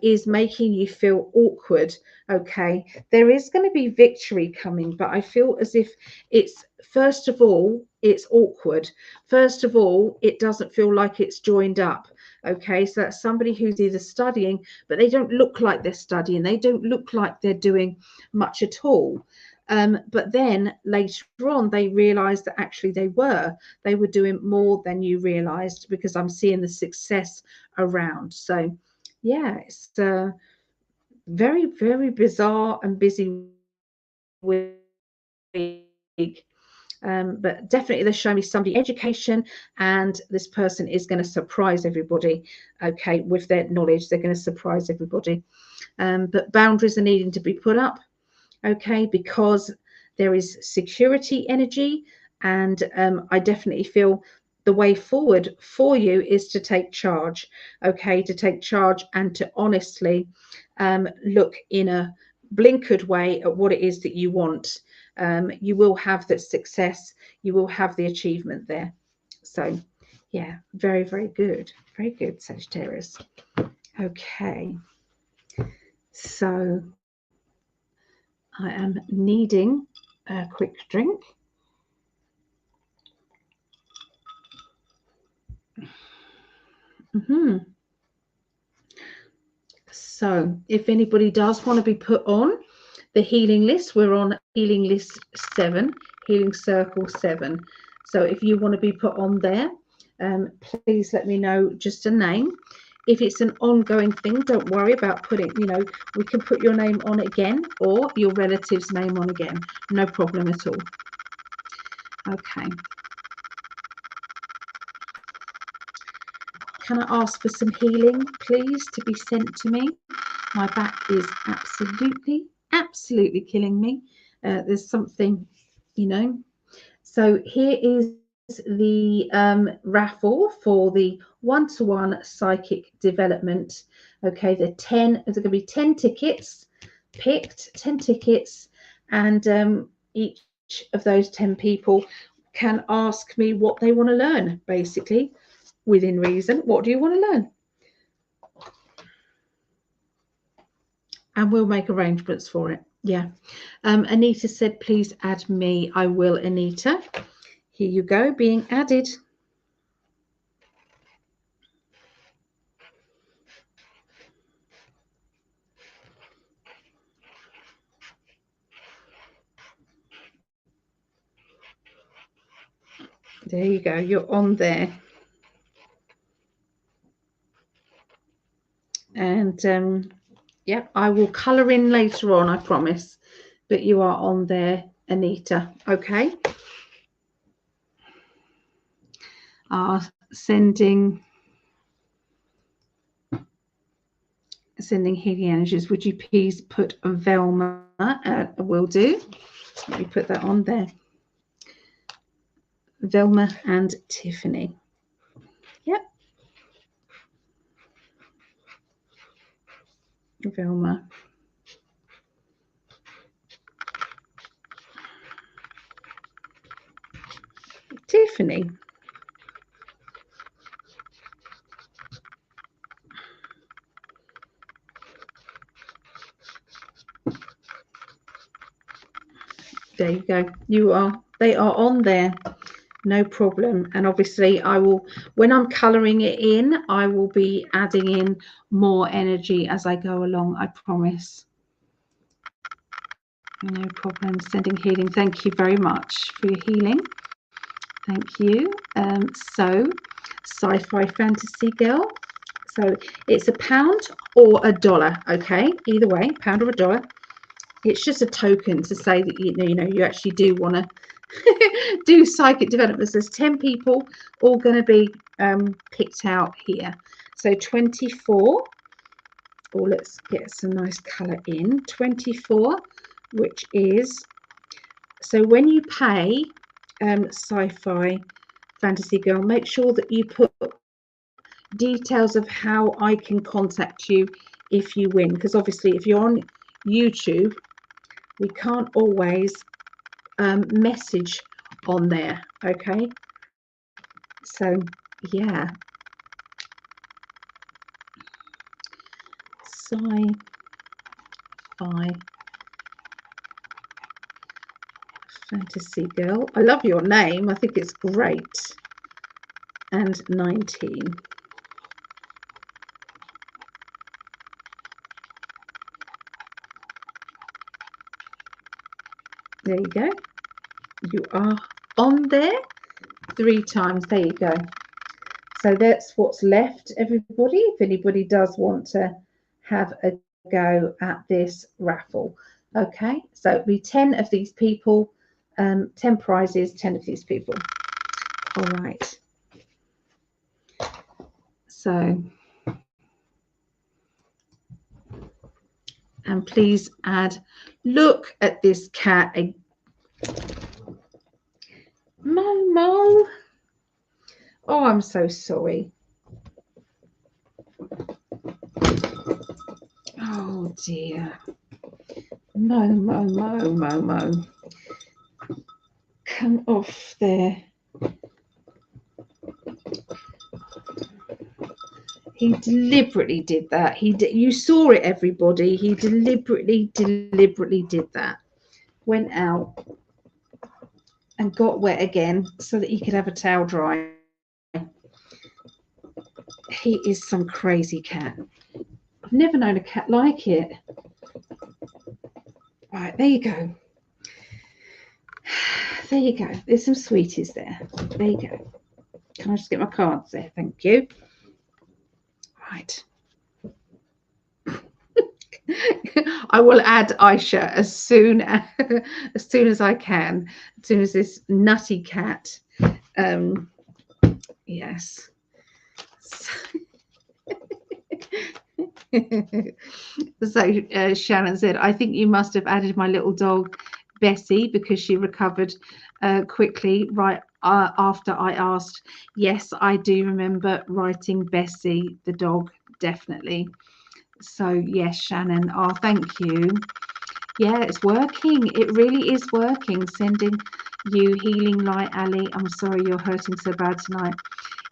is making you feel awkward. Okay, there is going to be victory coming, but I feel as if it's, first of all, it's awkward. First of all, it doesn't feel like it's joined up. Okay, so that's somebody who's either studying, but they don't look like they're studying, they don't look like they're doing much at all. But then later on, they realized that actually they were doing more than you realized, because I'm seeing the success around. So yeah, it's very, very bizarre and busy week. But definitely they're showing me somebody education, and this person is going to surprise everybody. Okay, with their knowledge, they're going to surprise everybody. But boundaries are needing to be put up. Okay, because there is security energy, and I definitely feel the way forward for you is to take charge. Okay, to take charge and to honestly look in a blinkered way at what it is that you want. You will have that success, you will have the achievement there. So yeah, very, very good, very good, Sagittarius. Okay, so I am needing a quick drink. So if anybody does want to be put on the healing list, we're on healing list 7, healing circle 7. So if you want to be put on there, please let me know just a name. If it's an ongoing thing, don't worry about putting, we can put your name on again or your relative's name on again. No problem at all. Okay. Can I ask for some healing, please, to be sent to me? My back is absolutely killing me. There's something, So here is the raffle for the one-to-one psychic development. Okay, there's going to be 10 tickets picked, 10 tickets, and each of those 10 people can ask me what they want to learn, basically, within reason. What do you want to learn? And we'll make arrangements for it. Yeah. Anita said, please add me. I will, Anita. Here you go, being added. There you go. You're on there. And yeah, I will colour in later on, I promise. But you are on there, Anita. Okay. Sending healing energies. Would you please put Velma? Will do. Let me put that on there. Velma and Tiffany. Yep. Velma. Tiffany. There you go. They are on there. No problem. And obviously I will, when I'm colouring it in, I will be adding in more energy as I go along, I promise. No problem. Sending healing. Thank you very much for your healing. Thank you. So sci-fi fantasy girl. So it's £1 or $1. Okay, either way, £1 or $1. It's just a token to say that you actually do want to do psychic developments. There's 10 people all going to be picked out here. So 24. Oh, let's get some nice colour in. 24, which is, so when you pay sci-fi fantasy girl, make sure that you put details of how I can contact you if you win, because obviously if you're on YouTube, we can't always message on there. Okay, So yeah, sci-fi fantasy girl. I love your name. I think it's great. And 19. There you go. You are on there 3 times. There you go. So that's what's left, everybody. If anybody does want to have a go at this raffle. Okay, so it'll be 10 of these people, 10 prizes, 10 of these people. All right. So, and please add, look at this cat. Momo. Oh, I'm so sorry. Oh dear. Momo. Come off there. He deliberately did that. You saw it, everybody. He deliberately did that. Went out and got wet again so that he could have a towel dry. He is some crazy cat. I've never known a cat like it. Right, there you go. There you go. There's some sweeties there. There you go. Can I just get my cards there? Thank you. Right. I will add Aisha as soon as I can. As soon as this nutty cat. Yes. So Shannon said, I think you must have added my little dog Bessie because she recovered quickly right after I asked. Yes, I do remember writing Bessie the dog, definitely. So yes, Shannon. Oh, thank you. Yeah, it's working. It really is working. Sending you healing light, Ali. I'm sorry you're hurting so bad tonight.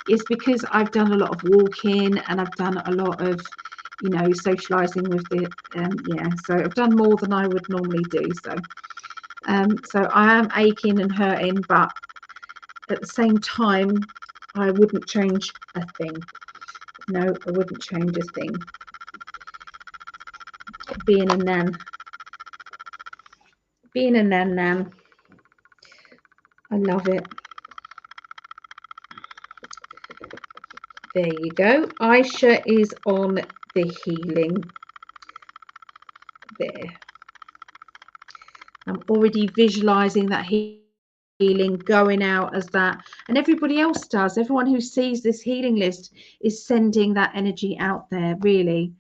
It's because I've done a lot of walking and I've done a lot of, you know, socializing with the yeah. So I've done more than I would normally do. So I am aching and hurting, but at the same time, I wouldn't change a thing. No, I wouldn't change a thing. Being a nan. Being a nan. I love it. There you go. Aisha is on the healing. There. I'm already visualizing that healing going out as that, and everybody else does. Everyone who sees this healing list is sending that energy out there, really.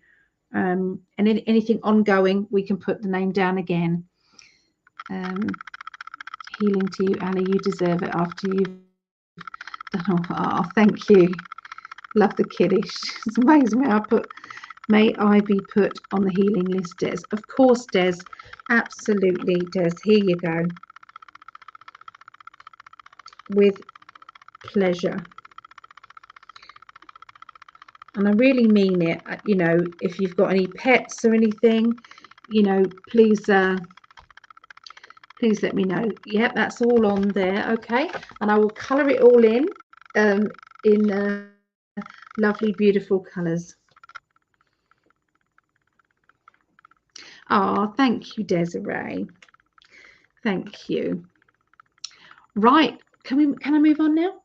And anything ongoing, we can put the name down again. Healing to you, Ali. You deserve it after you've done all. Oh, thank you. Love the kiddish. It's amazing how I put, may I be put on the healing list, Des. Of course, Des. Absolutely, Des. Here you go. With pleasure. And I really mean it. You know, if you've got any pets or anything, you know, please let me know. Yep, that's all on there. Okay, and I will color it all in lovely, beautiful colors. Oh, thank you, Desiree. Thank you. Right, can I move on now?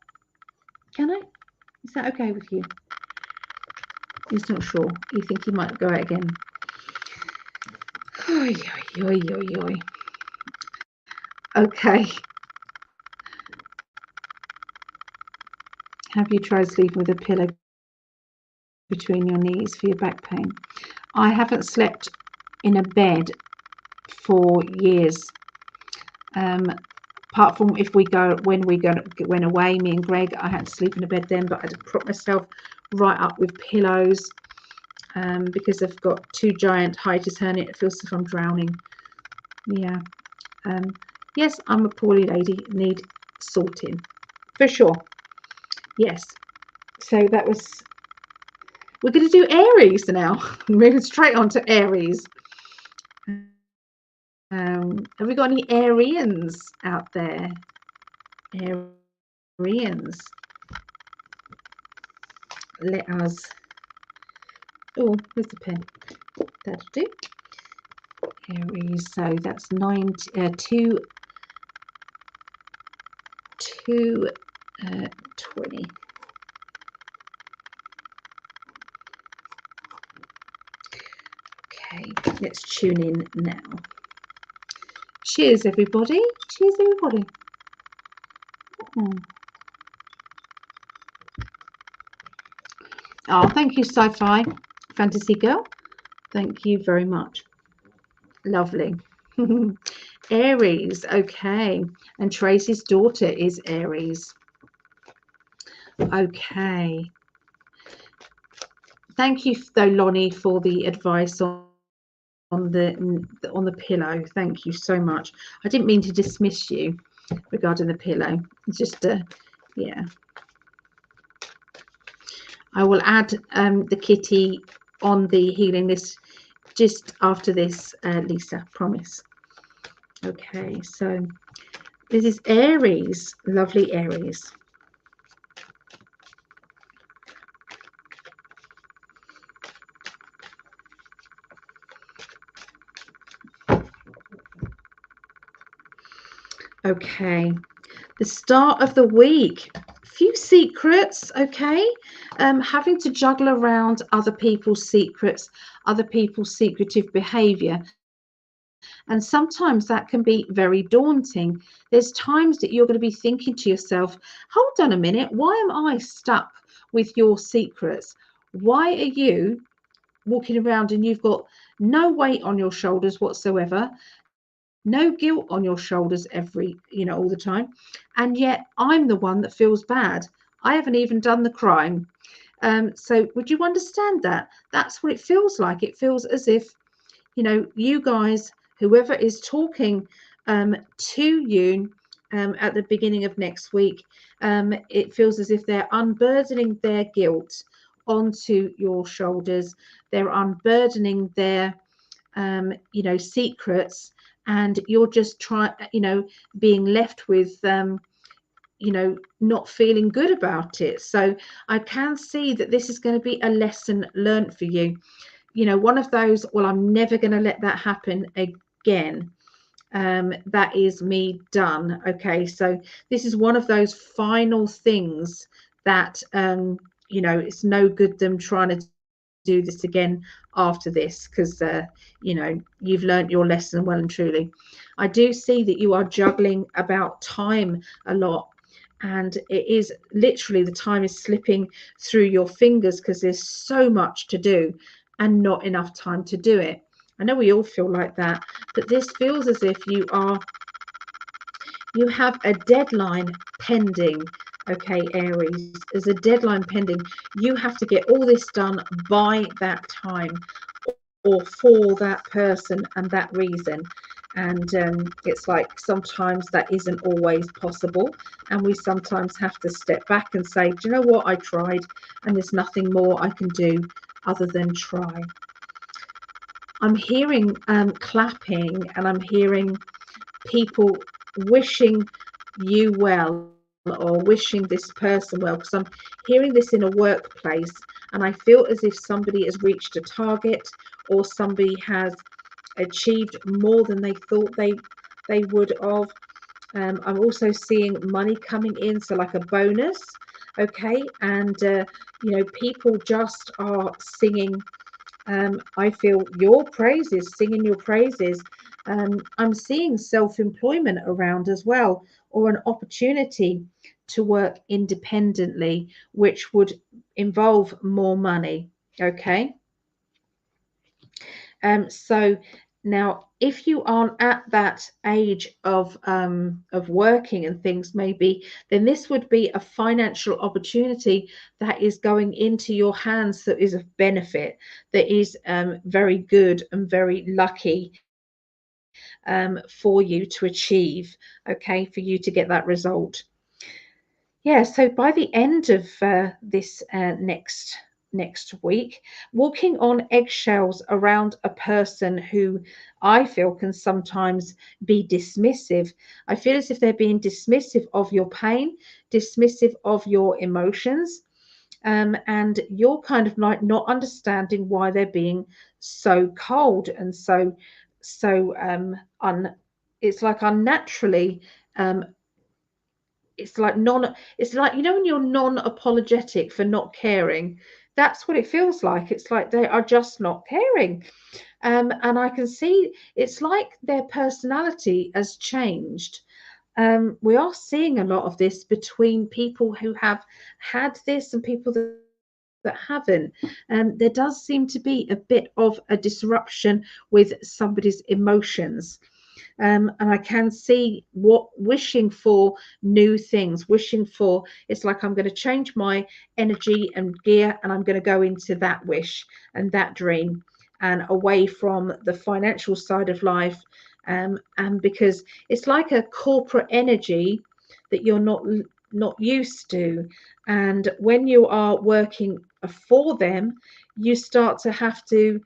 Can I? Is that okay with you? He's not sure. You think he might go out again? Oy, oy, oy, oy, oy. Okay. Have you tried sleeping with a pillow between your knees for your back pain? I haven't slept in a bed for years. Apart from if we go, when we went away, me and Greg, I had to sleep in a bed then, but I had to prop myself right up with pillows because I've got 2 giant hiatus hernia. It feels as if I'm drowning. Yeah. Yes, I'm a poorly lady, need sorting for sure. Yes. So that was, we're going to do Aries now. Moving straight on to Aries. Have we got any Arians out there? Arians. Let us. Oh, where's the pen? That'll do. Aries. So that's 20. Okay, let's tune in now. Cheers, everybody. Cheers, everybody. Oh, thank you, Sci-Fi Fantasy Girl. Thank you very much. Lovely. Aries, okay. And Tracy's daughter is Aries. Okay. Thank you, though, Lonnie, for the advice on the pillow. Thank you so much. I didn't mean to dismiss you regarding the pillow. It's just yeah. I will add the kitty on the healing list just after this, Lisa, promise. Okay, so this is Aries, lovely Aries. Okay, the start of the week, few secrets. Okay, having to juggle around other people's secrets, other people's secretive behavior, and sometimes that can be very daunting. There's times that you're going to be thinking to yourself, hold on a minute, why am I stuck with your secrets? Why are you walking around and you've got no weight on your shoulders whatsoever, no guilt on your shoulders all the time, and yet I'm the one that feels bad. I haven't even done the crime. So would you understand that? That's what it feels like. It feels as if, you guys, whoever is talking to you at the beginning of next week, it feels as if they're unburdening their guilt onto your shoulders. They're unburdening their secrets, and you're just being left with not feeling good about it. So I can see that this is going to be a lesson learned for you. One of those, well, I'm never going to let that happen again. That is me done. Okay, so this is one of those final things that it's no good them trying to do this again after this, because you've learnt your lesson well and truly. I do see that you are juggling about time a lot, and it is literally, the time is slipping through your fingers because there's so much to do and not enough time to do it. I know we all feel like that, but this feels as if you have a deadline pending. Okay, Aries, there's a deadline pending. You have to get all this done by that time, or for that person and that reason. And it's like sometimes that isn't always possible, and we sometimes have to step back and say, do you know what, I tried and there's nothing more I can do other than try. I'm hearing clapping, and I'm hearing people wishing you well, or wishing this person well, because I'm hearing this in a workplace, and I feel as if somebody has reached a target, or somebody has achieved more than they thought they would have. I'm also seeing money coming in, so like a bonus. Okay, and people just are singing, I feel, your praises, singing your praises. I'm seeing self-employment around as well, or an opportunity to work independently, which would involve more money. Okay. So now, if you aren't at that age of working and things, maybe, then this would be a financial opportunity that is going into your hands, that is of benefit, that is very good and very lucky for you to achieve. Okay, for you to get that result. Yeah, so by the end of this next week, walking on eggshells around a person who I feel can sometimes be dismissive. I feel as if they're being dismissive of your pain, dismissive of your emotions, and you're kind of like not understanding why they're being so cold and so un. It's like unnaturally um, it's like, you know, when you're non-apologetic for not caring, that's what it feels like. It's like they are just not caring. And I can see it's like their personality has changed. We are seeing a lot of this between people who have had this and people that haven't. There does seem to be a bit of a disruption with somebody's emotions. And I can see what wishing for new things, wishing for it's like I'm going to change my energy and gear, and I'm going to go into that wish and that dream and away from the financial side of life. And because it's like a corporate energy that you're not used to, and when you are working for them, you start to have to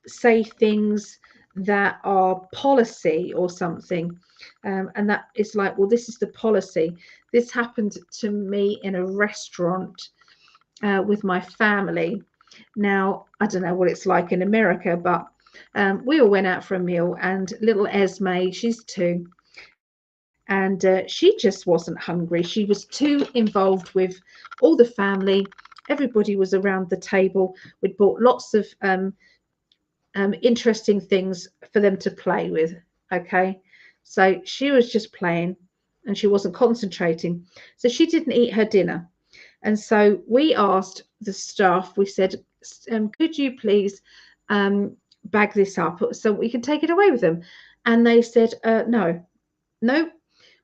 say things that are policy or something, and that is like, well, this is the policy. This happened to me in a restaurant with my family. Now I don't know what it's like in America, but we all went out for a meal, and little Esme, she's 2, and she just wasn't hungry. She was too involved with all the family. Everybody was around the table. We'd bought lots of interesting things for them to play with. Okay, so she was just playing and she wasn't concentrating. So she didn't eat her dinner. And so we asked the staff, we said, could you please bag this up so we can take it away with them? And they said, no,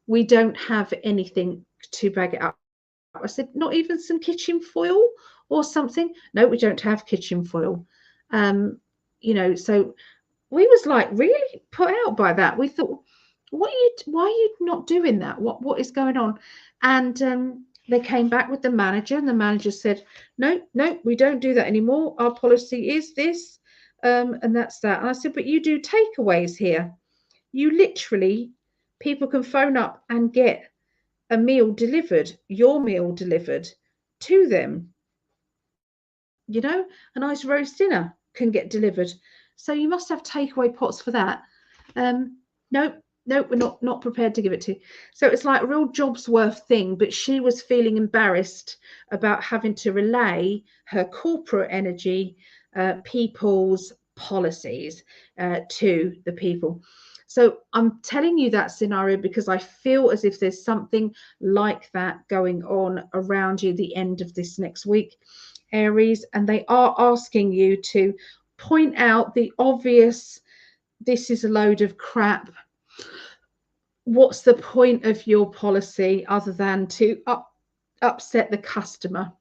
we don't have anything to bag it up. I said, not even some kitchen foil or something? No, we don't have kitchen foil. Um, so we was like really put out by that. We thought, why are you not doing that? What is going on? And they came back with the manager, and the manager said, no, we don't do that anymore. Our policy is this, and that's that. And I said, but you do takeaways here. You literally, people can phone up and get a meal delivered, your meal delivered to them. A nice roast dinner can get delivered. So you must have takeaway pots for that. No, no, we're not prepared to give it to you. So it's like a real job's worth thing, but she was feeling embarrassed about having to relay her corporate energy, people's policies to the people. So I'm telling you that scenario because I feel as if there's something like that going on around you the end of this next week, Aries, and they are asking you to point out the obvious. This is a load of crap. What's the point of your policy other than to upset the customer?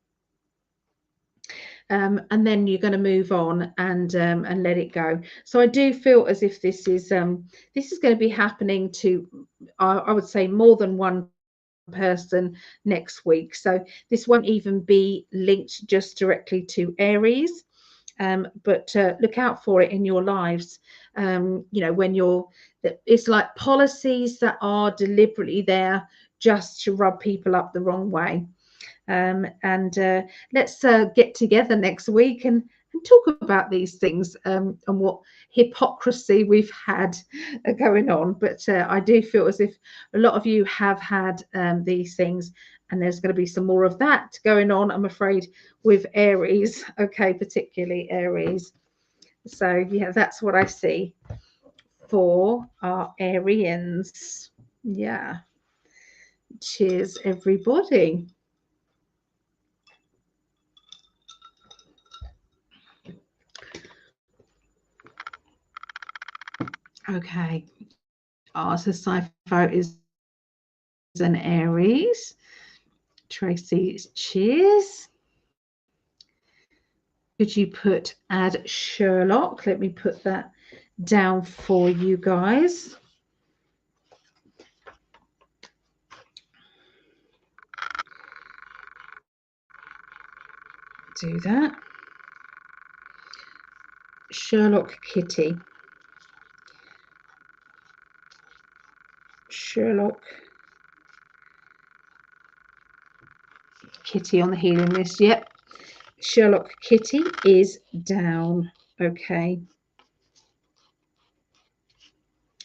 And then you're going to move on and let it go. So I do feel as if this is going to be happening to, I would say, more than one person next week. So this won't even be linked just directly to Aries. But look out for it in your lives. When it's like policies that are deliberately there just to rub people up the wrong way. And let's get together next week and talk about these things, and what hypocrisy we've had going on. But I do feel as if a lot of you have had these things, and there's going to be some more of that going on, I'm afraid, with Aries. Okay, particularly Aries. So yeah, that's what I see for our Arians. Yeah. Cheers, everybody. Okay. So Cypher is an Aries. Tracy, cheers. Could you put add Sherlock? Let me put that down for you guys. do that. Sherlock Kitty. Sherlock Kitty on the healing list. Yep. Sherlock Kitty is down. Okay.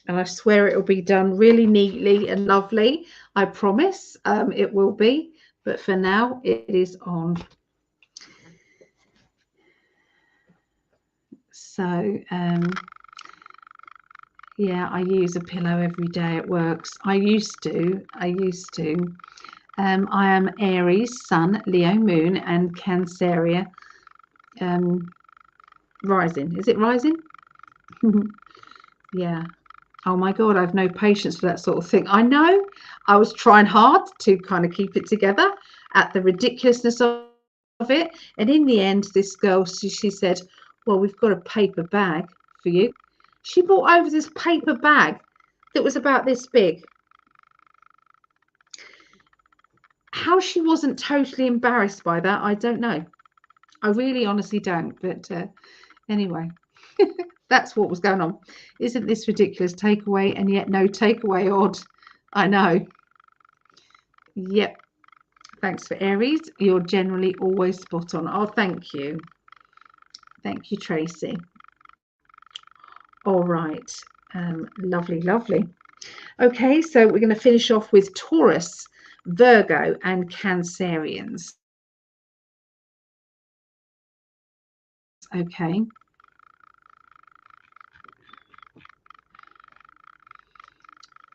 And I swear it will be done really neatly and lovely. I promise it will be. But for now, it is on. So, yeah, I use a pillow every day. It works. I used to. I am Aries, Sun, Leo, Moon, and Cancerian rising. Is it rising? Yeah. Oh my God, I have no patience for that sort of thing. I know. I was trying hard to kind of keep it together at the ridiculousness of it. And in the end, this girl, she said, well, we've got a paper bag for you. She brought over this paper bag that was about this big. How she wasn't totally embarrassed by that, I don't know. I really honestly don't. But anyway. That's what was going on. Isn't this ridiculous? Takeaway and yet no takeaway odd. I know. Yep. Thanks for Aries. You're generally always spot on. Oh, thank you. Thank you, Tracy. All right. Lovely, lovely. Okay, so we're going to finish off with Taurus, Virgo, and Cancerians. Okay.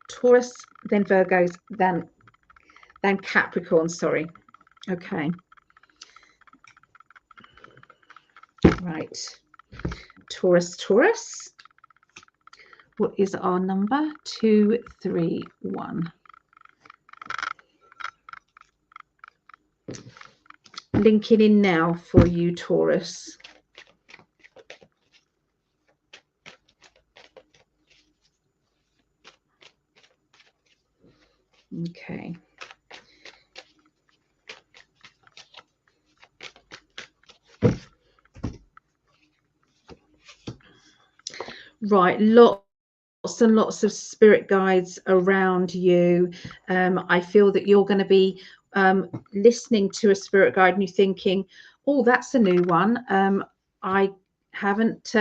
Taurus, then Virgos, then Capricorn, sorry. Okay. Right. Taurus. What is our number? 231. Linking in now for you, Taurus. Okay. Right, lots and lots of spirit guides around you. I feel that you're going to be listening to a spirit guide and you're thinking, oh, that's a new one. I haven't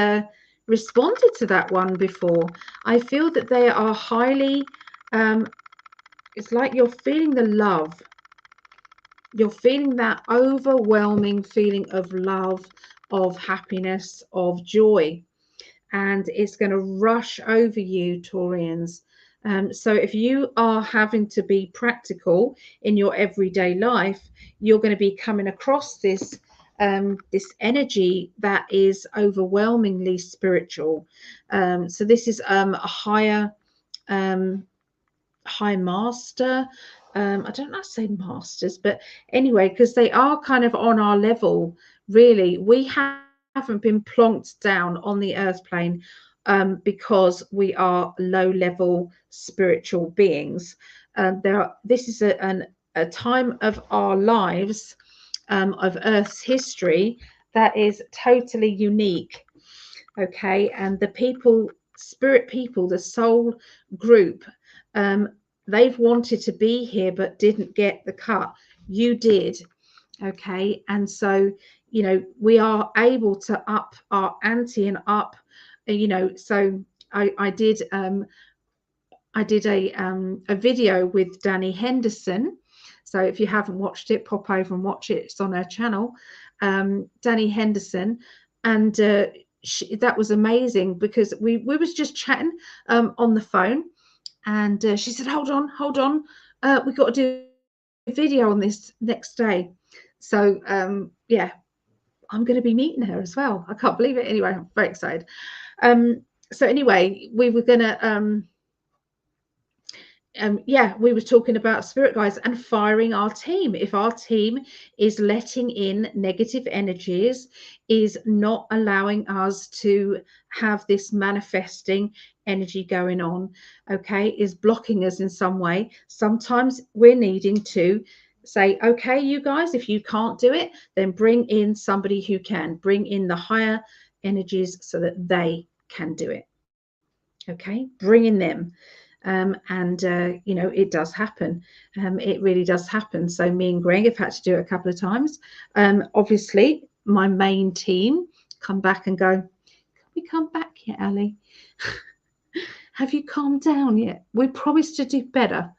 responded to that one before. I feel that they are highly, it's like you're feeling the love. You're feeling that overwhelming feeling of love, of happiness, of joy. And it's going to rush over you, Taurians. So if you are having to be practical in your everyday life, you're going to be coming across this this energy that is overwhelmingly spiritual. So this is a high master. I don't know how to say masters, but anyway, because they are kind of on our level, really. We haven't been plonked down on the earth plane because we are low level spiritual beings. This is a time of our lives, of Earth's history, that is totally unique. Okay, and the people, spirit people, the soul group, they've wanted to be here but didn't get the cut. You did. Okay, and so you know we are able to up our ante and up, you know. So I did a video with Danny Henderson. So if you haven't watched it, pop over and watch it. It's on her channel, Danny Henderson, and that was amazing because we was just chatting on the phone, and she said, hold on, we've got to do a video on this next day. So yeah, I'm going to be meeting her as well. I can't believe it. Anyway, I'm very excited. So anyway, we were going to yeah, we were talking about spirit guides and firing our team. If our team is letting in negative energies, is not allowing us to have this manifesting energy going on, okay, is blocking us in some way, sometimes we're needing to say, okay, you guys, if you can't do it, then bring in somebody who can. Bring in the higher energies so that they can do it. Okay, bring in them. You know, it does happen. It really does happen. So me and Greg have had to do it a couple of times. Obviously, my main team come back and go, can we come back yet, Ali? Have you calmed down yet? We promised to do better.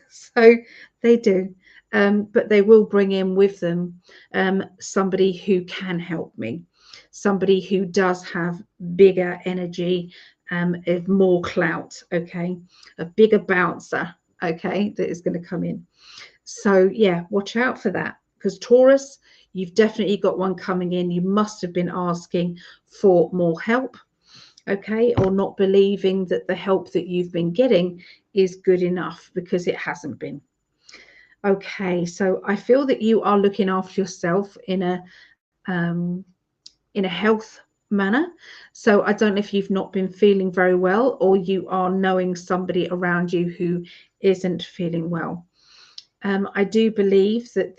So they do. But they will bring in with them somebody who can help me, somebody who does have bigger energy, more clout, okay, a bigger bouncer, okay, that is going to come in. So yeah, watch out for that, because Taurus, you've definitely got one coming in. You must have been asking for more help, okay, or not believing that the help that you've been getting is good enough, because it hasn't been. Okay, so I feel that you are looking after yourself in a health manner. So I don't know if you've not been feeling very well, or you are knowing somebody around you who isn't feeling well. I do believe that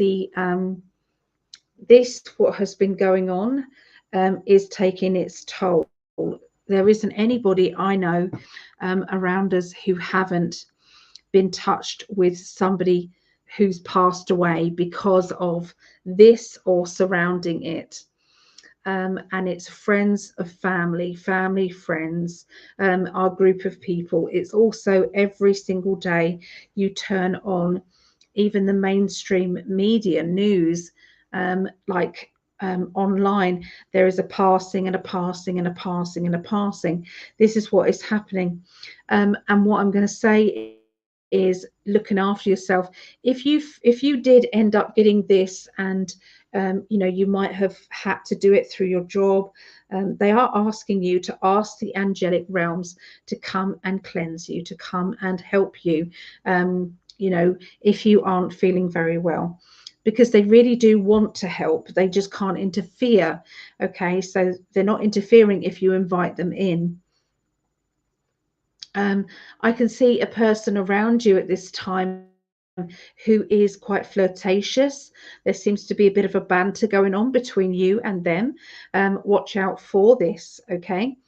this what has been going on is taking its toll. There isn't anybody I know around us who haven't been touched with somebody who's passed away because of this or surrounding it. And it's friends of family, friends, our group of people. It's also every single day you turn on even the mainstream media news, online, there is a passing and a passing and a passing and a passing. This is what is happening. And what I'm going to say is looking after yourself. If you did end up getting this, and you know, you might have had to do it through your job, they are asking you to ask the angelic realms to come and cleanse you, to come and help you, you know, if you aren't feeling very well, because they really do want to help. They just can't interfere. Okay, so they're not interfering if you invite them in. I can see a person around you at this time who is quite flirtatious. There seems to be a bit of a banter going on between you and them. Watch out for this, okay?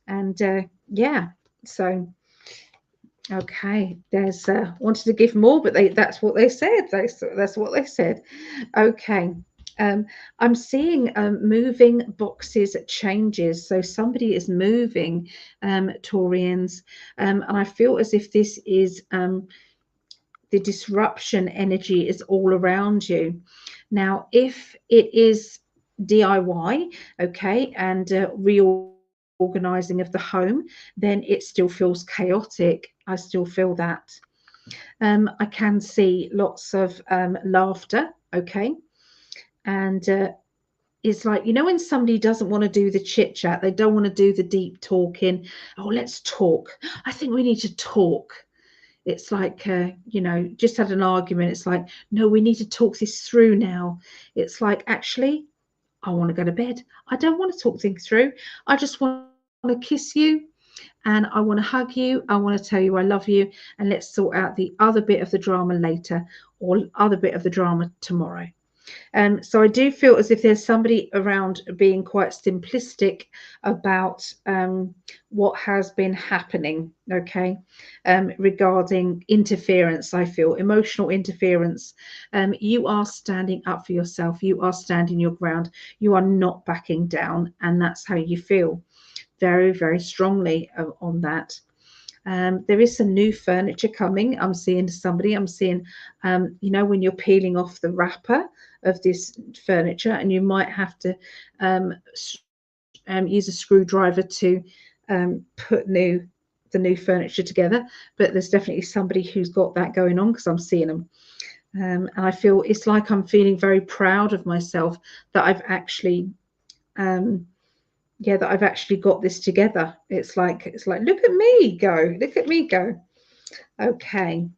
And yeah, so okay, there's wanted to give more, but that's what they said. That's what they said. Okay. I'm seeing moving boxes changes. So somebody is moving, Taurians, and I feel as if this is the disruption energy is all around you. Now, if it is DIY, okay, and reorganizing of the home, then it still feels chaotic. I still feel that. I can see lots of laughter, okay, and it's like, you know, when somebody doesn't want to do the chit chat, they don't want to do the deep talking. Oh, let's talk. I think we need to talk. It's like, you know, just had an argument. It's like, no, we need to talk this through now. It's like, actually, I want to go to bed. I don't want to talk things through. I just want to kiss you, and I want to hug you. I want to tell you I love you, and let's sort out the other bit of the drama later, or other bit of the drama tomorrow. So I do feel as if there's somebody around being quite simplistic about what has been happening, okay, regarding interference. I feel emotional interference. You are standing up for yourself. You are standing your ground. You are not backing down, and that's how you feel very, very strongly on that. There is some new furniture coming. I'm seeing somebody, I'm seeing, you know, when you're peeling off the wrapper of this furniture, and you might have to use a screwdriver to put the new furniture together. But there's definitely somebody who's got that going on, because I'm seeing them. And I feel it's like I'm feeling very proud of myself that I've actually that I've actually got this together. It's like look at me go, look at me go. Okay.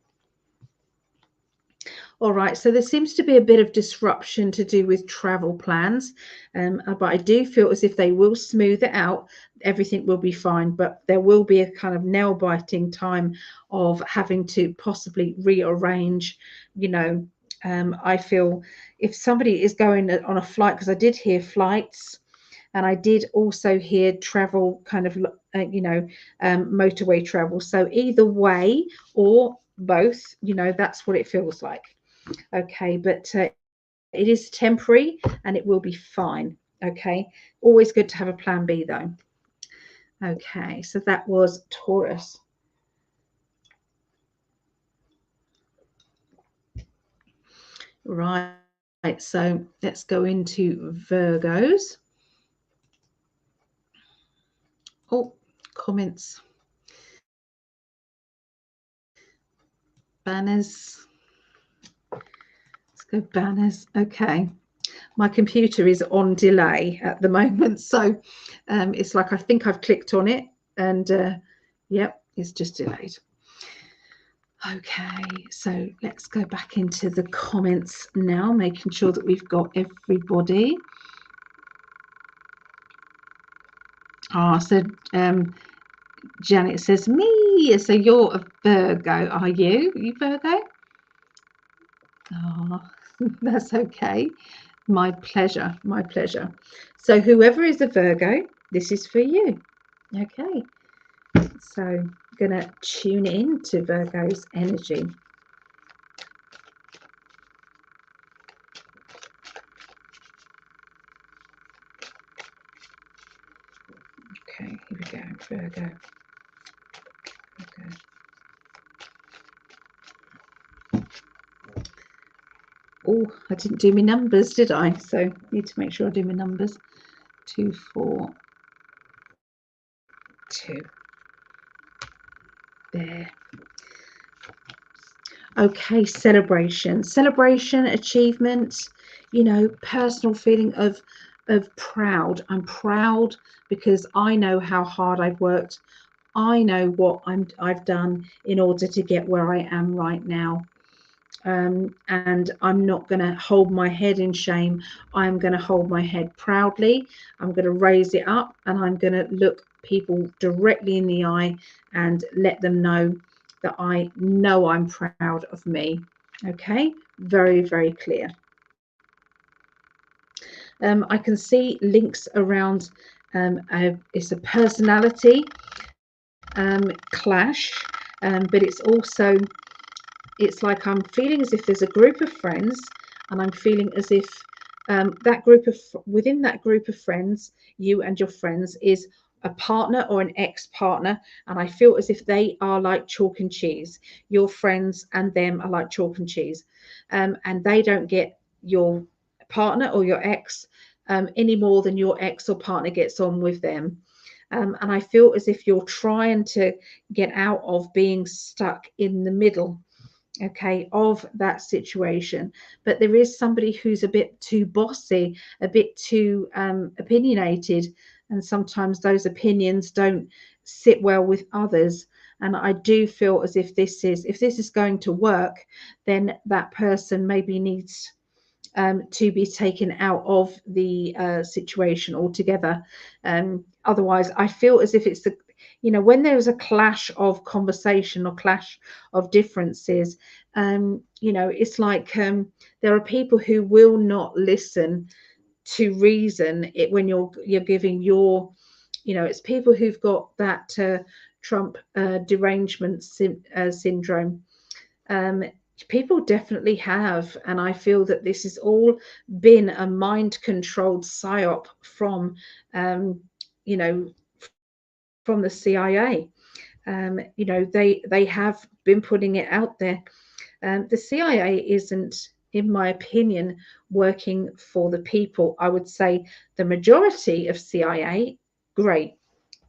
All right, so there seems to be a bit of disruption to do with travel plans, but I do feel as if they will smooth it out. Everything will be fine, but there will be a kind of nail-biting time of having to possibly rearrange, you know, I feel if somebody is going on a flight, because I did hear flights, and I did also hear travel, kind of, motorway travel. So either way or both, that's what it feels like. Okay, but it is temporary and it will be fine. Okay, always good to have a plan B though. Okay, so that was Taurus. Right, so let's go into Virgos. Oh, comments. Banners. Let's go banners. Okay. My computer is on delay at the moment. So it's like I think I've clicked on it and yep, it's just delayed. Okay, so let's go back into the comments now, making sure that we've got everybody. So Janet says, me. So you're a Virgo, are you? Are you Virgo? Oh, that's okay. My pleasure. My pleasure. So whoever is a Virgo, this is for you. Okay. So I'm going to tune in to Virgo's energy. Okay, here we go, Virgo. Okay. Oh, I didn't do my numbers, did I? So need to make sure I do my numbers. 2, 4, 2. There. Okay, celebration, achievement, personal feeling of proud. I'm proud because I know how hard I've worked. I know what I've done in order to get where I am right now. And I'm not going to hold my head in shame. I'm going to hold my head proudly. I'm going to raise it up, and I'm going to look people directly in the eye and let them know that I know I'm proud of me. Okay, very, very clear. I can see links around it's a personality clash, but it's also, it's like I'm feeling as if there's a group of friends, and I'm feeling as if within that group of friends, you and your friends is a partner or an ex-partner, and I feel as if they are like chalk and cheese. Your friends and them are like chalk and cheese, and they don't get your partner or your ex any more than your ex or partner gets on with them. And I feel as if you're trying to get out of being stuck in the middle, okay, of that situation. But there is somebody who's a bit too bossy, a bit too opinionated, and sometimes those opinions don't sit well with others. And I do feel as if this is going to work, then that person maybe needs to be taken out of the situation altogether. Otherwise, I feel as if it's the, when there's a clash of conversation or clash of differences, it's like there are people who will not listen to reason it when you're giving your, it's people who've got that Trump derangement syndrome. People definitely have, and I feel that this has all been a mind-controlled psyop from, from the CIA. They have been putting it out there. The CIA isn't, in my opinion, working for the people. I would say the majority of CIA, great.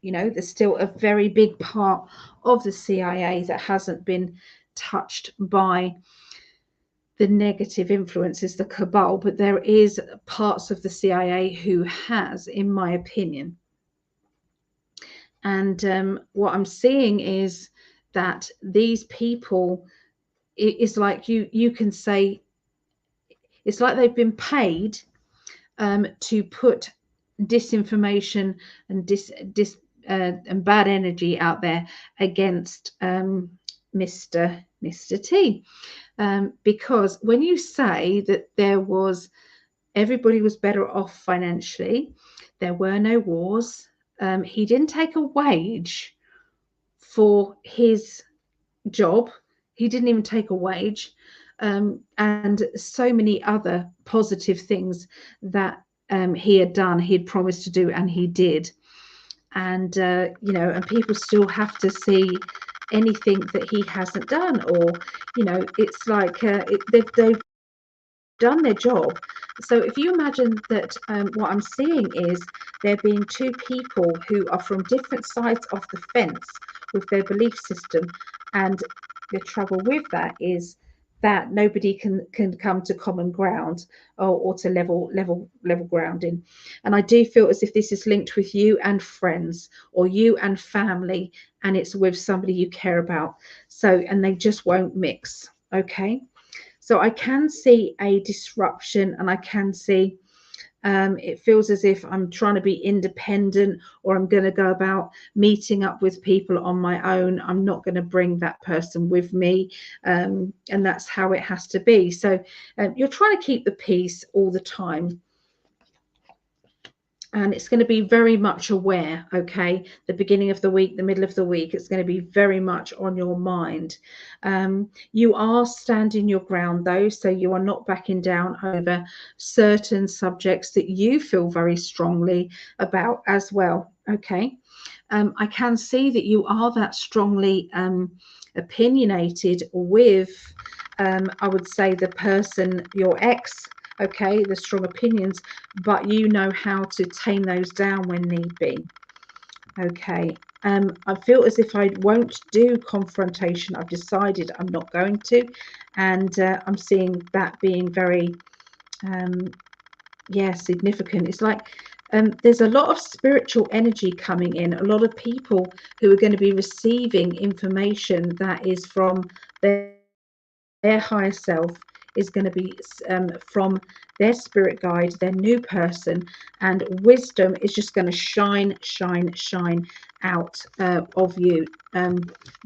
There's still a very big part of the CIA that hasn't been touched by the negative influences, the cabal, but there is parts of the CIA who has, in my opinion. And what I'm seeing is that these people, it's like you can say, it's like they've been paid to put disinformation and and bad energy out there against Mr. T. because when you say that everybody was better off financially, there were no wars, he didn't take a wage for his job, he didn't even take a wage, and so many other positive things that he had done, he had promised to do, and he did. And you know, and people still have to see anything that he hasn't done, or you know, it's like they've done their job. So if you imagine that, what I'm seeing is there being two people who are from different sides of the fence with their belief system, and the trouble with that is that nobody can come to common ground, or to level grounding. And I do feel as if this is linked with you and friends, or you and family, and it's with somebody you care about. So, and they just won't mix. Okay. So I can see a disruption, and I can see it feels as if I'm trying to be independent, or I'm going to go about meeting up with people on my own. I'm not going to bring that person with me, and that's how it has to be. So you're trying to keep the peace all the time. And it's going to be very much aware, okay? The beginning of the week, the middle of the week, it's going to be very much on your mind. You are standing your ground, though, so you are not backing down over certain subjects that you feel very strongly about as well, okay? I can see that you are that strongly opinionated with, I would say, the person, your ex, okay, the strong opinions, but you know how to tame those down when need be. Okay. I feel as if I won't do confrontation. I've decided I'm not going to, and I'm seeing that being very significant. It's like there's a lot of spiritual energy coming in, a lot of people who are going to be receiving information that is from their higher self, is going to be from their spirit guide, their new person, and wisdom is just going to shine out of you,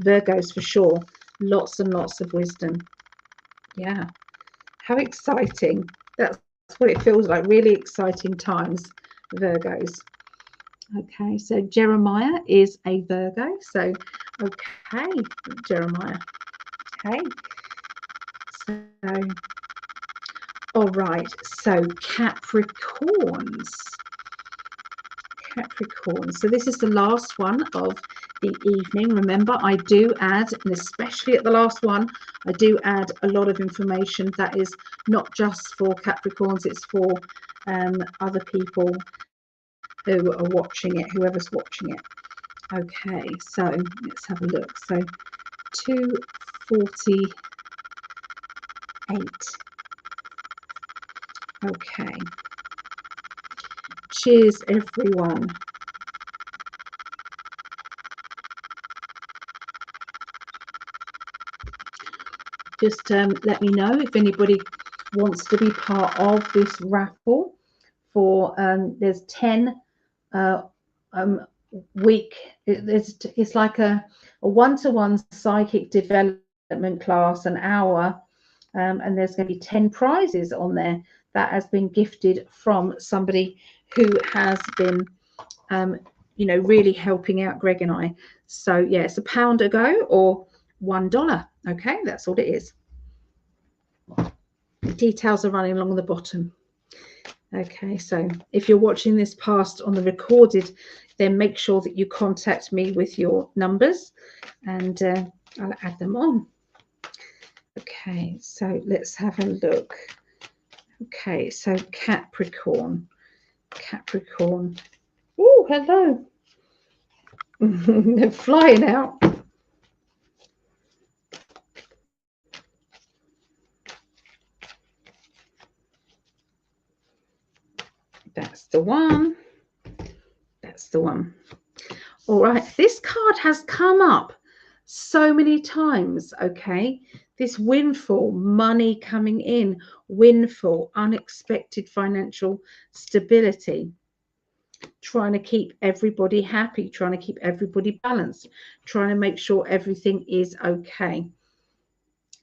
Virgos, for sure. Lots and lots of wisdom. Yeah, how exciting. That's what it feels like. Really exciting times, Virgos. Okay, so Jeremiah is a Virgo. So okay, Jeremiah. Okay. So, all right, so Capricorns. So this is the last one of the evening. Remember, I do add, and especially at the last one, I do add a lot of information that is not just for Capricorns, it's for other people who are watching it, whoever's watching it. Okay, so let's have a look. So 248. Okay. Cheers, everyone. Just let me know if anybody wants to be part of this raffle. For there's 10 week. It's like a one-to-one psychic development class, an hour. And there's going to be 10 prizes on there that has been gifted from somebody who has been, you know, really helping out Greg and I. So yeah, it's £1 a go or $1. Okay, that's all it is. The details are running along the bottom. Okay, so if you're watching this past on the recorded, then make sure that you contact me with your numbers, and I'll add them on. Okay, so let's have a look. Okay, so Capricorn. Oh, hello. They're flying out. That's the one. That's the one. All right, this card has come up so many times, okay? This windfall, money coming in, windfall, unexpected financial stability, trying to keep everybody happy, trying to keep everybody balanced, trying to make sure everything is okay.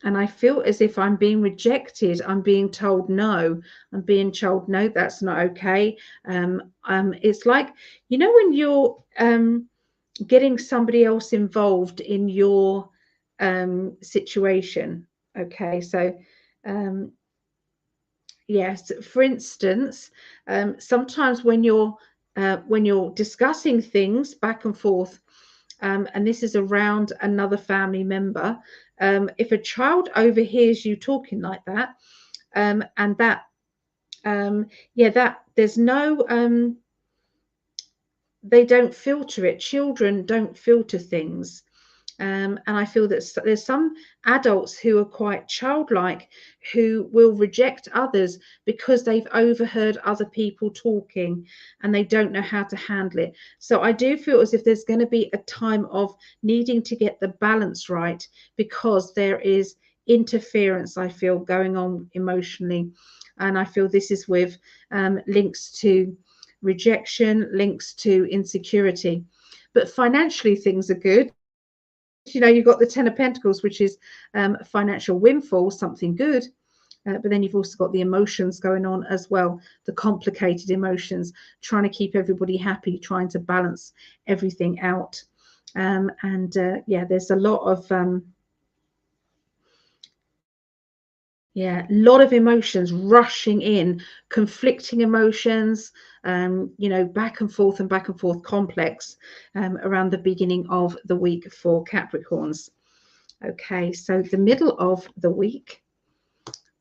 and I feel as if I'm being rejected. I'm being told no. I'm being told no, that's not okay. It's like, you know, when you're getting somebody else involved in your situation. Okay, so yes, for instance, sometimes when you're discussing things back and forth, and this is around another family member, if a child overhears you talking like that, and that yeah, that there's no they don't filter it. Children don't filter things. And I feel that there's some adults who are quite childlike who will reject others because they've overheard other people talking and they don't know how to handle it. So I do feel as if there's going to be a time of needing to get the balance right, because there is interference, I feel, going on emotionally. And I feel this is with links to rejection, links to insecurity. But financially, things are good. You know, you've got the Ten of Pentacles, which is financial windfall, something good. But then you've also got the emotions going on as well, the complicated emotions, trying to keep everybody happy, trying to balance everything out. Yeah, there's a lot of yeah, a lot of emotions rushing in, conflicting emotions, you know, back and forth, complex around the beginning of the week for Capricorns. Okay, so the middle of the week.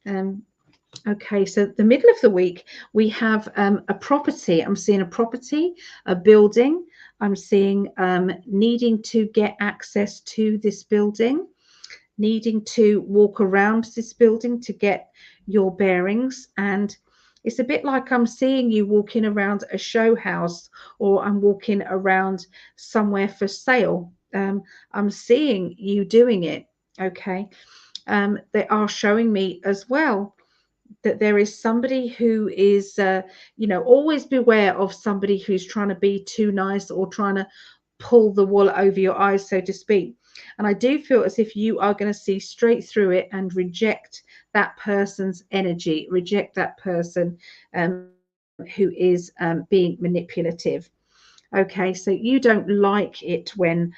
Okay, so the middle of the week, we have a property. I'm seeing a property, a building. I'm seeing needing to get access to this building, needing to walk around this building to get your bearings. And it's a bit like I'm seeing you walking around a show house, or I'm walking around somewhere for sale. I'm seeing you doing it. Okay. They are showing me as well that there is somebody who is, you know, always beware of somebody who's trying to be too nice or trying to pull the wool over your eyes, so to speak. And I do feel as if you are going to see straight through it and reject that person's energy, reject that person who is being manipulative. Okay, so you don't like it when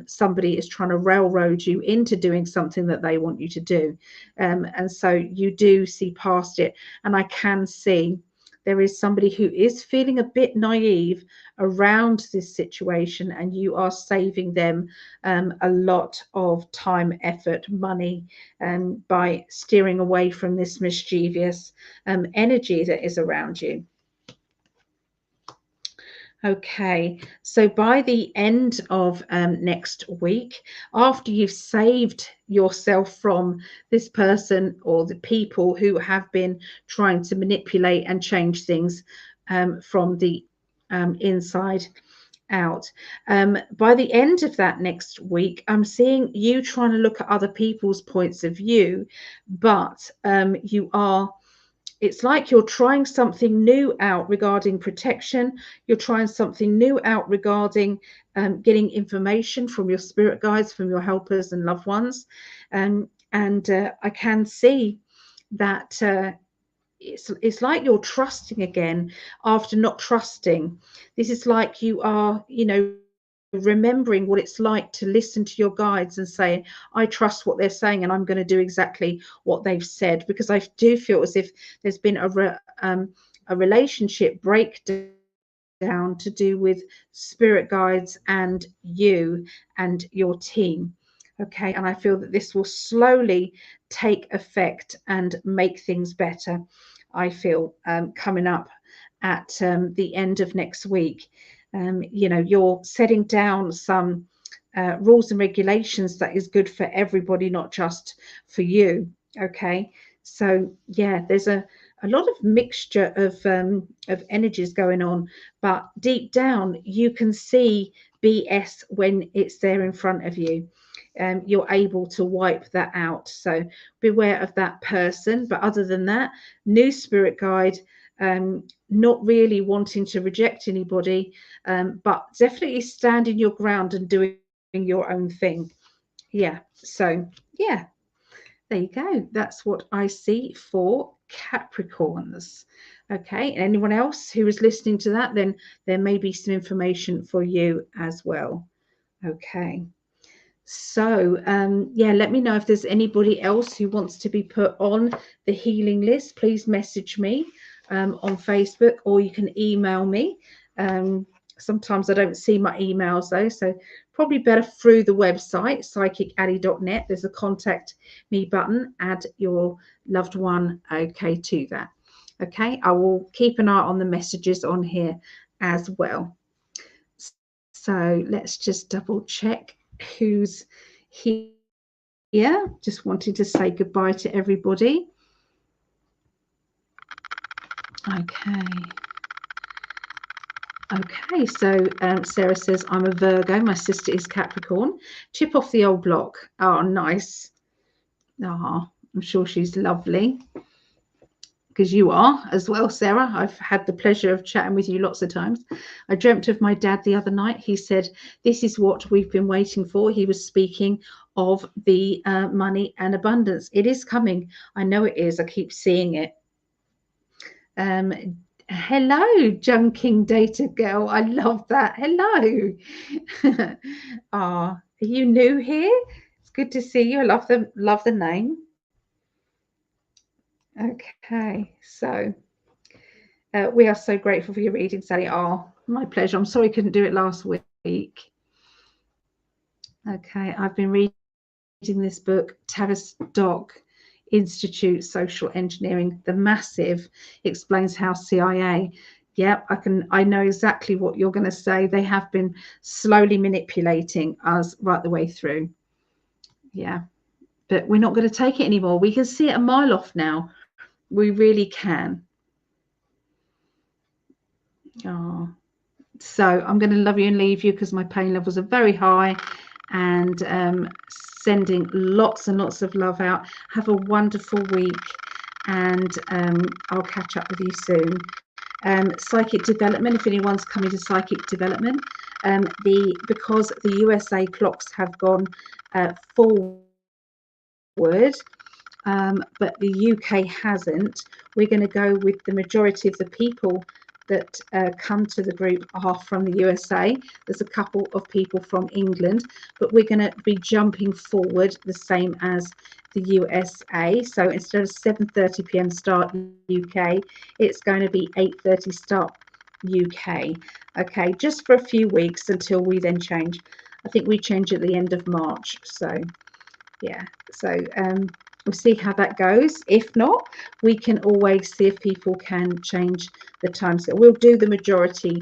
somebody is trying to railroad you into doing something that they want you to do. And so you do see past it. And I can see there is somebody who is feeling a bit naive around this situation, and you are saving them a lot of time, effort, money by steering away from this mischievous energy that is around you. Okay, so by the end of next week, after you've saved yourself from this person or the people who have been trying to manipulate and change things from the inside out, by the end of that next week, I'm seeing you trying to look at other people's points of view, but you are, it's like you're trying something new out regarding protection. You're trying something new out regarding getting information from your spirit guides, from your helpers and loved ones. I can see that it's like you're trusting again after not trusting. This is like you are, you know, remembering what it's like to listen to your guides and say, I trust what they're saying and I'm going to do exactly what they've said. Because I do feel as if there's been a relationship breakdown to do with spirit guides and you and your team. Okay, and I feel that this will slowly take effect and make things better. I feel coming up at the end of next week. You know, you're setting down some rules and regulations that is good for everybody, not just for you. Okay, so yeah, there's a lot of mixture of energies going on, but deep down you can see BS when it's there in front of you. You're able to wipe that out. So beware of that person. But other than that, new spirit guide, not really wanting to reject anybody, but definitely standing your ground and doing your own thing. Yeah. So yeah. There you go. That's what I see for Capricorns. Okay, and anyone else who is listening to that, then there may be some information for you as well. Okay. So, yeah, let me know if there's anybody else who wants to be put on the healing list. Please message me on Facebook, or you can email me. Sometimes I don't see my emails though, so probably better through the website, psychicaddy.net. There's a contact me button. Add your loved one, okay, to that. Okay, I will keep an eye on the messages on here as well. So let's just double check who's here. Just wanted to say goodbye to everybody. Okay, so Sarah says, I'm a Virgo. My sister is Capricorn. Chip off the old block. Oh, nice. Oh, I'm sure she's lovely. Because you are as well, Sarah. I've had the pleasure of chatting with you lots of times. I dreamt of my dad the other night. He said, this is what we've been waiting for. He was speaking of the money and abundance. It is coming. I know it is. I keep seeing it. Hello, Junking Data Girl. I love that. Hello. Are you new here? It's good to see you. I love the name. Okay, so we are so grateful for your reading, Sally. Oh, my pleasure. I'm sorry I couldn't do it last week. Okay, I've been reading this book, Tavistock Institute Social Engineering, the massive, explains how CIA. Yep, I know exactly what you're going to say. They have been slowly manipulating us right the way through. Yeah, but we're not going to take it anymore. We can see it a mile off now. We really can. Oh, so I'm going to love you and leave you because my pain levels are very high, and sending lots and lots of love out. Have a wonderful week, and I'll catch up with you soon. Psychic development, if anyone's coming to psychic development, because the USA clocks have gone forward, but the UK hasn't, we're going to go with the majority of the people that come to the group are from the USA. There's a couple of people from England, but we're going to be jumping forward the same as the USA. So instead of 7:30 p.m. start UK, it's going to be 8:30 start UK. Okay, just for a few weeks until we then change. I think we change at the end of March. So yeah, so we'll see how that goes. If not, we can always see if people can change the time. So we'll do the majority,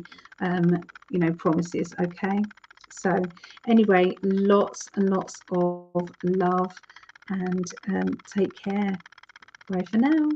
promises. Okay. So anyway, lots and lots of love, and take care. Bye for now.